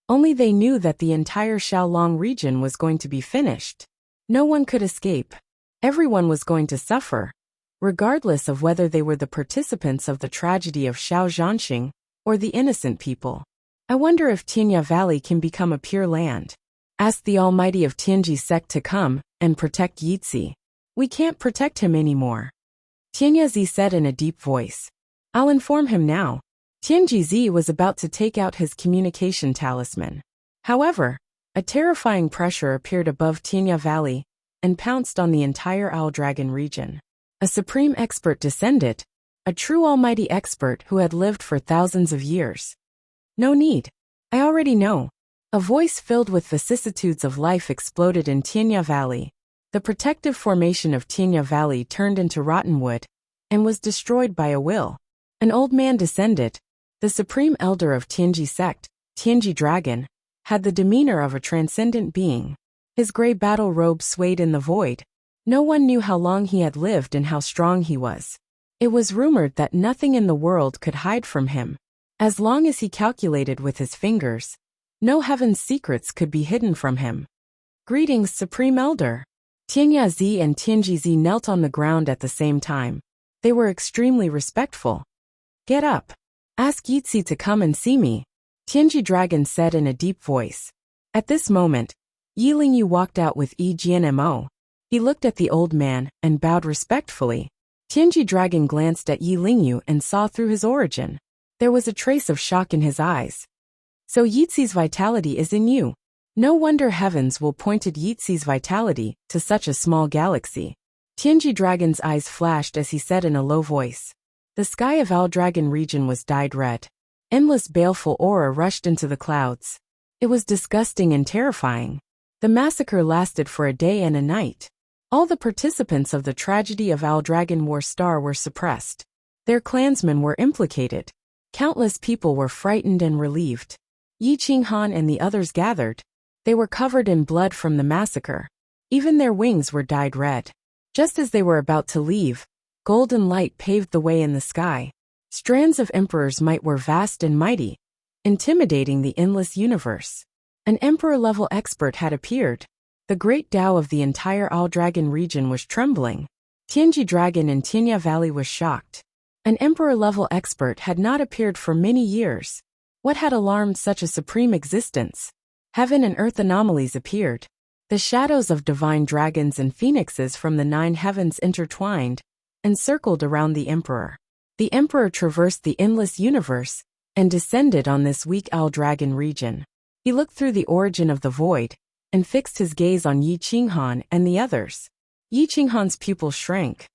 Only they knew that the entire Xiaolong region was going to be finished. No one could escape. Everyone was going to suffer, regardless of whether they were the participants of the tragedy of Xiao Zhanxing or the innocent people. I wonder if Tianya Valley can become a pure land. Ask the Almighty of Tianji sect to come and protect Yizi. We can't protect him anymore. Tianya Zi said in a deep voice. I'll inform him now. Tianji Zi was about to take out his communication talisman. However, a terrifying pressure appeared above Tianya Valley and pounced on the entire Aldragon region. A supreme expert descended, a true almighty expert who had lived for thousands of years. No need. I already know. A voice filled with vicissitudes of life exploded in Tianya Valley. The protective formation of Tianya Valley turned into rotten wood and was destroyed by a will. An old man descended. The supreme elder of Tianji sect, Tianji Dragon, had the demeanor of a transcendent being. His gray battle robe swayed in the void. No one knew how long he had lived and how strong he was. It was rumored that nothing in the world could hide from him. As long as he calculated with his fingers, no heaven's secrets could be hidden from him. Greetings, Supreme Elder. Tianya Zi and Tianji Zi knelt on the ground at the same time. They were extremely respectful. Get up. Ask Yizi to come and see me, Tianji Dragon said in a deep voice. At this moment, Yi Lingyu walked out with Yi Jianmo. He looked at the old man and bowed respectfully. Tianji Dragon glanced at Yi Lingyu and saw through his origin. There was a trace of shock in his eyes. So Yizi's vitality is in you. No wonder heavens will pointed Yizi's vitality to such a small galaxy. Tianji Dragon's eyes flashed as he said in a low voice. The sky of Aldragon region was dyed red. Endless baleful aura rushed into the clouds. It was disgusting and terrifying. The massacre lasted for a day and a night. All the participants of the tragedy of Aldragon War Star were suppressed. Their clansmen were implicated. Countless people were frightened and relieved. Yi Qinghan and the others gathered. They were covered in blood from the massacre. Even their wings were dyed red. Just as they were about to leave, golden light paved the way in the sky. Strands of emperor's might were vast and mighty, intimidating the endless universe. An emperor-level expert had appeared. The great Tao of the entire All Dragon region was trembling. Tianji Dragon in Tianya Valley was shocked. An emperor-level expert had not appeared for many years. What had alarmed such a supreme existence? Heaven and earth anomalies appeared. The shadows of divine dragons and phoenixes from the 9 heavens intertwined and circled around the emperor. The emperor traversed the endless universe and descended on this weak All Dragon region. He looked through the origin of the void and fixed his gaze on Yi Qinghan and the others. Yi Qinghan's pupils shrank.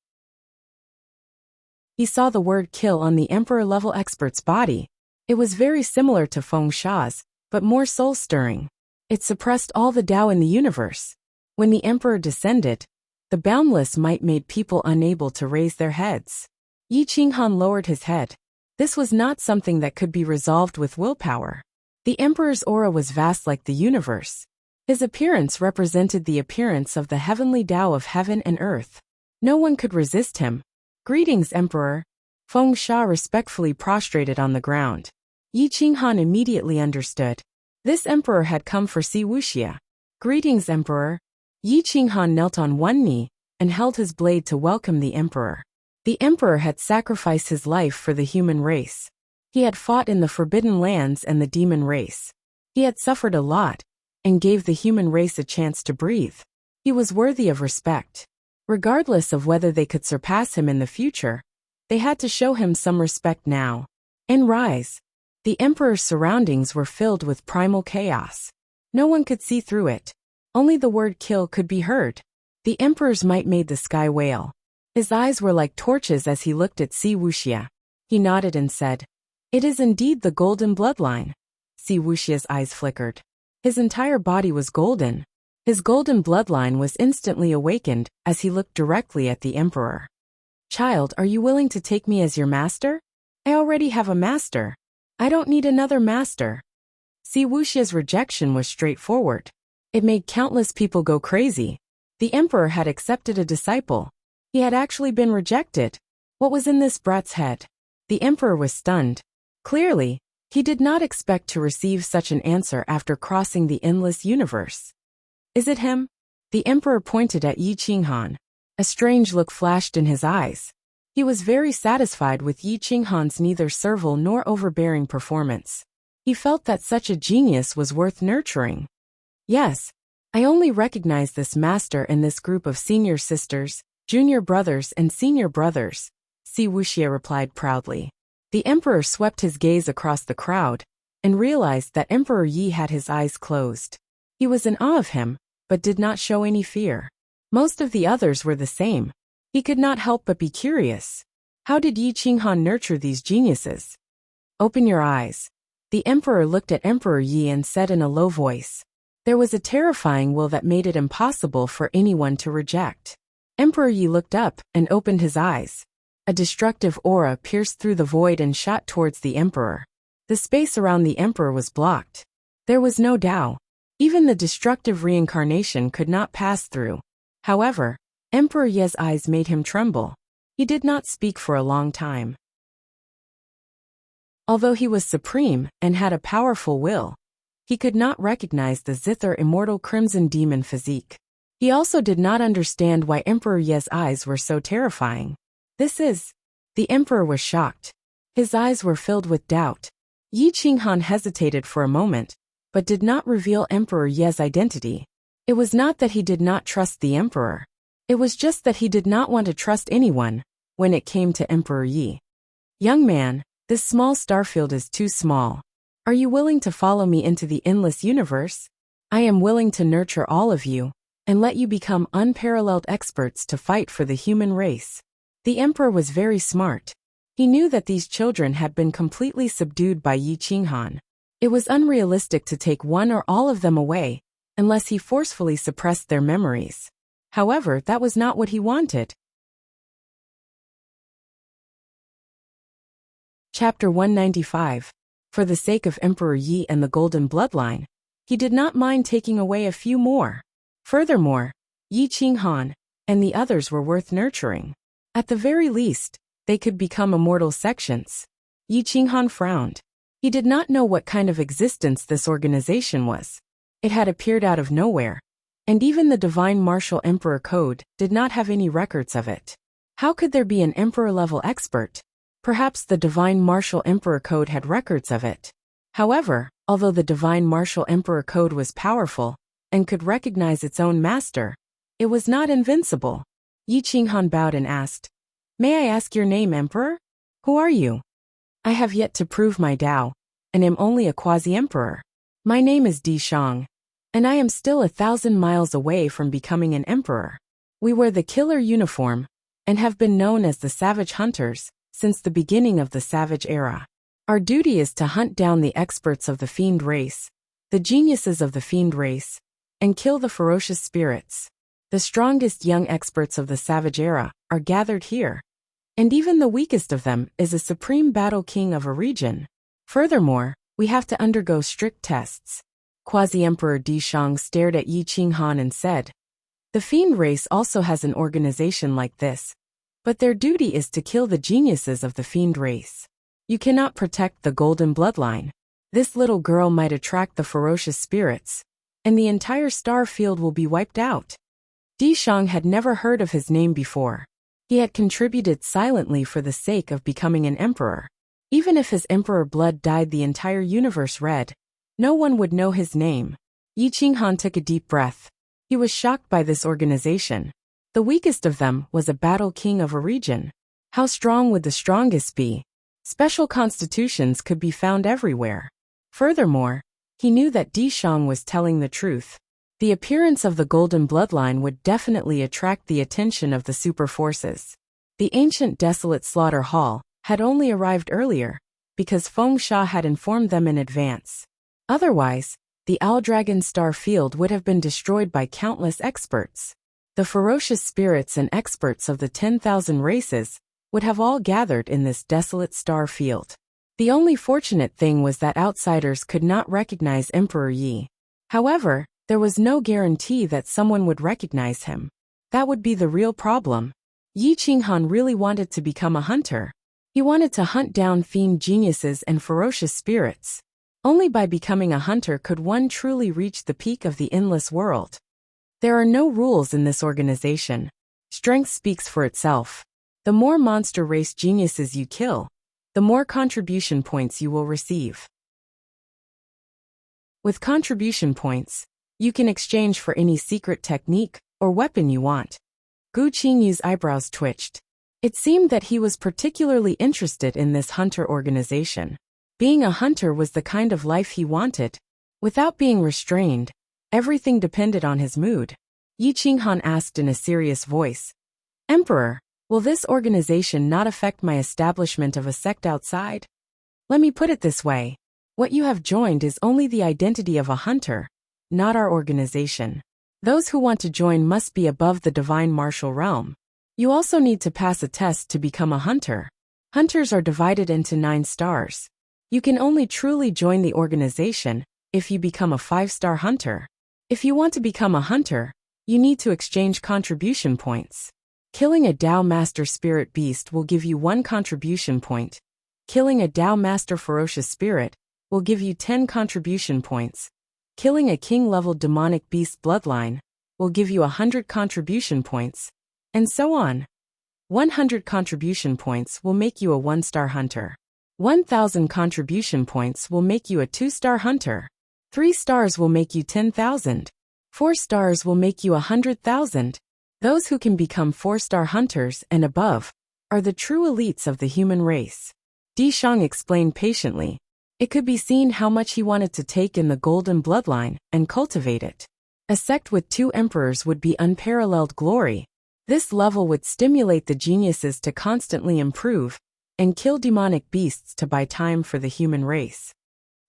He saw the word kill on the emperor-level expert's body. It was very similar to Feng Sha's, but more soul-stirring. It suppressed all the Tao in the universe. When the emperor descended, the boundless might made people unable to raise their heads. Yi Qinghan lowered his head. This was not something that could be resolved with willpower. The emperor's aura was vast like the universe. His appearance represented the appearance of the heavenly Tao of heaven and earth. No one could resist him. Greetings, Emperor. Feng Sha respectfully prostrated on the ground. Yi Qinghan immediately understood. This emperor had come for Wuxia. Greetings, Emperor. Yi Qinghan knelt on one knee and held his blade to welcome the emperor. The emperor had sacrificed his life for the human race. He had fought in the Forbidden Lands and the demon race. He had suffered a lot and gave the human race a chance to breathe. He was worthy of respect. Regardless of whether they could surpass him in the future, they had to show him some respect now. And rise. The emperor's surroundings were filled with primal chaos. No one could see through it. Only the word kill could be heard. The emperor's might made the sky wail. His eyes were like torches as he looked at Wuxia. He nodded and said, "It is indeed the golden bloodline." Wuxia's eyes flickered. His entire body was golden. His golden bloodline was instantly awakened as he looked directly at the emperor. "Child, are you willing to take me as your master? I already have a master. I don't need another master." Wuxia's rejection was straightforward. It made countless people go crazy. The emperor had accepted a disciple. He had actually been rejected. What was in this brat's head? The emperor was stunned. Clearly, he did not expect to receive such an answer after crossing the endless universe. "Is it him?" The emperor pointed at Yi Qinghan. A strange look flashed in his eyes. He was very satisfied with Yi Qinghan's neither servile nor overbearing performance. He felt that such a genius was worth nurturing. "Yes, I only recognize this master in this group of senior sisters, junior brothers and senior brothers," Wuxia replied proudly. The emperor swept his gaze across the crowd and realized that Emperor Yi had his eyes closed. He was in awe of him, but did not show any fear. Most of the others were the same. He could not help but be curious. How did Yi Qinghan nurture these geniuses? "Open your eyes." The emperor looked at Emperor Yi and said in a low voice. There was a terrifying will that made it impossible for anyone to reject. Emperor Yi looked up and opened his eyes. A destructive aura pierced through the void and shot towards the emperor. The space around the emperor was blocked. There was no Tao. Even the destructive reincarnation could not pass through. However, Emperor Ye's eyes made him tremble. He did not speak for a long time. Although he was supreme and had a powerful will, he could not recognize the zither immortal crimson demon physique. He also did not understand why Emperor Ye's eyes were so terrifying. The emperor was shocked. His eyes were filled with doubt. Yi Qinghan hesitated for a moment, but did not reveal Emperor Ye's identity. It was not that he did not trust the emperor. It was just that he did not want to trust anyone when it came to Emperor Yi. "Young man, this small starfield is too small. Are you willing to follow me into the endless universe? I am willing to nurture all of you and let you become unparalleled experts to fight for the human race." The emperor was very smart. He knew that these children had been completely subdued by Yi Qinghan. It was unrealistic to take one or all of them away, unless he forcefully suppressed their memories. However, that was not what he wanted. Chapter 195. For the sake of Emperor Yi and the Golden Bloodline, he did not mind taking away a few more. Furthermore, Yi Qinghan and the others were worth nurturing. At the very least, they could become immortal sections. Yi Qinghan frowned. He did not know what kind of existence this organization was. It had appeared out of nowhere. And even the Divine Martial Emperor Code did not have any records of it. How could there be an emperor-level expert? Perhaps the Divine Martial Emperor Code had records of it. However, although the Divine Martial Emperor Code was powerful and could recognize its own master, it was not invincible. Yi Qinghan bowed and asked, "May I ask your name, Emperor? Who are you?" "I have yet to prove my Tao, and am only a quasi-emperor. My name is Di Shang, and I am still 1,000 miles away from becoming an emperor. We wear the killer uniform and have been known as the Savage Hunters since the beginning of the Savage Era. Our duty is to hunt down the experts of the Fiend race, the geniuses of the Fiend race, and kill the ferocious spirits. The strongest young experts of the Savage Era are gathered here, and even the weakest of them is a supreme battle king of a region. Furthermore, we have to undergo strict tests." Quasi-Emperor Di Shang stared at Yi Qinghan and said, "The Fiend race also has an organization like this, but their duty is to kill the geniuses of the Fiend race. You cannot protect the golden bloodline. This little girl might attract the ferocious spirits, and the entire star field will be wiped out." Di Shang had never heard of his name before. He had contributed silently for the sake of becoming an emperor. Even if his emperor blood dyed the entire universe red, no one would know his name. Yi Qinghan took a deep breath. He was shocked by this organization. The weakest of them was a battle king of a region. How strong would the strongest be? Special constitutions could be found everywhere. Furthermore, he knew that Di Shang was telling the truth. The appearance of the golden bloodline would definitely attract the attention of the super forces. The ancient desolate slaughter hall had only arrived earlier, because Feng Sha had informed them in advance. Otherwise, the Owl Dragon star field would have been destroyed by countless experts. The ferocious spirits and experts of the 10,000 races would have all gathered in this desolate star field. The only fortunate thing was that outsiders could not recognize Emperor Yi. However, there was no guarantee that someone would recognize him. That would be the real problem. Yi Qinghan really wanted to become a hunter. He wanted to hunt down fiend geniuses and ferocious spirits. Only by becoming a hunter could one truly reach the peak of the endless world. There are no rules in this organization. Strength speaks for itself. The more monster race geniuses you kill, the more contribution points you will receive. With contribution points, you can exchange for any secret technique or weapon you want. Gu Qingyu's eyebrows twitched. It seemed that he was particularly interested in this hunter organization. Being a hunter was the kind of life he wanted. Without being restrained, everything depended on his mood. Yi Qinghan asked in a serious voice, "Emperor, will this organization not affect my establishment of a sect outside?" "Let me put it this way. What you have joined is only the identity of a hunter, not our organization. Those who want to join must be above the divine martial realm. You also need to pass a test to become a hunter. Hunters are divided into 9 stars. You can only truly join the organization if you become a 5-star hunter. If you want to become a hunter, you need to exchange contribution points. Killing a Tao Master Spirit Beast will give you 1 contribution point. Killing a Tao Master Ferocious Spirit will give you 10 contribution points. Killing a king-level demonic beast bloodline will give you 100 contribution points, and so on. 100 contribution points will make you a 1-star hunter. 1,000 contribution points will make you a 2-star hunter. 3 stars will make you 10,000. 4 stars will make you 100,000. Those who can become 4-star hunters and above are the true elites of the human race. Di Shang explained patiently. It could be seen how much he wanted to take in the golden bloodline and cultivate it. A sect with 2 emperors would be unparalleled glory. This level would stimulate the geniuses to constantly improve and kill demonic beasts to buy time for the human race.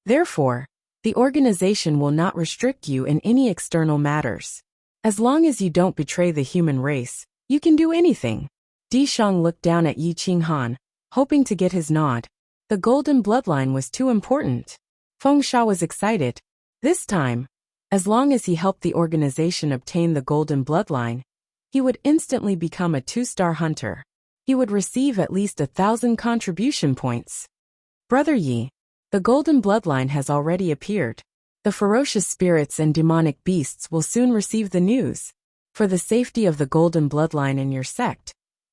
Therefore, the organization will not restrict you in any external matters. As long as you don't betray the human race, you can do anything. Di Shang looked down at Yi Qinghan, hoping to get his nod. The golden bloodline was too important. Feng Sha was excited. This time, as long as he helped the organization obtain the golden bloodline, he would instantly become a 2-star hunter. He would receive at least 1,000 contribution points. Brother Yi, the golden bloodline has already appeared. The ferocious spirits and demonic beasts will soon receive the news. For the safety of the golden bloodline in your sect,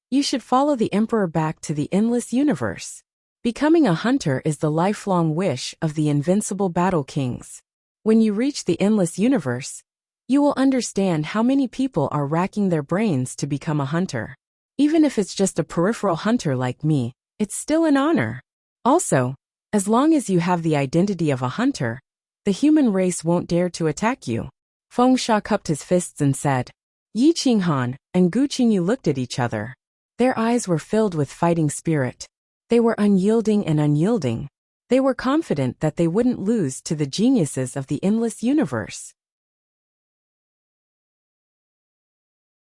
you should follow the emperor back to the endless universe. Becoming a hunter is the lifelong wish of the invincible battle kings. When you reach the endless universe, you will understand how many people are racking their brains to become a hunter. Even if it's just a peripheral hunter like me, it's still an honor. Also, as long as you have the identity of a hunter, the human race won't dare to attack you. Feng Sha cupped his fists and said. Yi Qinghan and Gu Qingyu looked at each other. Their eyes were filled with fighting spirit. They were unyielding and unyielding. They were confident that they wouldn't lose to the geniuses of the endless universe.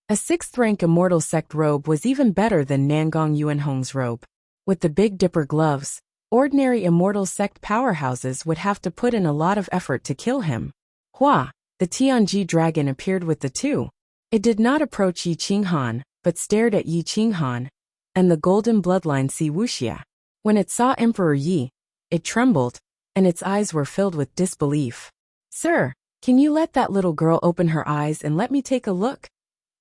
A 6th-rank immortal sect robe was even better than Nangong Yuanhong's robe. With the Big Dipper gloves, ordinary immortal sect powerhouses would have to put in a lot of effort to kill him. Hua, the Tianji dragon appeared with the two. It did not approach Yi Qinghan, but stared at Yi Qinghan and the golden bloodline see Wuxia. When it saw Emperor Yi, it trembled, and its eyes were filled with disbelief. Sir, can you let that little girl open her eyes and let me take a look?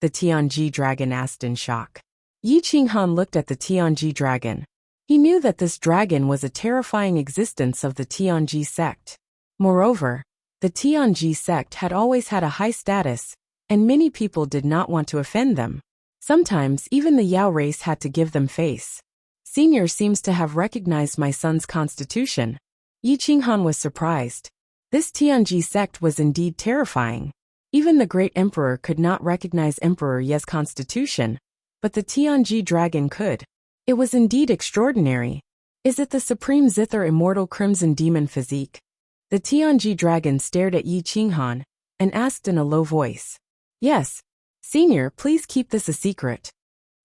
The Tianji dragon asked in shock. Yi Qinghan looked at the Tianji dragon. He knew that this dragon was a terrifying existence of the Tianji sect. Moreover, the Tianji sect had always had a high status, and many people did not want to offend them. Sometimes even the Yao race had to give them face. Senior seems to have recognized my son's constitution. Yi Qinghan was surprised. This Tianji sect was indeed terrifying. Even the great emperor could not recognize Emperor Ye's constitution, but the Tianji dragon could. It was indeed extraordinary. Is it the supreme zither immortal crimson demon physique? The Tianji dragon stared at Yi Qinghan and asked in a low voice. Yes. Senior, please keep this a secret.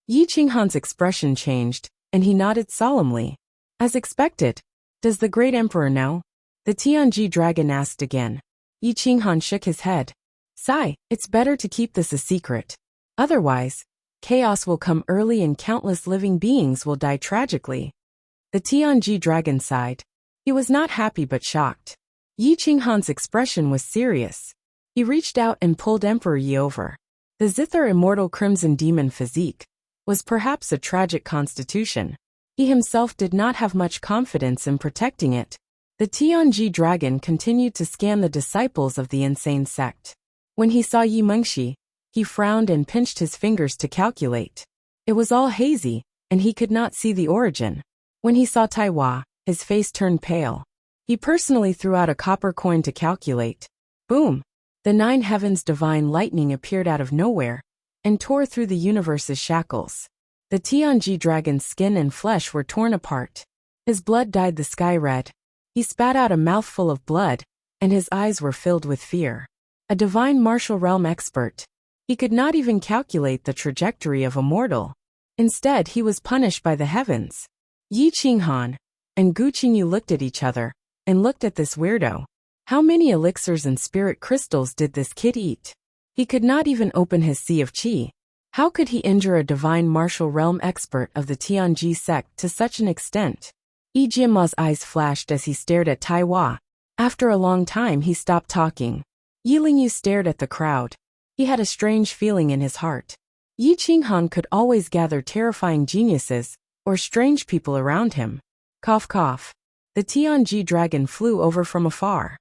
Yi Qinghan's expression changed, and he nodded solemnly. As expected. Does the great emperor know? The Tianji dragon asked again. Yi Qinghan shook his head. Sigh, it's better to keep this a secret. Otherwise, chaos will come early and countless living beings will die tragically. The Tianji dragon sighed. He was not happy but shocked. Yi Qinghan's expression was serious. He reached out and pulled Emperor Yi over. The zither immortal crimson demon physique was perhaps a tragic constitution. He himself did not have much confidence in protecting it. The Tianji dragon continued to scan the disciples of the insane sect. When he saw Yi Mengxi, he frowned and pinched his fingers to calculate. It was all hazy, and he could not see the origin. When he saw Taiwa, his face turned pale. He personally threw out a copper coin to calculate. Boom! The 9 heavens divine lightning appeared out of nowhere and tore through the universe's shackles. The Tianji dragon's skin and flesh were torn apart. His blood dyed the sky red. He spat out a mouthful of blood, and his eyes were filled with fear. A divine martial realm expert. He could not even calculate the trajectory of a mortal. Instead, he was punished by the heavens. Yi Qinghan and Gu Qingyu looked at each other and looked at this weirdo. How many elixirs and spirit crystals did this kid eat? He could not even open his sea of qi. How could he injure a divine martial realm expert of the Tianji sect to such an extent? Yi Jianma's eyes flashed as he stared at Taiwa. After a long time he stopped talking. Yi Lingyu stared at the crowd. He had a strange feeling in his heart. Yi Qinghan could always gather terrifying geniuses or strange people around him. Cough cough. The Tianji dragon flew over from afar.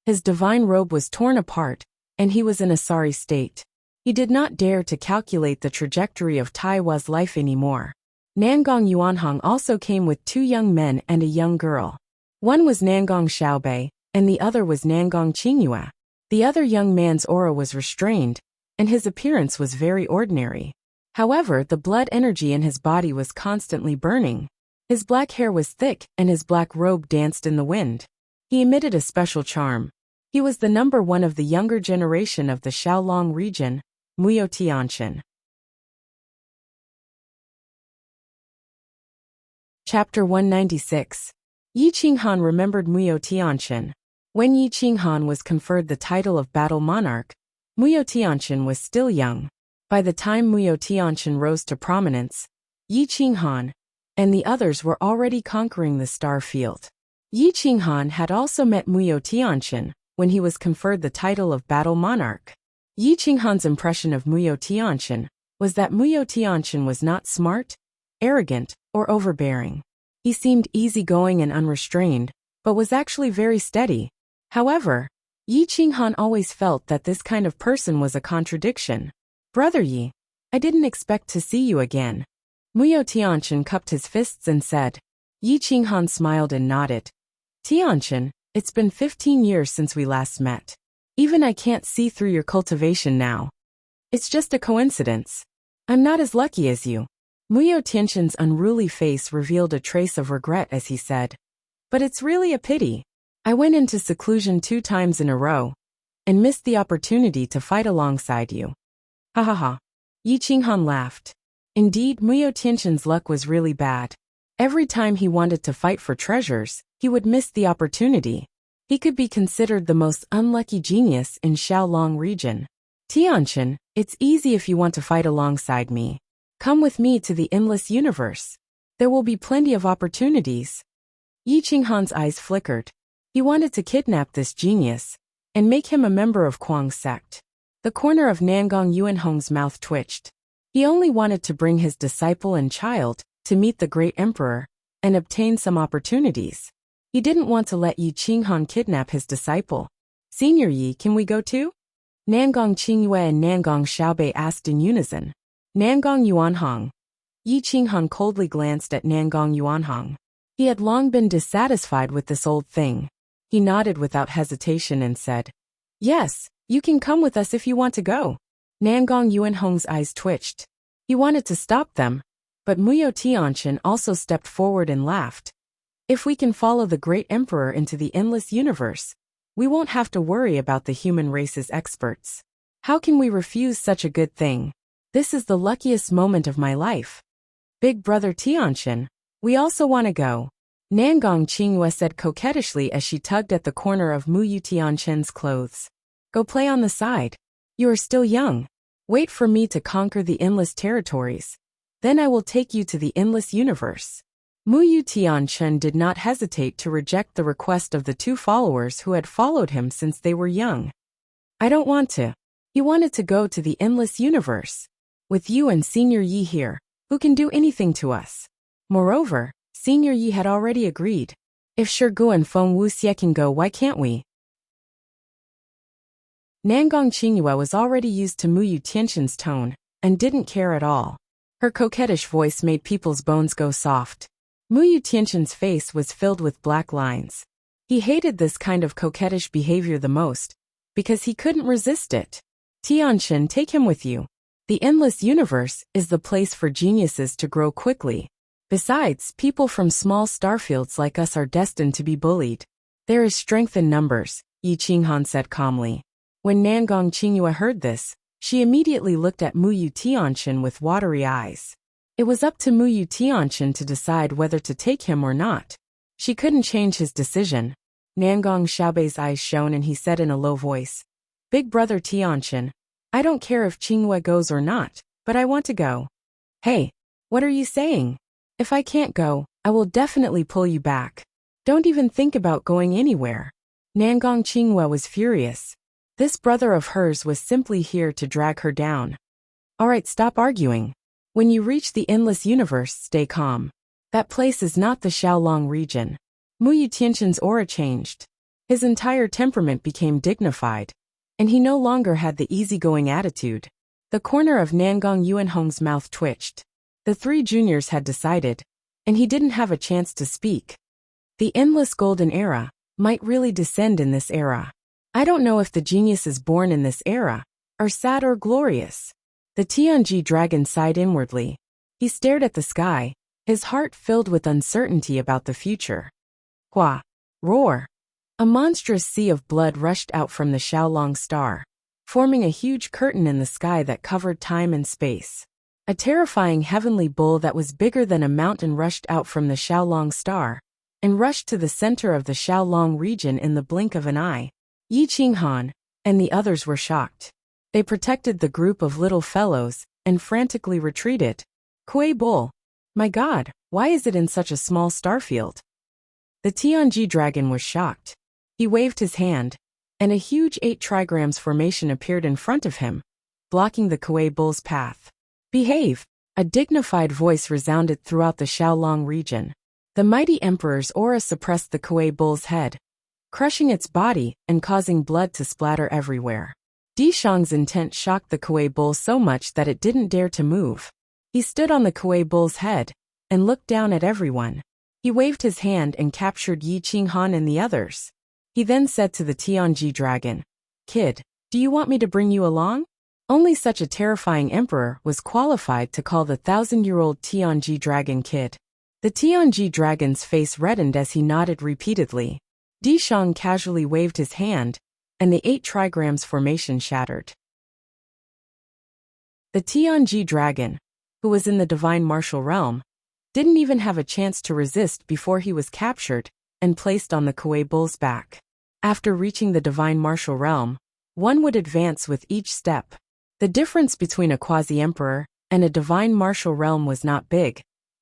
His divine robe was torn apart, and he was in a sorry state. He did not dare to calculate the trajectory of Taiwa's life anymore. Nangong Yuanhong also came with 2 young men and a young girl. One was Nangong Xiaobei, and the other was Nangong Qingyue. The other young man's aura was restrained, and his appearance was very ordinary. However, the blood energy in his body was constantly burning. His black hair was thick, and his black robe danced in the wind. He emitted a special charm. He was the number 1 of the younger generation of the Xiaolong region, Muyo Tianxin. Chapter 196. Yi Qinghan remembered Muyo Tianxin. When Yi Qinghan was conferred the title of Battle Monarch, Muyo Tianxin was still young. By the time Muyo Tianxin rose to prominence, Yi Qinghan and the others were already conquering the star field. Yi Qinghan had also met Muyo Tianqian when he was conferred the title of Battle Monarch. Yi Qinghan's impression of Muyo Tianqian was that Muyo Tianqian was not smart, arrogant, or overbearing. He seemed easygoing and unrestrained, but was actually very steady. However, Yi Qinghan always felt that this kind of person was a contradiction. Brother Yi, I didn't expect to see you again. Muyo Tianqian cupped his fists and said. Yi Qinghan smiled and nodded. Tianqian, it's been 15 years since we last met. Even I can't see through your cultivation now. It's just a coincidence. I'm not as lucky as you. Muyo Tianqian's unruly face revealed a trace of regret as he said. But it's really a pity. I went into seclusion 2 times in a row and missed the opportunity to fight alongside you. Ha ha ha. Yi Qinghan laughed. Indeed, Muyo Tianqian's luck was really bad. Every time he wanted to fight for treasures, he would miss the opportunity. He could be considered the most unlucky genius in Xiaolong region. Tianqian, it's easy if you want to fight alongside me. Come with me to the endless universe. There will be plenty of opportunities. Yi Qinghan's eyes flickered. He wanted to kidnap this genius and make him a member of Kuang's sect. The corner of Nangong Yuanhong's mouth twitched. He only wanted to bring his disciple and child to meet the great emperor and obtain some opportunities. He didn't want to let Yi Qinghan kidnap his disciple. Senior Yi, can we go too? Nangong Qingyue and Nangong Xiaobei asked in unison. Nangong Yuanhong. Yi Qinghan coldly glanced at Nangong Yuanhong. He had long been dissatisfied with this old thing. He nodded without hesitation and said, Yes, you can come with us if you want to go. Nangong Yuanhong's eyes twitched. He wanted to stop them, but Muyo Tianqian also stepped forward and laughed. If we can follow the great emperor into the endless universe, we won't have to worry about the human race's experts. How can we refuse such a good thing? This is the luckiest moment of my life. Big brother Tianqian, we also want to go. Nangong Qingyue said coquettishly as she tugged at the corner of Muyo Tianqian's clothes. Go play on the side. You are still young. Wait for me to conquer the endless territories. Then I will take you to the endless universe. Muyo Tianqian did not hesitate to reject the request of the 2 followers who had followed him since they were young. I don't want to. He wanted to go to the endless universe. With you and Senior Yi here, who can do anything to us? Moreover, Senior Yi had already agreed. If Shirgu and Feng Wuxia can go, why can't we? Nangong Qingyue was already used to Muyo Tianqian's tone and didn't care at all. Her coquettish voice made people's bones go soft. Muyo Tianqian's face was filled with black lines. He hated this kind of coquettish behavior the most, because he couldn't resist it. Tianqian, take him with you. The endless universe is the place for geniuses to grow quickly. Besides, people from small starfields like us are destined to be bullied. There is strength in numbers, Yi Qinghan said calmly. When Nangong Qingyue heard this, she immediately looked at Muyo Tianqian with watery eyes. It was up to Muyo Tianqian to decide whether to take him or not. She couldn't change his decision. Nangong Xiaobei's eyes shone and he said in a low voice, Big brother Tianqian, I don't care if Qingyue goes or not, but I want to go. Hey, what are you saying? If I can't go, I will definitely pull you back. Don't even think about going anywhere. Nangong Qingyue was furious. This brother of hers was simply here to drag her down. Alright, stop arguing. When you reach the endless universe, stay calm. That place is not the Xiaolong region. Muyo Tianqian's aura changed. His entire temperament became dignified, and he no longer had the easygoing attitude. The corner of Nangong Yuanhong's mouth twitched. The 3 juniors had decided, and he didn't have a chance to speak. The endless golden era might really descend in this era. I don't know if the geniuses born in this era are sad or glorious. The Tianji dragon sighed inwardly. He stared at the sky, his heart filled with uncertainty about the future. Hua! Roar! A monstrous sea of blood rushed out from the Xiaolong star, forming a huge curtain in the sky that covered time and space. A terrifying heavenly bull that was bigger than a mountain rushed out from the Xiaolong star and rushed to the center of the Xiaolong region in the blink of an eye. Yi Qinghan and the others were shocked. They protected the group of little fellows and frantically retreated. Kuei Bull! My God, why is it in such a small starfield? The Tianji dragon was shocked. He waved his hand, and a huge 8 trigrams formation appeared in front of him, blocking the Kuei bull's path. Behave! A dignified voice resounded throughout the Xiaolong region. The mighty emperor's aura suppressed the Kuei bull's head, crushing its body and causing blood to splatter everywhere. Di Shang's intent shocked the Kuei bull so much that it didn't dare to move. He stood on the Kuei bull's head and looked down at everyone. He waved his hand and captured Yi Qinghan and the others. He then said to the Tianji dragon, "Kid, do you want me to bring you along?" Only such a terrifying emperor was qualified to call the 1,000-year-old Tianji dragon kid. The Tianji dragon's face reddened as he nodded repeatedly. Di Shang casually waved his hand, and the 8 trigrams formation shattered. The Tianji dragon, who was in the divine martial realm, didn't even have a chance to resist before he was captured and placed on the Kuei bull's back. After reaching the divine martial realm, one would advance with each step. The difference between a quasi-emperor and a divine martial realm was not big,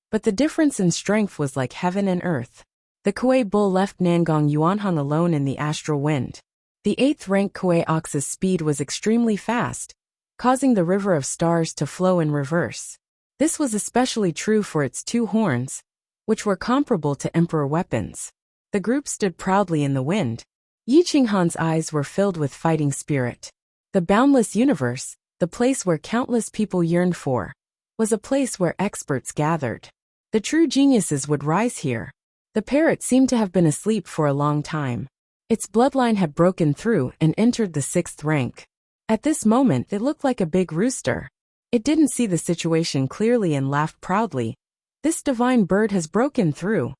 but the difference in strength was like heaven and earth. The Kuei bull left Nangong Yuanhong alone in the astral wind. The 8th rank Kuei ox's speed was extremely fast, causing the river of stars to flow in reverse. This was especially true for its 2 horns, which were comparable to emperor weapons. The group stood proudly in the wind. Yi Qinghan's eyes were filled with fighting spirit. The boundless universe, the place where countless people yearned for, was a place where experts gathered. The true geniuses would rise here. The parrot seemed to have been asleep for a long time. Its bloodline had broken through and entered the 6th rank. At this moment it looked like a big rooster. It didn't see the situation clearly and laughed proudly. "This divine bird has broken through."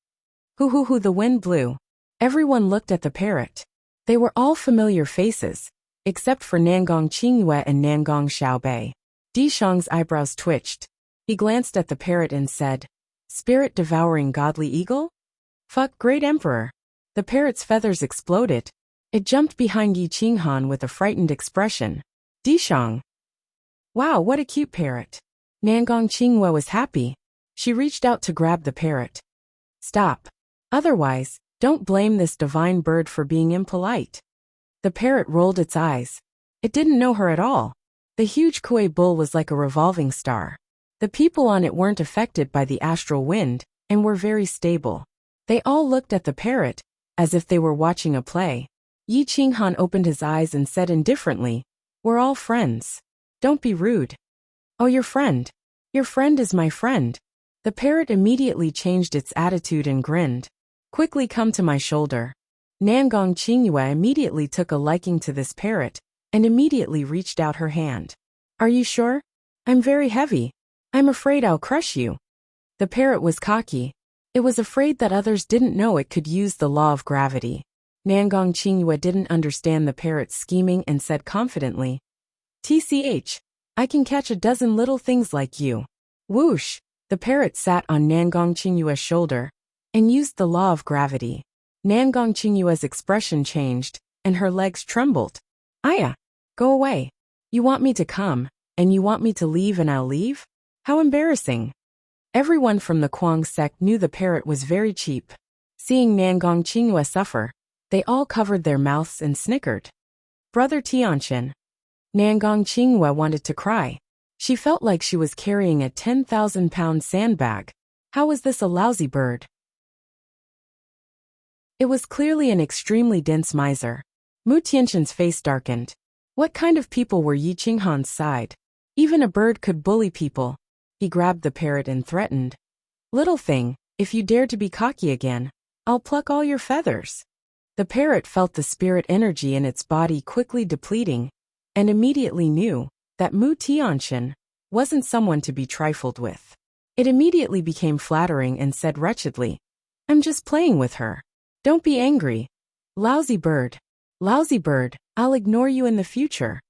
Hoo, the wind blew. Everyone looked at the parrot. They were all familiar faces, except for Nangong Qingyue and Nangong Xiaobei. Di Shang's eyebrows twitched. He glanced at the parrot and said, "Spirit-devouring godly eagle? Fuck great emperor." The parrot's feathers exploded. It jumped behind Yi Qinghan with a frightened expression. "Di Shang. Wow, what a cute parrot." Nangong Qingyue was happy. She reached out to grab the parrot. "Stop. Otherwise, don't blame this divine bird for being impolite." The parrot rolled its eyes. It didn't know her at all. The huge Kuei bull was like a revolving star. The people on it weren't affected by the astral wind and were very stable. They all looked at the parrot as if they were watching a play. Yi Qinghan opened his eyes and said indifferently, "We're all friends. Don't be rude." "Oh, your friend. Your friend is my friend." The parrot immediately changed its attitude and grinned. "Quickly come to my shoulder." Nangong Qingyue immediately took a liking to this parrot and immediately reached out her hand. "Are you sure? I'm very heavy. I'm afraid I'll crush you." The parrot was cocky. It was afraid that others didn't know it could use the law of gravity. Nangong Qingyue didn't understand the parrot's scheming and said confidently, "TCH, I can catch a dozen little things like you." Whoosh! The parrot sat on Nangong Qingyue's shoulder and used the law of gravity. Nangong Qingyue's expression changed, and her legs trembled. "Aya! Go away. You want me to come, and you want me to leave and I'll leave? How embarrassing." Everyone from the Kuang sect knew the parrot was very cheap. Seeing Nangong Qingyue suffer, they all covered their mouths and snickered. "Brother Tianqian." Nangong Qingyue wanted to cry. She felt like she was carrying a 10,000-pound sandbag. How was this a lousy bird? It was clearly an extremely dense miser. Mu Tianqian's face darkened. What kind of people were Yi Qinghan's side? Even a bird could bully people. He grabbed the parrot and threatened, "Little thing, if you dare to be cocky again, I'll pluck all your feathers." The parrot felt the spirit energy in its body quickly depleting, and immediately knew that Mu Tianqian wasn't someone to be trifled with. It immediately became flattering and said wretchedly, "I'm just playing with her. Don't be angry. Lousy bird. Lousy bird, I'll ignore you in the future."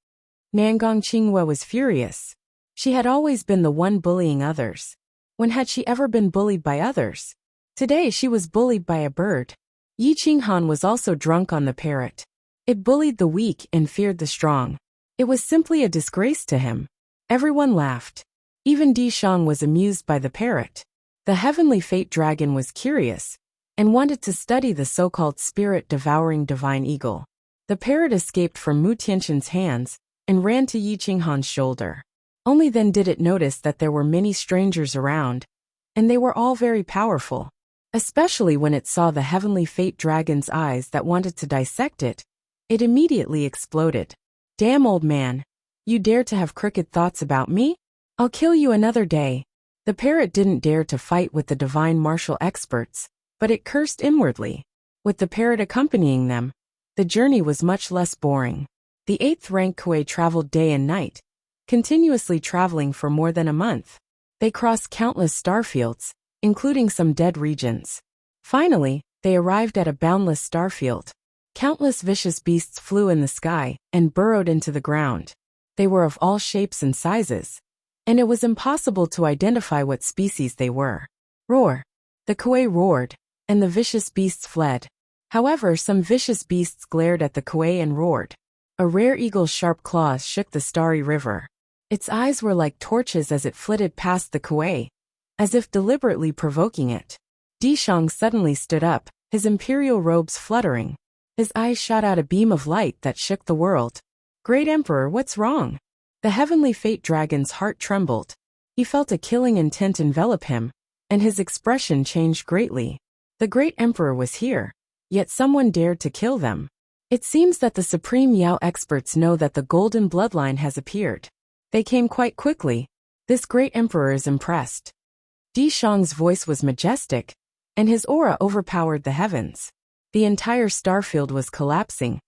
Nangong Qingyue was furious. She had always been the one bullying others. When had she ever been bullied by others? Today she was bullied by a bird. Yi Qinghan was also drunk on the parrot. It bullied the weak and feared the strong. It was simply a disgrace to him. Everyone laughed. Even Di Shang was amused by the parrot. The heavenly fate dragon was curious. and wanted to study the so-called spirit-devouring divine eagle. The parrot escaped from Mu Tianxin's hands and ran to Yi Qinghan's shoulder. Only then did it notice that there were many strangers around, and they were all very powerful. Especially when it saw the heavenly fate dragon's eyes that wanted to dissect it, it immediately exploded. "Damn, old man. You dare to have crooked thoughts about me? I'll kill you another day." The parrot didn't dare to fight with the divine martial experts, but it cursed inwardly. With the parrot accompanying them, the journey was much less boring. The 8th rank Kuei traveled day and night, continuously traveling for more than a month. They crossed countless starfields, including some dead regions. Finally, they arrived at a boundless starfield. Countless vicious beasts flew in the sky and burrowed into the ground. They were of all shapes and sizes, and it was impossible to identify what species they were. Roar! The Kuei roared, and the vicious beasts fled. However, some vicious beasts glared at the Kuei and roared. A rare eagle's sharp claws shook the starry river. Its eyes were like torches as it flitted past the Kuei, as if deliberately provoking it. Dishang suddenly stood up, his imperial robes fluttering. His eyes shot out a beam of light that shook the world. "Great Emperor, what's wrong?" The heavenly fate dragon's heart trembled. He felt a killing intent envelop him, and his expression changed greatly. The great Emperor was here, yet someone dared to kill them. It seems that the Supreme Yao experts know that the golden bloodline has appeared. They came quite quickly. This great Emperor is impressed. Di Shang's voice was majestic, and his aura overpowered the heavens. The entire starfield was collapsing,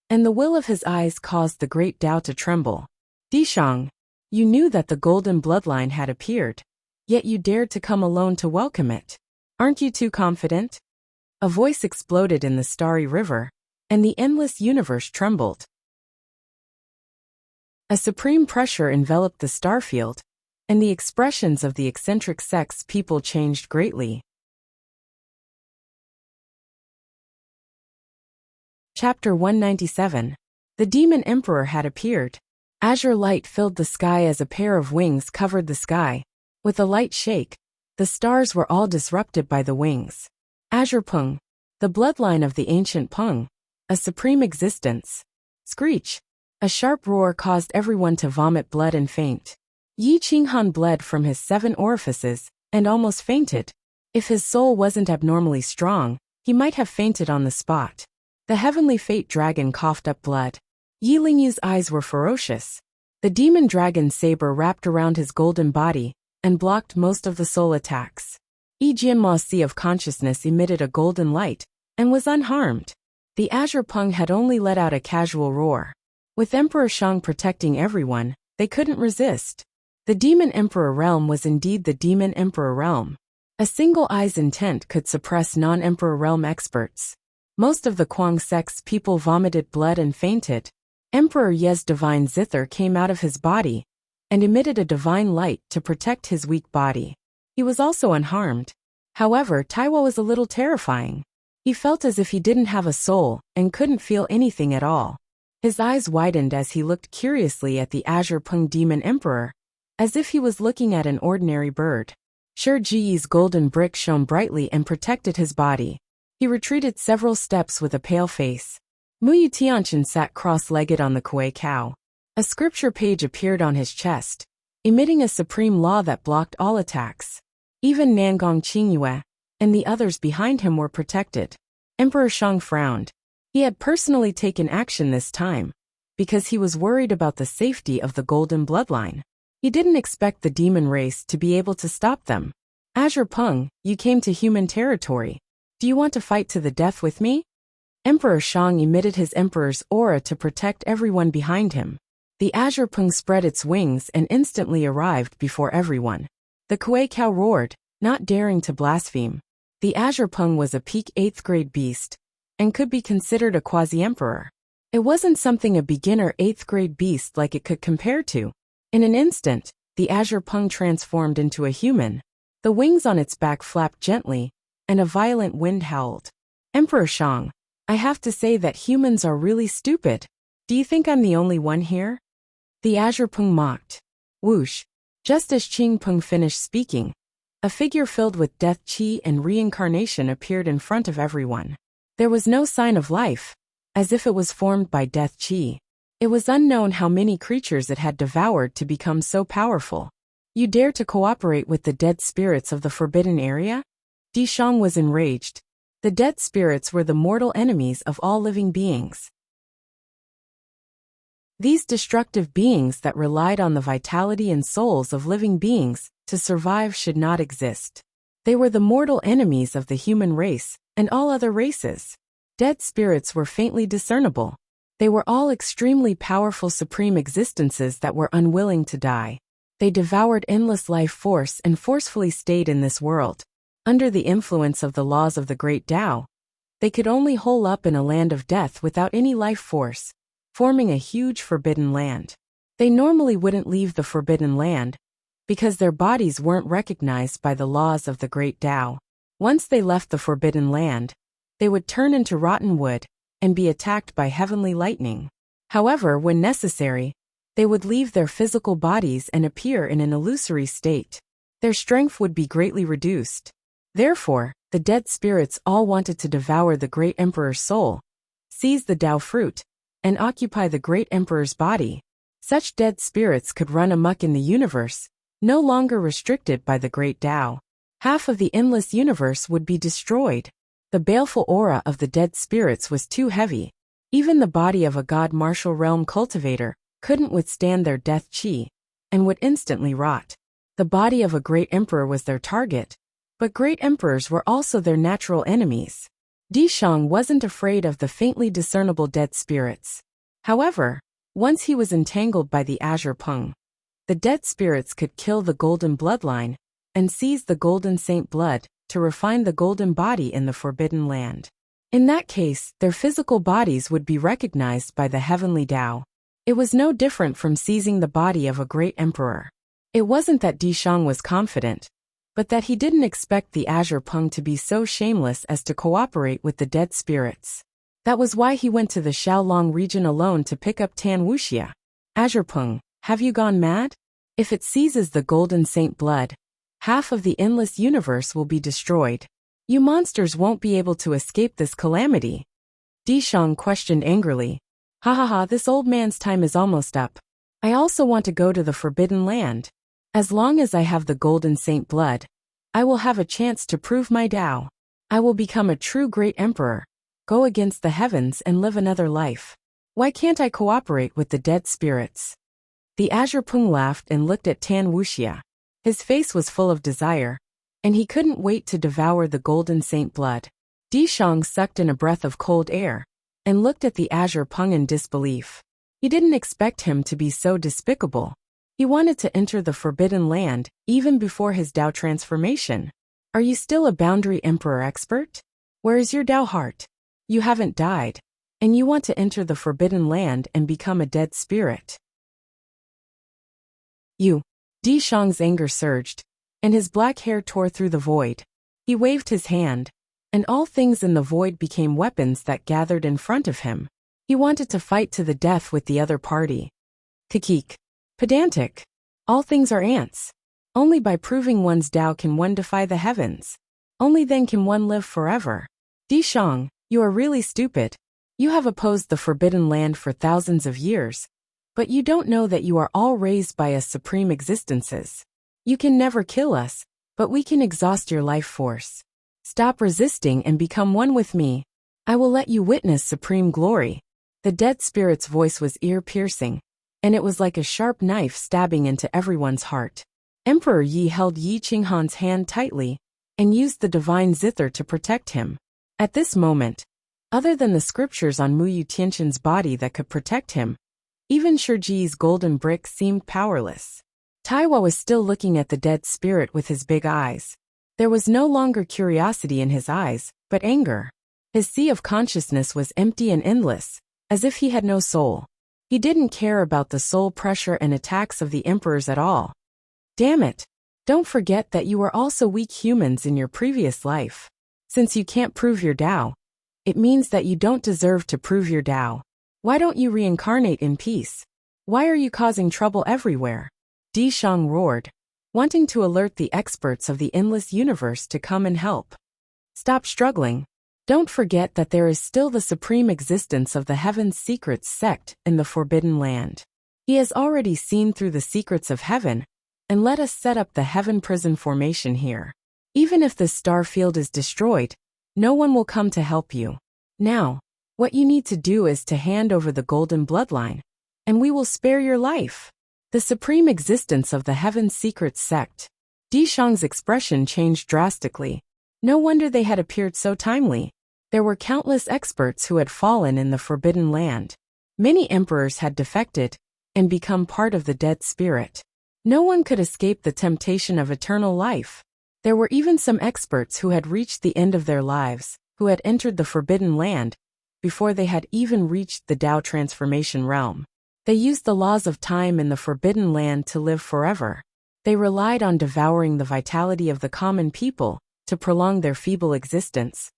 and the will of his eyes caused the great Tao to tremble. "Di Shang, you knew that the golden bloodline had appeared, yet you dared to come alone to welcome it. Aren't you too confident?" A voice exploded in the starry river, and the endless universe trembled. A supreme pressure enveloped the starfield, and the expressions of the eccentric sex people changed greatly. Chapter 197. The Demon Emperor had appeared. Azure light filled the sky as a pair of wings covered the sky. With a light shake, the stars were all disrupted by the wings. Azure Peng, the bloodline of the ancient Peng, a supreme existence. Screech! A sharp roar caused everyone to vomit blood and faint. Yi Qinghan bled from his 7 orifices, and almost fainted. If his soul wasn't abnormally strong, he might have fainted on the spot. The heavenly fate dragon coughed up blood. Yi Lingyu's eyes were ferocious. The demon dragon's saber wrapped around his golden body, and blocked most of the soul attacks. Yi Jianma's sea of consciousness emitted a golden light, and was unharmed. The Azure Peng had only let out a casual roar. With Emperor Shang protecting everyone, they couldn't resist. The Demon Emperor realm was indeed the Demon Emperor realm. A single eye's intent could suppress non-Emperor realm experts. Most of the Kuang sect's people vomited blood and fainted. Emperor Ye's divine zither came out of his body, and emitted a divine light to protect his weak body. He was also unharmed. However, Taiwo was a little terrifying. He felt as if he didn't have a soul, and couldn't feel anything at all. His eyes widened as he looked curiously at the Azure Peng Demon Emperor, as if he was looking at an ordinary bird. Shi Jiyi's golden brick shone brightly and protected his body. He retreated several steps with a pale face. Mu Tianxin sat cross-legged on the Kuei cow. A scripture page appeared on his chest, emitting a supreme law that blocked all attacks. Even Nangong Qingyue and the others behind him were protected. Emperor Shang frowned. He had personally taken action this time, because he was worried about the safety of the golden bloodline. He didn't expect the demon race to be able to stop them. Azure Peng, you came to human territory. Do you want to fight to the death with me? Emperor Shang emitted his emperor's aura to protect everyone behind him. The Azure Peng spread its wings and instantly arrived before everyone. The Kuei cow roared, not daring to blaspheme. The Azure Peng was a peak 8th grade beast, and could be considered a quasi-emperor. It wasn't something a beginner 8th grade beast like it could compare to. In an instant, the Azure Peng transformed into a human. The wings on its back flapped gently, and a violent wind howled. Emperor Shang, I have to say that humans are really stupid. Do you think I'm the only one here? The Azure Peng mocked. Whoosh. Just as Qing Peng finished speaking, A figure filled with death qi and reincarnation appeared in front of everyone. There was no sign of life, as if it was formed by death qi. It was unknown how many creatures it had devoured to become so powerful. You dare to cooperate with the dead spirits of the forbidden area? Di Shang was enraged. The dead spirits were the mortal enemies of all living beings. These destructive beings that relied on the vitality and souls of living beings to survive should not exist. They were the mortal enemies of the human race and all other races. Dead spirits were faintly discernible. They were all extremely powerful supreme existences that were unwilling to die. They devoured endless life force and forcefully stayed in this world. Under the influence of the laws of the Great Tao, they could only hole up in a land of death without any life force, forming a huge forbidden land. They normally wouldn't leave the forbidden land, because their bodies weren't recognized by the laws of the Great Tao. Once they left the forbidden land, they would turn into rotten wood and be attacked by heavenly lightning. However, when necessary, they would leave their physical bodies and appear in an illusory state. Their strength would be greatly reduced. Therefore, the dead spirits all wanted to devour the great emperor's soul, seize the Tao fruit, and occupy the great emperor's body. Such dead spirits could run amok in the universe, no longer restricted by the great Tao. Half of the endless universe would be destroyed. The baleful aura of the dead spirits was too heavy. Even the body of a god martial realm cultivator couldn't withstand their death qi, and would instantly rot. The body of a great emperor was their target, but great emperors were also their natural enemies. Di Shang wasn't afraid of the faintly discernible dead spirits. However, once he was entangled by the azure pung, the dead spirits could kill the golden bloodline and seize the golden saint blood to refine the golden body in the forbidden land. In that case, their physical bodies would be recognized by the heavenly Tao. It was no different from seizing the body of a great emperor. It wasn't that Di Shang was confident, but that he didn't expect the azure pung to be so shameless as to cooperate with the dead spirits. That was why he went to the Xiaolong region alone to pick up Tan Wuxia. Azure pung, have you gone mad? If it seizes the golden saint blood, half of the endless universe will be destroyed. You monsters won't be able to escape this calamity. Di Shang questioned angrily. Ha ha ha, this old man's time is almost up. I also want to go to the forbidden land. As long as I have the golden saint blood, I will have a chance to prove my Tao. I will become a true great emperor, go against the heavens and live another life. Why can't I cooperate with the dead spirits? The azure pung laughed and looked at Tan Wuxia. His face was full of desire, and he couldn't wait to devour the golden saint blood. Di Shang sucked in a breath of cold air, and looked at the azure pung in disbelief. He didn't expect him to be so despicable. He wanted to enter the forbidden land, even before his Tao transformation. Are you still a boundary emperor expert? Where is your Tao heart? You haven't died, and you want to enter the forbidden land and become a dead spirit. You. Di Shang's anger surged, and his black hair tore through the void. He waved his hand, and all things in the void became weapons that gathered in front of him. He wanted to fight to the death with the other party. Kikik. Pedantic. All things are ants. Only by proving one's Tao can one defy the heavens. Only then can one live forever. Di Shang, you are really stupid. You have opposed the forbidden land for thousands of years, but you don't know that you are all raised by us supreme existences. You can never kill us, but we can exhaust your life force. Stop resisting and become one with me. I will let you witness supreme glory. The dead spirit's voice was ear-piercing, and it was like a sharp knife stabbing into everyone's heart. Emperor Yi held Yi Qinghan's hand tightly, and used the divine zither to protect him. At this moment, other than the scriptures on Muyu Tianqian's body that could protect him, even Shiji's golden brick seemed powerless. Taiwa was still looking at the dead spirit with his big eyes. There was no longer curiosity in his eyes, but anger. His sea of consciousness was empty and endless, as if he had no soul. He didn't care about the soul pressure and attacks of the emperors at all. Damn it! Don't forget that you were also weak humans in your previous life. Since you can't prove your Tao, it means that you don't deserve to prove your Tao. Why don't you reincarnate in peace? Why are you causing trouble everywhere? Di Shang roared. wanting to alert the experts of the endless universe to come and help. Stop struggling. Don't forget that there is still the supreme existence of the Heaven's Secrets sect in the Forbidden Land. He has already seen through the secrets of heaven, and let us set up the Heaven Prison formation here. Even if the star field is destroyed, no one will come to help you. Now, what you need to do is to hand over the golden bloodline, and we will spare your life. The supreme existence of the Heaven's Secrets sect. Di Shang's expression changed drastically. No wonder they had appeared so timely. There were countless experts who had fallen in the Forbidden Land. Many emperors had defected and become part of the dead spirit. No one could escape the temptation of eternal life. There were even some experts who had reached the end of their lives, who had entered the Forbidden Land before they had even reached the Tao transformation realm. They used the laws of time in the Forbidden Land to live forever. They relied on devouring the vitality of the common people to prolong their feeble existence,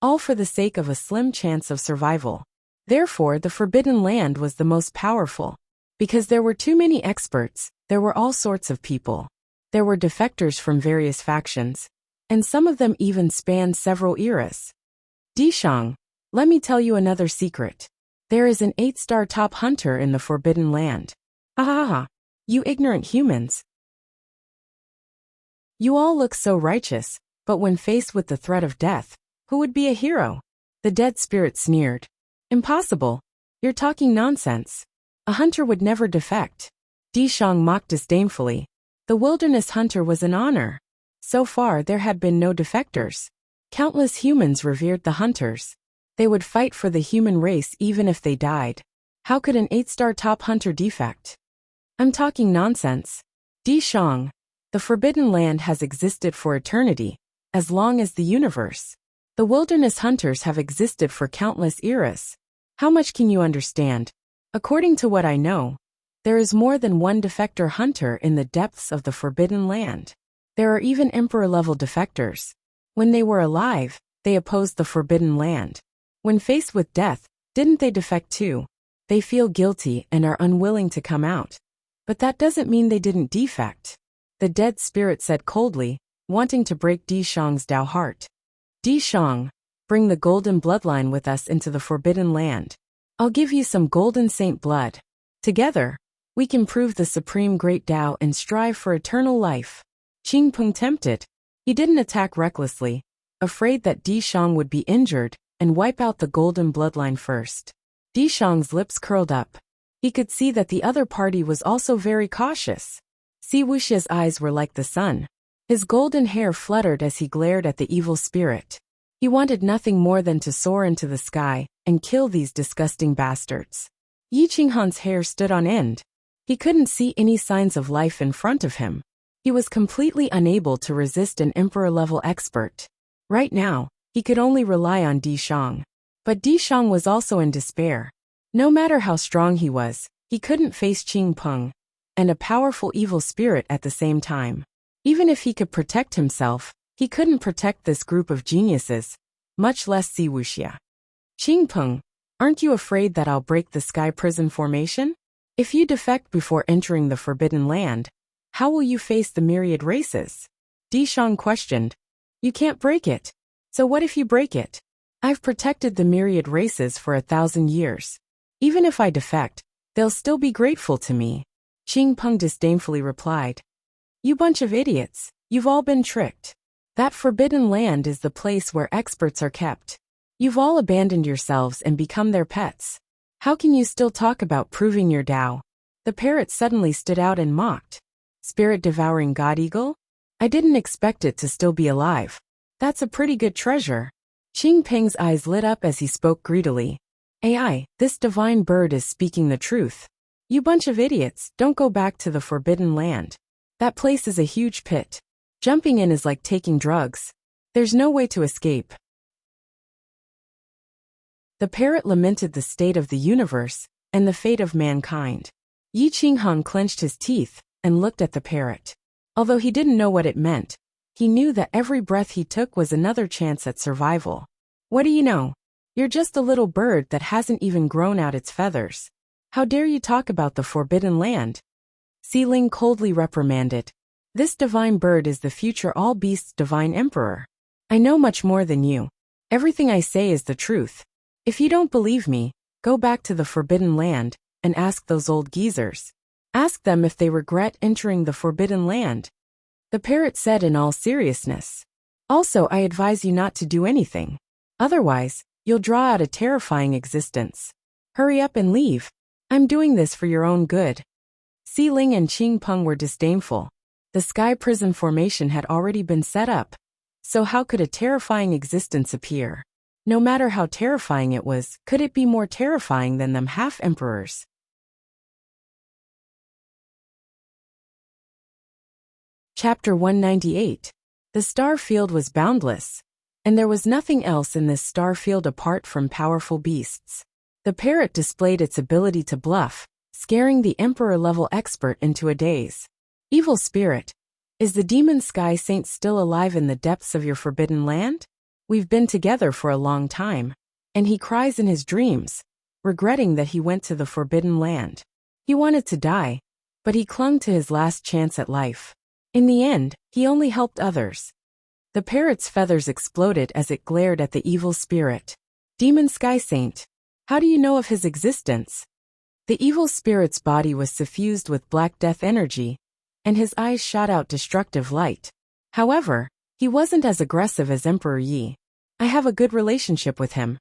all for the sake of a slim chance of survival. Therefore, the Forbidden Land was the most powerful. Because there were too many experts, there were all sorts of people. There were defectors from various factions, and some of them even spanned several eras. Di Shang, let me tell you another secret. There is an 8-star top hunter in the Forbidden Land. Ha ha ha, you ignorant humans. You all look so righteous, but when faced with the threat of death, who would be a hero? The dead spirit sneered. Impossible. You're talking nonsense. A hunter would never defect. Di Shang mocked disdainfully. The wilderness hunter was an honor. So far there had been no defectors. Countless humans revered the hunters. They would fight for the human race even if they died. How could an 8-star top hunter defect? I'm talking nonsense. Di Shang, the Forbidden Land has existed for eternity, as long as the universe. The wilderness hunters have existed for countless eras. How much can you understand? According to what I know, there is more than one defector hunter in the depths of the Forbidden Land. There are even emperor-level defectors. When they were alive, they opposed the Forbidden Land. When faced with death, didn't they defect too? They feel guilty and are unwilling to come out. But that doesn't mean they didn't defect. The dead spirit said coldly, wanting to break Di Shang's Tao heart. Di Shang, bring the golden bloodline with us into the Forbidden Land. I'll give you some golden saint blood. Together, we can prove the supreme great Tao and strive for eternal life. Qing Peng tempted. He didn't attack recklessly, afraid that Di Shang would be injured and wipe out the golden bloodline first. Di Shang's lips curled up. He could see that the other party was also very cautious. Si Wuxia's eyes were like the sun. His golden hair fluttered as he glared at the evil spirit. He wanted nothing more than to soar into the sky and kill these disgusting bastards. Yi Qinghan's hair stood on end. He couldn't see any signs of life in front of him. He was completely unable to resist an emperor-level expert. Right now, he could only rely on Di Shang. But Di Shang was also in despair. No matter how strong he was, he couldn't face Qing Peng and a powerful evil spirit at the same time. Even if he could protect himself, he couldn't protect this group of geniuses, much less Si Wuxia. Qing Peng, aren't you afraid that I'll break the sky prison formation? If you defect before entering the Forbidden Land, how will you face the myriad races? Di Shang questioned. You can't break it. So what if you break it? I've protected the myriad races for 1,000 years. Even if I defect, they'll still be grateful to me. Qing Peng disdainfully replied. You bunch of idiots, you've all been tricked. That Forbidden Land is the place where experts are kept. You've all abandoned yourselves and become their pets. How can you still talk about proving your Tao? The parrot suddenly stood out and mocked. Spirit-devouring god eagle? I didn't expect it to still be alive. That's a pretty good treasure. Qing Peng's eyes lit up as he spoke greedily. AI, this divine bird is speaking the truth. You bunch of idiots, don't go back to the Forbidden Land. That place is a huge pit. Jumping in is like taking drugs. There's no way to escape. The parrot lamented the state of the universe and the fate of mankind. Yi Qinghan clenched his teeth and looked at the parrot. Although he didn't know what it meant, he knew that every breath he took was another chance at survival. What do you know? You're just a little bird that hasn't even grown out its feathers. How dare you talk about the Forbidden Land? Si Ling coldly reprimanded. This divine bird is the future all beasts' divine emperor. I know much more than you. Everything I say is the truth. If you don't believe me, go back to the Forbidden Land and ask those old geezers. Ask them if they regret entering the Forbidden Land. The parrot said in all seriousness. Also, I advise you not to do anything. Otherwise, you'll draw out a terrifying existence. Hurry up and leave. I'm doing this for your own good. Si Ling and Qing Peng were disdainful. The sky prison formation had already been set up. So how could a terrifying existence appear? No matter how terrifying it was, could it be more terrifying than them half-emperors? Chapter 198. The star field was boundless, and there was nothing else in this star field apart from powerful beasts. The parrot displayed its ability to bluff, scaring the emperor-level expert into a daze. Evil spirit, is the demon Sky Saint still alive in the depths of your forbidden land? We've been together for a long time. And he cries in his dreams, regretting that he went to the forbidden land. He wanted to die, but he clung to his last chance at life. In the end, he only helped others. The parrot's feathers exploded as it glared at the evil spirit. Demon Sky Saint, how do you know of his existence? The evil spirit's body was suffused with black death energy, and his eyes shot out destructive light. However, he wasn't as aggressive as Emperor Yi. I have a good relationship with him.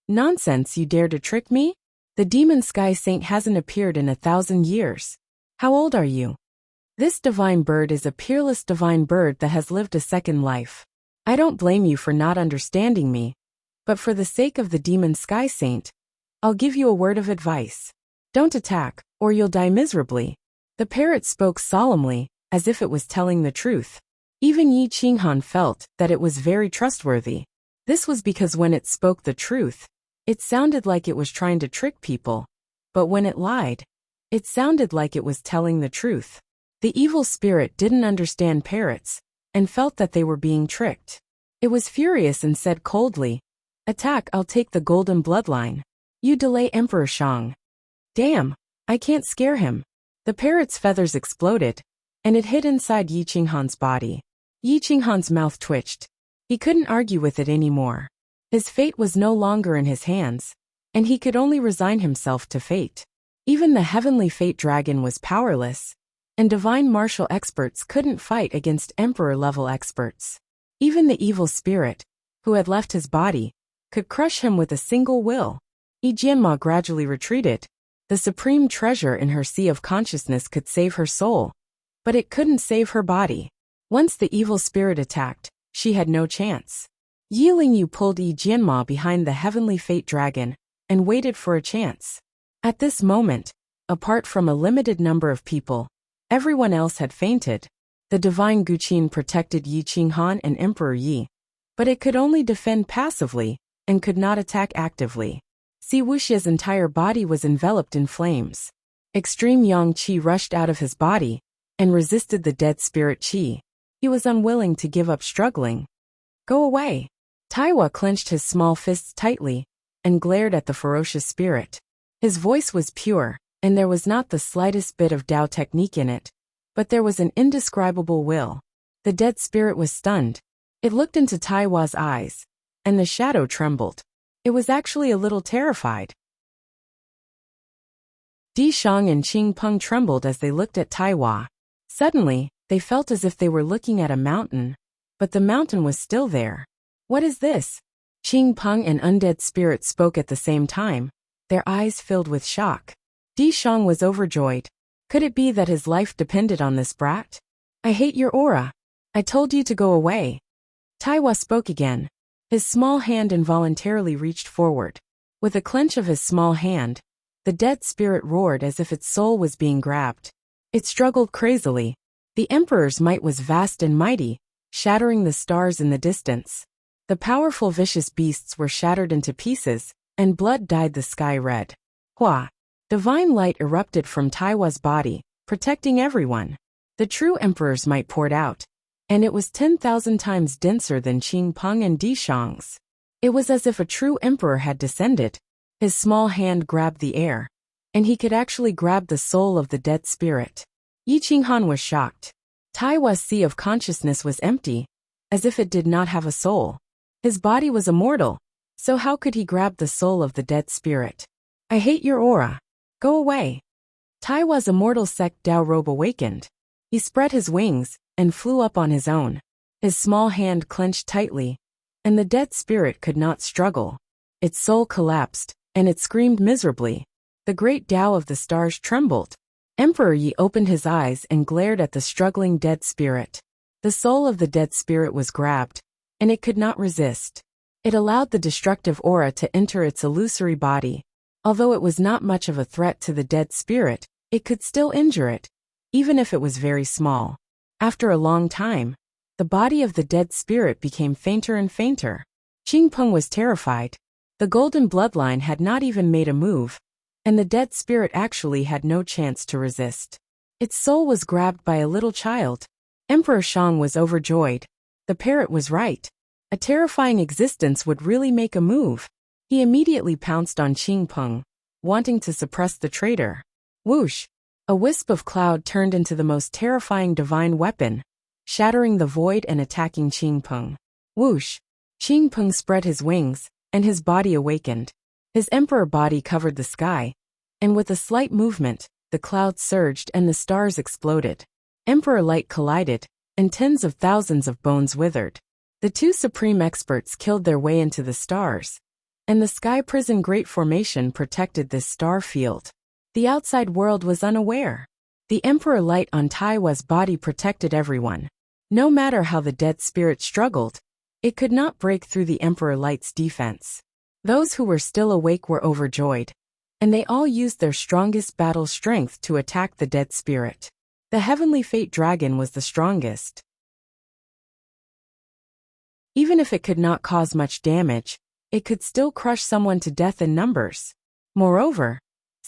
Nonsense, you dare to trick me? The demon Sky Saint hasn't appeared in 1,000 years. How old are you? This divine bird is a peerless divine bird that has lived a second life. I don't blame you for not understanding me, but for the sake of the demon Sky Saint, I'll give you a word of advice. Don't attack, or you'll die miserably. The parrot spoke solemnly, as if it was telling the truth. Even Yi Qinghan felt that it was very trustworthy. This was because when it spoke the truth, it sounded like it was trying to trick people. But when it lied, it sounded like it was telling the truth. The evil spirit didn't understand parrots, and felt that they were being tricked. It was furious and said coldly, "Attack, I'll take the golden bloodline. You delay Emperor Shang." Damn, I can't scare him. The parrot's feathers exploded, and it hid inside Yi Qinghan's body. Yi Qinghan's mouth twitched. He couldn't argue with it anymore. His fate was no longer in his hands, and he could only resign himself to fate. Even the heavenly fate dragon was powerless, and divine martial experts couldn't fight against emperor-level experts. Even the evil spirit, who had left his body, could crush him with a single will. Yi Jianma gradually retreated. The supreme treasure in her sea of consciousness could save her soul, but it couldn't save her body. Once the evil spirit attacked, she had no chance. Yi Lingyu pulled Yi Jianma behind the heavenly fate dragon and waited for a chance. At this moment, apart from a limited number of people, everyone else had fainted. The divine Guqin protected Yi Qinghan and Emperor Yi, but it could only defend passively and could not attack actively. Si Wuxia's entire body was enveloped in flames. Extreme yang qi rushed out of his body and resisted the dead spirit qi. He was unwilling to give up struggling. Go away. Taiwa clenched his small fists tightly and glared at the ferocious spirit. His voice was pure, and there was not the slightest bit of Dao technique in it, but there was an indescribable will. The dead spirit was stunned. It looked into Taiwa's eyes, and the shadow trembled. It was actually a little terrified. Di Shang and Qing Peng trembled as they looked at Taiwa. Suddenly, they felt as if they were looking at a mountain, but the mountain was still there. What is this? Qing Peng and Undead Spirit spoke at the same time, their eyes filled with shock. Di Shang was overjoyed. Could it be that his life depended on this brat? I hate your aura. I told you to go away. Taiwa spoke again. His small hand involuntarily reached forward. With a clench of his small hand, the dead spirit roared as if its soul was being grabbed. It struggled crazily. The Emperor's might was vast and mighty, shattering the stars in the distance. The powerful vicious beasts were shattered into pieces, and blood dyed the sky red. Hua! Divine light erupted from Taiwa's body, protecting everyone. The true Emperor's might poured out, and it was 10,000 times denser than Qing Peng and Di Shang's. It was as if a true emperor had descended. His small hand grabbed the air, and he could actually grab the soul of the dead spirit. Yi Qinghan was shocked. Taiwa's sea of consciousness was empty, as if it did not have a soul. His body was immortal, so how could he grab the soul of the dead spirit? I hate your aura. Go away. Taiwa's immortal sect Dao robe awakened. He spread his wings and flew up on his own. His small hand clenched tightly, and the dead spirit could not struggle. Its soul collapsed, and it screamed miserably. The great Dao of the stars trembled. Emperor Yi opened his eyes and glared at the struggling dead spirit. The soul of the dead spirit was grabbed, and it could not resist. It allowed the destructive aura to enter its illusory body. Although it was not much of a threat to the dead spirit, it could still injure it, even if it was very small. After a long time, the body of the dead spirit became fainter and fainter. Qing Peng was terrified. The golden bloodline had not even made a move, and the dead spirit actually had no chance to resist. Its soul was grabbed by a little child. Emperor Shang was overjoyed. The parrot was right. A terrifying existence would really make a move. He immediately pounced on Qing Peng, wanting to suppress the traitor. Whoosh! A wisp of cloud turned into the most terrifying divine weapon, shattering the void and attacking Qing Peng. Whoosh! Qing Peng spread his wings, and his body awakened. His emperor body covered the sky, and with a slight movement, the clouds surged and the stars exploded. Emperor light collided, and tens of thousands of bones withered. The two supreme experts killed their way into the stars, and the sky prison great formation protected this star field. The outside world was unaware. The emperor light on Taiwa's body protected everyone. No matter how the dead spirit struggled, it could not break through the emperor light's defense. Those who were still awake were overjoyed, and they all used their strongest battle strength to attack the dead spirit. The heavenly fate dragon was the strongest. Even if it could not cause much damage, it could still crush someone to death in numbers. Moreover,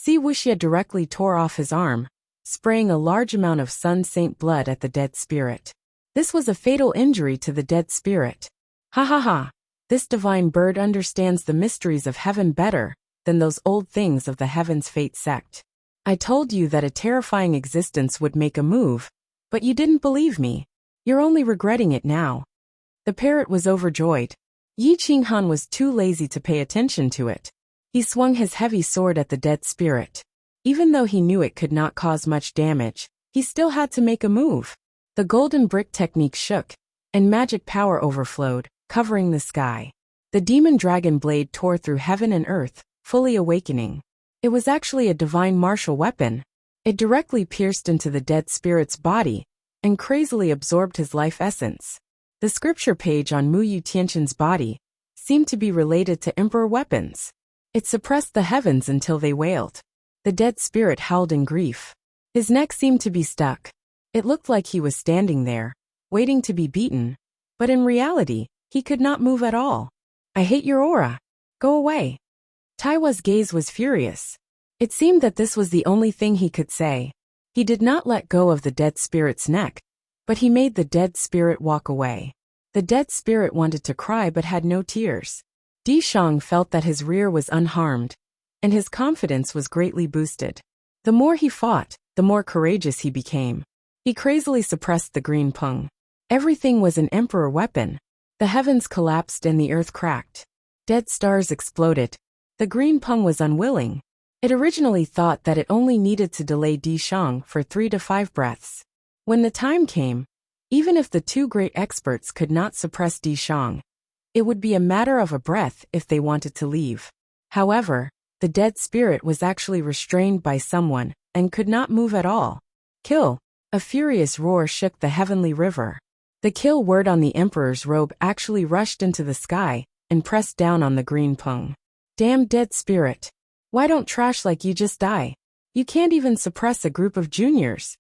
Wuxia directly tore off his arm, spraying a large amount of Sun Saint blood at the dead spirit. This was a fatal injury to the dead spirit. Ha ha ha! This divine bird understands the mysteries of heaven better than those old things of the Heaven's Fate sect. I told you that a terrifying existence would make a move, but you didn't believe me. You're only regretting it now. The parrot was overjoyed. Yi Qinghan was too lazy to pay attention to it. He swung his heavy sword at the dead spirit. Even though he knew it could not cause much damage, he still had to make a move. The golden brick technique shook, and magic power overflowed, covering the sky. The demon dragon blade tore through heaven and earth, fully awakening. It was actually a divine martial weapon. It directly pierced into the dead spirit's body, and crazily absorbed his life essence. The scripture page on Mu Yu Tianqian's body seemed to be related to emperor weapons. It suppressed the heavens until they wailed. The dead spirit howled in grief. His neck seemed to be stuck. It looked like he was standing there, waiting to be beaten, but in reality, he could not move at all. I hate your aura. Go away. Taiwa's gaze was furious. It seemed that this was the only thing he could say. He did not let go of the dead spirit's neck, but he made the dead spirit walk away. The dead spirit wanted to cry but had no tears. Di Shang felt that his rear was unharmed, and his confidence was greatly boosted. The more he fought, the more courageous he became. He crazily suppressed the green peng. Everything was an emperor weapon. The heavens collapsed and the earth cracked. Dead stars exploded. The green peng was unwilling. It originally thought that it only needed to delay Di Shang for 3 to 5 breaths. When the time came, even if the two great experts could not suppress Di Shang, it would be a matter of a breath if they wanted to leave. However, the dead spirit was actually restrained by someone and could not move at all. Kill! A furious roar shook the heavenly river. The kill word on the emperor's robe actually rushed into the sky and pressed down on the green peng. Damn dead spirit. Why don't trash like you just die? You can't even suppress a group of juniors.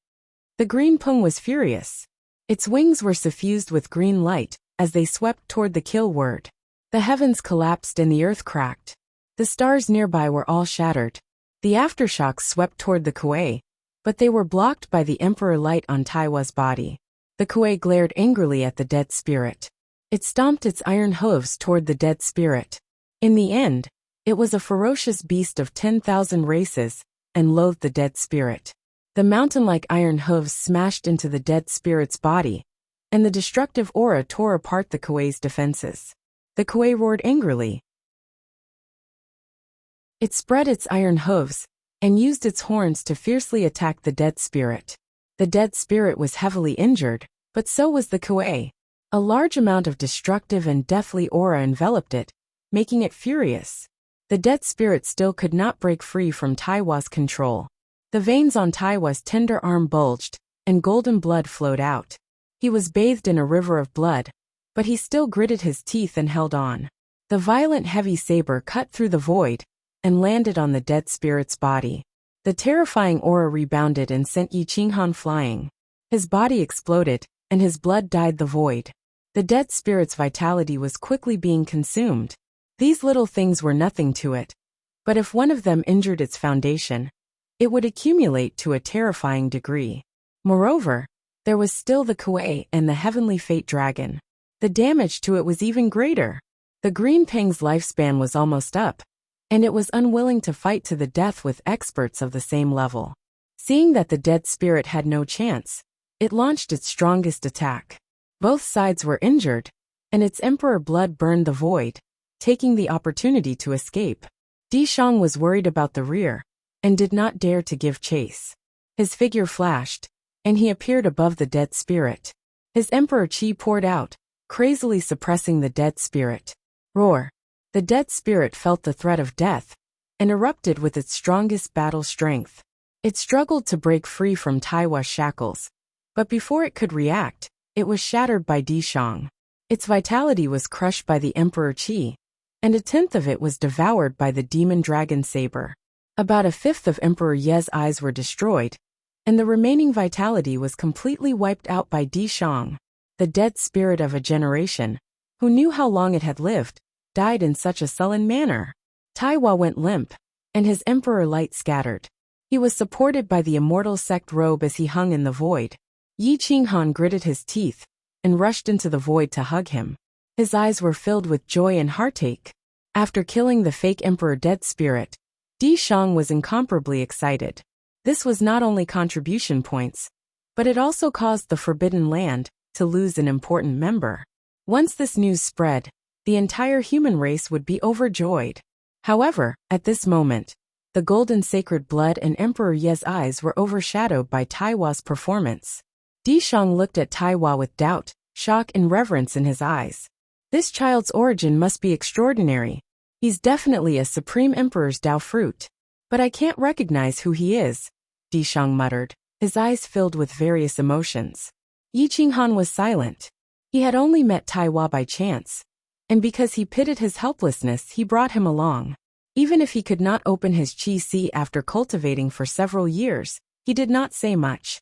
The green peng was furious. Its wings were suffused with green light as they swept toward the kill word. The heavens collapsed and the earth cracked. The stars nearby were all shattered. The aftershocks swept toward the kuei, but they were blocked by the emperor light on Taiwa's body. The kuei glared angrily at the dead spirit. It stomped its iron hooves toward the dead spirit. In the end, it was a ferocious beast of 10,000 races, and loathed the dead spirit. The mountain-like iron hooves smashed into the dead spirit's body, and the destructive aura tore apart the kuei's defenses. The kuei roared angrily. It spread its iron hooves and used its horns to fiercely attack the dead spirit. The dead spirit was heavily injured, but so was the kuei. A large amount of destructive and deathly aura enveloped it, making it furious. The dead spirit still could not break free from Taiwa's control. The veins on Taiwa's tender arm bulged, and golden blood flowed out. He was bathed in a river of blood, but he still gritted his teeth and held on. The violent heavy saber cut through the void and landed on the dead spirit's body. The terrifying aura rebounded and sent Yi Qinghan flying. His body exploded, and his blood dyed the void. The dead spirit's vitality was quickly being consumed. These little things were nothing to it, but if one of them injured its foundation, it would accumulate to a terrifying degree. Moreover, there was still the kuei and the heavenly fate dragon. The damage to it was even greater. The Green Pang's lifespan was almost up, and it was unwilling to fight to the death with experts of the same level. Seeing that the dead spirit had no chance, it launched its strongest attack. Both sides were injured, and its emperor blood burned the void, taking the opportunity to escape. Di Shang was worried about the rear, and did not dare to give chase. His figure flashed, and he appeared above the dead spirit. His emperor chi poured out, crazily suppressing the dead spirit. Roar! The dead spirit felt the threat of death, and erupted with its strongest battle strength. It struggled to break free from Taiwa's shackles, but before it could react, it was shattered by Di Shang. Its vitality was crushed by the emperor chi, and a tenth of it was devoured by the demon dragon saber. About a fifth of Emperor Ye's eyes were destroyed, and the remaining vitality was completely wiped out by Di Shang. The dead spirit of a generation, who knew how long it had lived, died in such a sullen manner. Taiwa went limp, and his emperor light scattered. He was supported by the immortal sect robe as he hung in the void. Yi Qinghan gritted his teeth and rushed into the void to hug him. His eyes were filled with joy and heartache. After killing the fake emperor dead spirit, Di Shang was incomparably excited. This was not only contribution points, but it also caused the Forbidden Land to lose an important member. Once this news spread, the entire human race would be overjoyed. However, at this moment, the golden sacred blood and Emperor Ye's eyes were overshadowed by Taiwa's performance. Di Shang looked at Taiwa with doubt, shock and reverence in his eyes. This child's origin must be extraordinary. He's definitely a supreme emperor's Dao fruit. But I can't recognize who he is, Di Shang muttered, his eyes filled with various emotions. Yi Qinghan was silent. He had only met Taiwa by chance, and because he pitied his helplessness he brought him along. Even if he could not open his qi after cultivating for several years, he did not say much.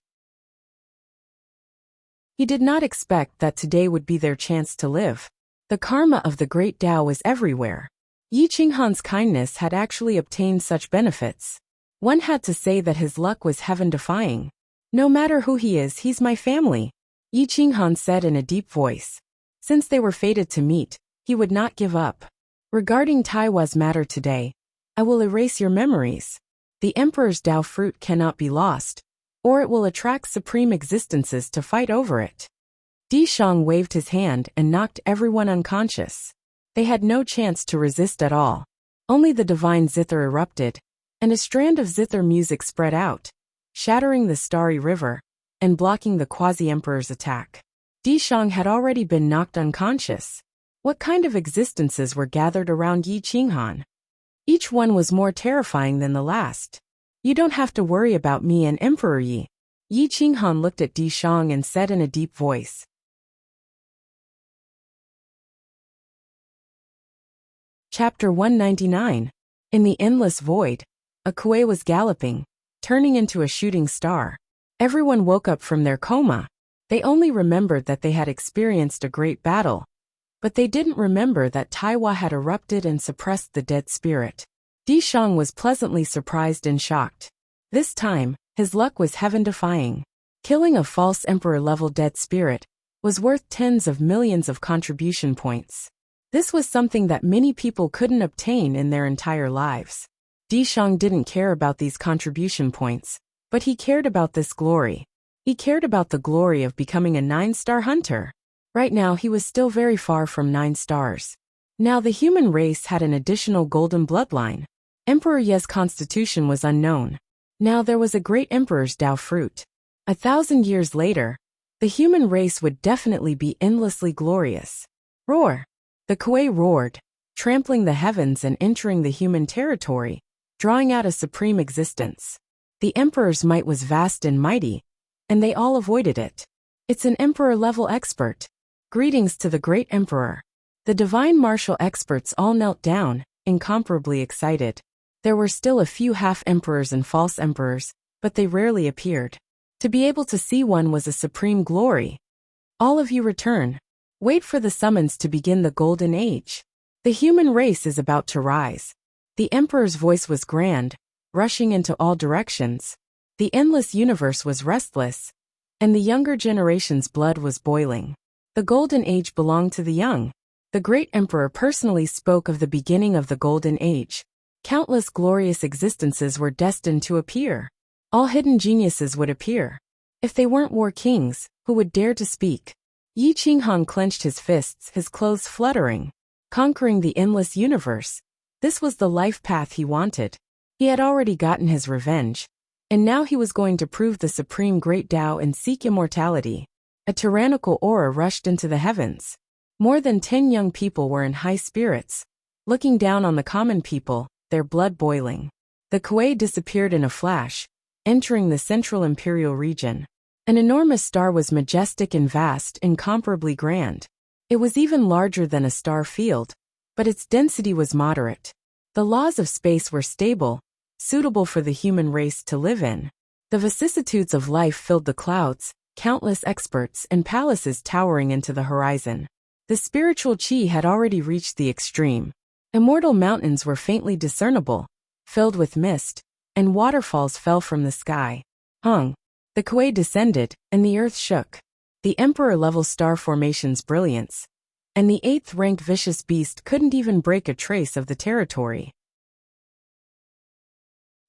He did not expect that today would be their chance to live. The karma of the great Tao was everywhere. Yi Qinghan's kindness had actually obtained such benefits. One had to say that his luck was heaven-defying. No matter who he is, he's my family, Yi Qinghan said in a deep voice. Since they were fated to meet, he would not give up. Regarding Taiwa's matter today, I will erase your memories. The Emperor's Tao fruit cannot be lost, or it will attract supreme existences to fight over it. Di Shang waved his hand and knocked everyone unconscious. They had no chance to resist at all. Only the divine zither erupted, and a strand of zither music spread out, shattering the starry river, and blocking the quasi-emperor's attack. Di Shang had already been knocked unconscious. What kind of existences were gathered around Yi Qinghan? Each one was more terrifying than the last. You don't have to worry about me and Emperor Yi. Yi Qinghan looked at Di Shang and said in a deep voice. Chapter 199. In the endless void, a kuei was galloping, turning into a shooting star. Everyone woke up from their coma. They only remembered that they had experienced a great battle, but they didn't remember that Taiwa had erupted and suppressed the dead spirit. Di Shang was pleasantly surprised and shocked. This time, his luck was heaven-defying. Killing a false emperor-level dead spirit was worth tens of millions of contribution points. This was something that many people couldn't obtain in their entire lives. Di Shang didn't care about these contribution points, But he cared about this glory. He cared about the glory of becoming a 9-star hunter. Right now he was still very far from 9 stars. Now the human race had an additional golden bloodline. Emperor Ye's constitution was unknown. Now there was a great emperor's Dao fruit. 1,000 years later, the human race would definitely be endlessly glorious. Roar! The Kuei roared, trampling the heavens and entering the human territory, drawing out a supreme existence. The emperor's might was vast and mighty, and they all avoided it. It's an emperor-level expert. Greetings to the great emperor. The divine martial experts all knelt down, incomparably excited. There were still a few half-emperors and false emperors, but they rarely appeared. To be able to see one was a supreme glory. All of you return. Wait for the summons to begin the golden age. The human race is about to rise. The emperor's voice was grand, rushing into all directions. The endless universe was restless, and the younger generation's blood was boiling. The golden age belonged to the young. The great emperor personally spoke of the beginning of the golden age. Countless glorious existences were destined to appear. All hidden geniuses would appear. If they weren't war kings, who would dare to speak? Yi Qinghan clenched his fists, his clothes fluttering. Conquering the endless universe. This was the life path he wanted. He had already gotten his revenge. And now he was going to prove the supreme great Tao and seek immortality. A tyrannical aura rushed into the heavens. More than 10 young people were in high spirits, looking down on the common people, their blood boiling. The Kuei disappeared in a flash, entering the central imperial region. An enormous star was majestic and vast, incomparably grand. It was even larger than a star field, but its density was moderate. The laws of space were stable, suitable for the human race to live in. The vicissitudes of life filled the clouds, countless experts and palaces towering into the horizon. The spiritual qi had already reached the extreme. Immortal mountains were faintly discernible, filled with mist, and waterfalls fell from the sky. Hung. The Kuei descended, and the earth shook. The emperor-level star formation's brilliance, and the 8th-ranked vicious beast couldn't even break a trace of the territory.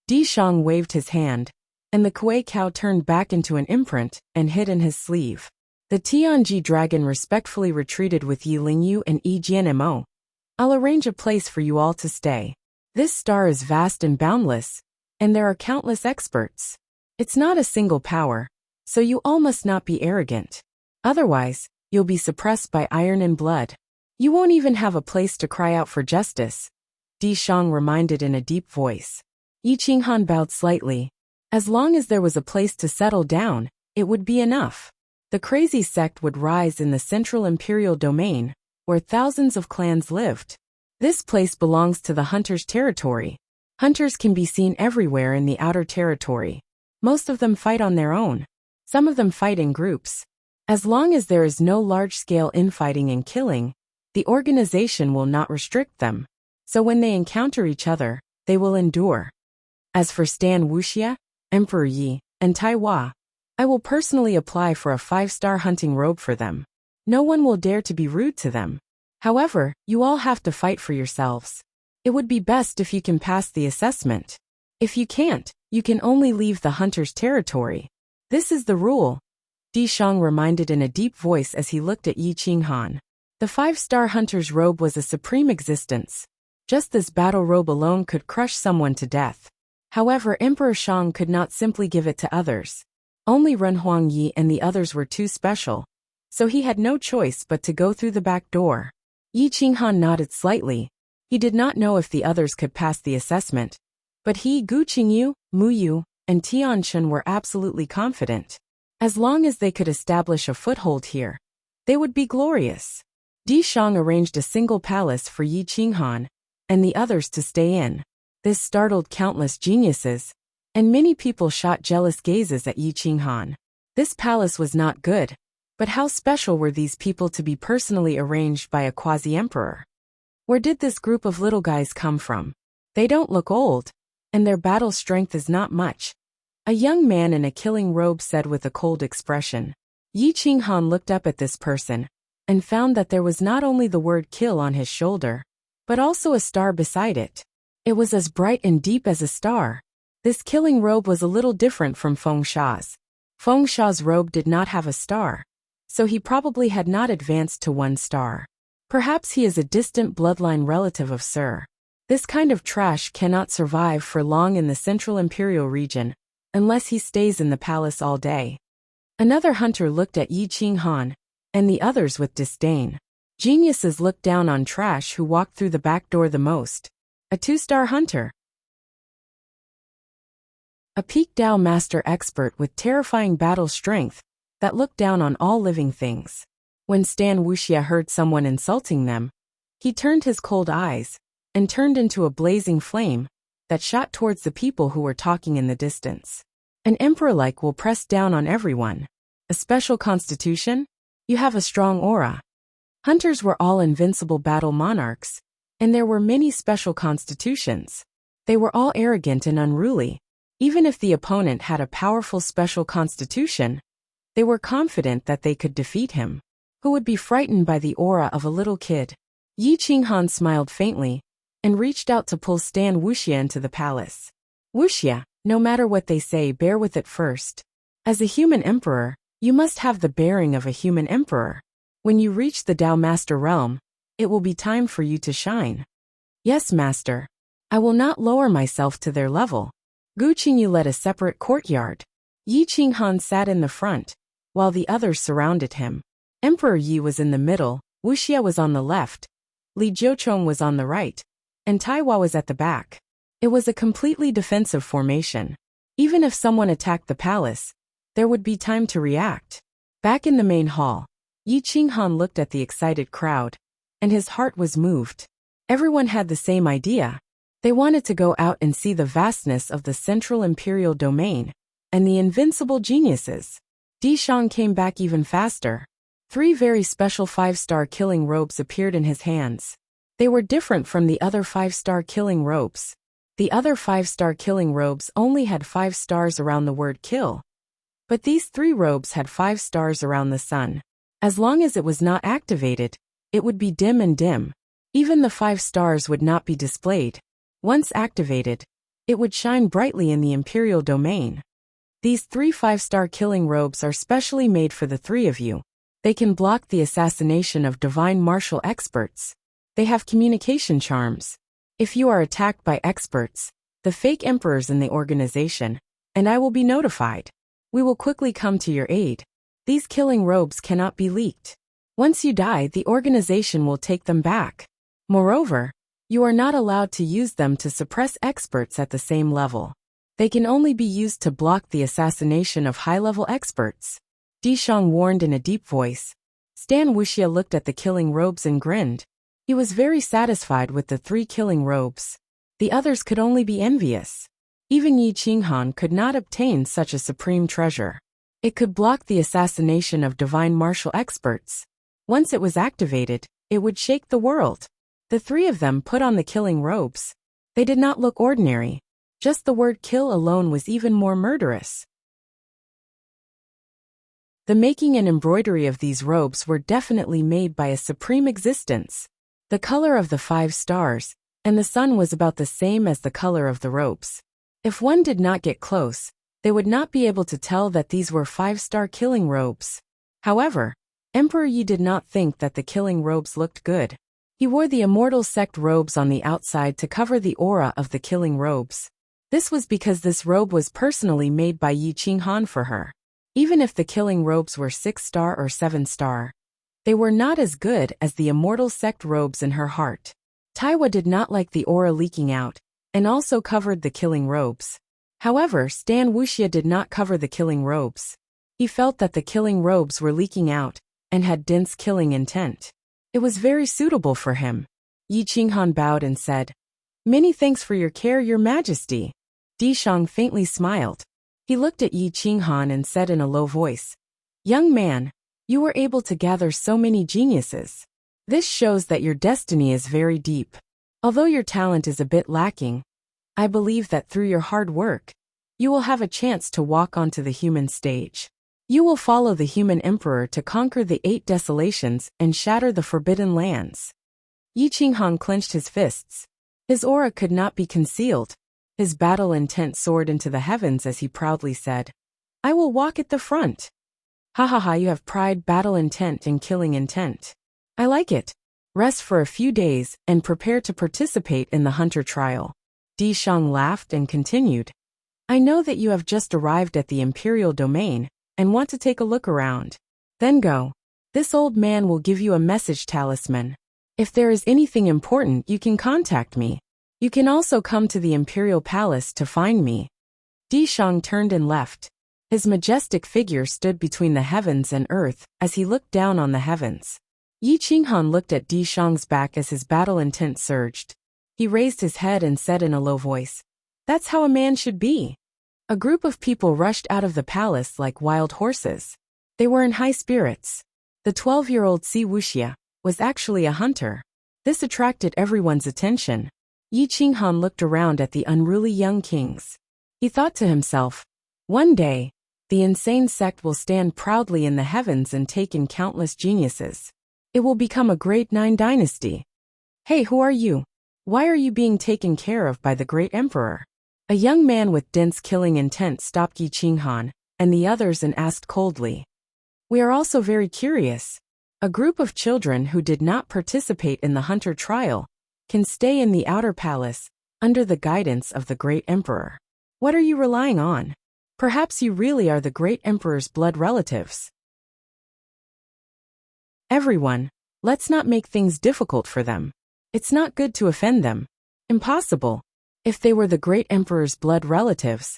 Di Shang waved his hand, and the Kuei cow turned back into an imprint and hid in his sleeve. The Tianji dragon respectfully retreated with Yi Lingyu and Yi Jianmo. I'll arrange a place for you all to stay. This star is vast and boundless, and there are countless experts. It's not a single power, so you all must not be arrogant. Otherwise, you'll be suppressed by iron and blood. You won't even have a place to cry out for justice. Di Shang reminded in a deep voice. Yi Qinghan bowed slightly. As long as there was a place to settle down, it would be enough. The crazy sect would rise in the central imperial domain, where thousands of clans lived. This place belongs to the hunters' territory. Hunters can be seen everywhere in the outer territory. Most of them fight on their own. Some of them fight in groups. As long as there is no large-scale infighting and killing, the organization will not restrict them. So when they encounter each other, they will endure. As for Stan Wuxia, Emperor Yi, and Taiwa, I will personally apply for a 5-star hunting robe for them. No one will dare to be rude to them. However, you all have to fight for yourselves. It would be best if you can pass the assessment. If you can't, you can only leave the hunter's territory. This is the rule. Di Shang reminded in a deep voice as he looked at Yi Qinghan. The 5-star hunter's robe was a supreme existence. Just this battle robe alone could crush someone to death. However, Emperor Shang could not simply give it to others. Only Ren Huangyi and the others were too special. So he had no choice but to go through the back door. Yi Qinghan nodded slightly. He did not know if the others could pass the assessment. But he, Gu Qingyu, Mu Yu, and Tian Chun were absolutely confident. As long as they could establish a foothold here, they would be glorious. Di Shang arranged a single palace for Yi Qinghan and the others to stay in. This startled countless geniuses, and many people shot jealous gazes at Yi Qinghan. This palace was not good, but how special were these people to be personally arranged by a quasi-emperor? Where did this group of little guys come from? They don't look old, and their battle strength is not much. A young man in a killing robe said with a cold expression. Yi Qinghan looked up at this person, and found that there was not only the word kill on his shoulder, but also a star beside it. It was as bright and deep as a star. This killing robe was a little different from Feng Sha's. Feng Sha's robe did not have a star, so he probably had not advanced to 1 star. Perhaps he is a distant bloodline relative of Sir. This kind of trash cannot survive for long in the Central Imperial region, unless he stays in the palace all day. Another hunter looked at Yi Qinghan, and the others with disdain. Geniuses look down on trash who walk through the back door the most. A 2-star hunter. A peak Dao master expert with terrifying battle strength that looked down on all living things. When Stan Wuxia heard someone insulting them, he turned his cold eyes and turned into a blazing flame that shot towards the people who were talking in the distance. An emperor-like will press down on everyone. A special constitution? You have a strong aura. Hunters were all invincible battle monarchs, and there were many special constitutions. They were all arrogant and unruly. Even if the opponent had a powerful special constitution, they were confident that they could defeat him. Who would be frightened by the aura of a little kid? Yi Qinghan smiled faintly and reached out to pull Stan Wuxia into the palace. Wuxia, no matter what they say, bear with it first. As a human emperor, you must have the bearing of a human emperor. When you reach the Dao Master realm, it will be time for you to shine. Yes, Master. I will not lower myself to their level. Gu Qingyu led a separate courtyard. Yi Qinghan sat in the front, while the others surrounded him. Emperor Yi was in the middle, Wuxia was on the left, Li Jiuchong was on the right, and Taiwa was at the back. It was a completely defensive formation. Even if someone attacked the palace, there would be time to react. Back in the main hall, Yi Qinghan looked at the excited crowd, and his heart was moved. Everyone had the same idea. They wanted to go out and see the vastness of the Central Imperial Domain, and the invincible geniuses. Di Shang came back even faster. 3 very special 5-star killing robes appeared in his hands. They were different from the other 5-star killing robes. The other 5-star killing robes only had 5 stars around the word kill. But these 3 robes had 5 stars around the sun. As long as it was not activated, it would be dim and dim. Even the 5 stars would not be displayed. Once activated, it would shine brightly in the Imperial Domain. These 3 5-star killing robes are specially made for the 3 of you. They can block the assassination of divine martial experts. They have communication charms. If you are attacked by experts, the fake emperors in the organization, and I will be notified. We will quickly come to your aid. These killing robes cannot be leaked. Once you die, the organization will take them back. Moreover, you are not allowed to use them to suppress experts at the same level. They can only be used to block the assassination of high-level experts. Di Shang warned in a deep voice. Stan Wuxia looked at the killing robes and grinned. He was very satisfied with the 3 killing robes. The others could only be envious. Even Yi Qinghan could not obtain such a supreme treasure. It could block the assassination of divine martial experts. Once it was activated, it would shake the world. The 3 of them put on the killing robes. They did not look ordinary. Just the word kill alone was even more murderous. The making and embroidery of these robes were definitely made by a supreme existence. The color of the 5 stars and the sun was about the same as the color of the robes. If one did not get close, they would not be able to tell that these were 5-star killing robes. However, Emperor Yi did not think that the killing robes looked good. He wore the immortal sect robes on the outside to cover the aura of the killing robes. This was because this robe was personally made by Yi Qinghan for her. Even if the killing robes were 6-star or 7-star, they were not as good as the immortal sect robes in her heart. Taiwa did not like the aura leaking out, and also covered the killing robes. However, Stan Wuxia did not cover the killing robes. He felt that the killing robes were leaking out, and had dense killing intent. It was very suitable for him. Yi Qinghan bowed and said, "Many thanks for your care, Your Majesty." Di Shang faintly smiled. He looked at Yi Qinghan and said in a low voice, "Young man, you were able to gather so many geniuses. This shows that your destiny is very deep. Although your talent is a bit lacking, I believe that through your hard work, you will have a chance to walk onto the human stage. You will follow the human emperor to conquer the 8 desolations and shatter the forbidden lands." Yi Qinghan clenched his fists. His aura could not be concealed. His battle intent soared into the heavens as he proudly said, "I will walk at the front." Ha ha ha, you have pride, battle intent, and killing intent. I like it. Rest for a few days and prepare to participate in the hunter trial. Di Shang laughed and continued, I know that you have just arrived at the imperial domain and want to take a look around. Then go. This old man will give you a message talisman. If there is anything important, you can contact me. You can also come to the imperial palace to find me. Di Shang turned and left. His majestic figure stood between the heavens and earth as he looked down on the heavens. Yi Qinghan looked at Di Shang's back as his battle intent surged. He raised his head and said in a low voice, That's how a man should be. A group of people rushed out of the palace like wild horses. They were in high spirits. The 12-year-old Wuxia was actually a hunter. This attracted everyone's attention. Yi Qinghan looked around at the unruly young kings. He thought to himself, one day, the insane sect will stand proudly in the heavens and take in countless geniuses. It will become a great 9 dynasty. Hey, who are you? Why are you being taken care of by the great emperor? A young man with dense killing intent stopped Yi Qinghan and the others and asked coldly. We are also very curious. A group of children who did not participate in the hunter trial can stay in the outer palace under the guidance of the great emperor. What are you relying on? Perhaps you really are the great emperor's blood relatives. Everyone, let's not make things difficult for them. It's not good to offend them. Impossible. If they were the great emperor's blood relatives,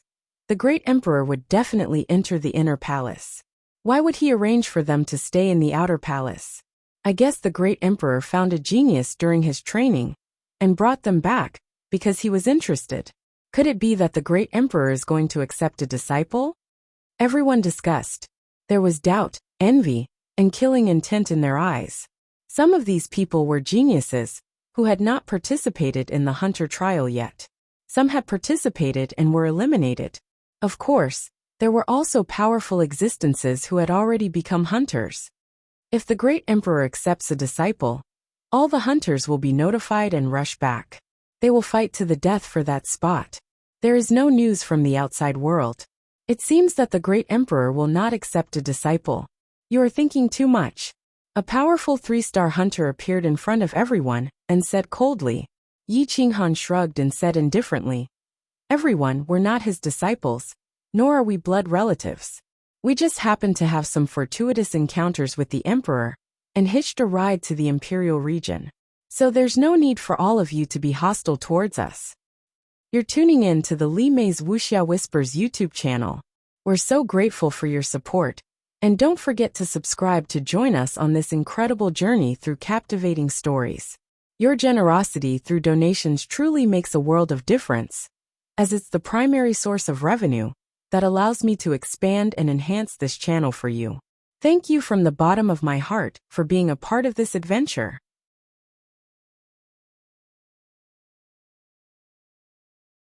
the great emperor would definitely enter the inner palace. Why would he arrange for them to stay in the outer palace? I guess the great emperor found a genius during his training and brought them back because he was interested. Could it be that the great emperor is going to accept a disciple? Everyone discussed. There was doubt, envy, and killing intent in their eyes. Some of these people were geniuses who had not participated in the hunter trial yet. Some had participated and were eliminated. Of course, there were also powerful existences who had already become hunters. If the great emperor accepts a disciple, all the hunters will be notified and rush back. They will fight to the death for that spot. There is no news from the outside world. It seems that the great emperor will not accept a disciple. You are thinking too much. A powerful 3-star hunter appeared in front of everyone and said coldly. Yi Qinghan shrugged and said indifferently, Everyone, we're not his disciples, nor are we blood relatives. We just happened to have some fortuitous encounters with the emperor and hitched a ride to the imperial region. So there's no need for all of you to be hostile towards us. You're tuning in to the Li Mei's Wuxia Whispers YouTube channel. We're so grateful for your support, and don't forget to subscribe to join us on this incredible journey through captivating stories. Your generosity through donations truly makes a world of difference, as it's the primary source of revenue that allows me to expand and enhance this channel for you. Thank you from the bottom of my heart for being a part of this adventure.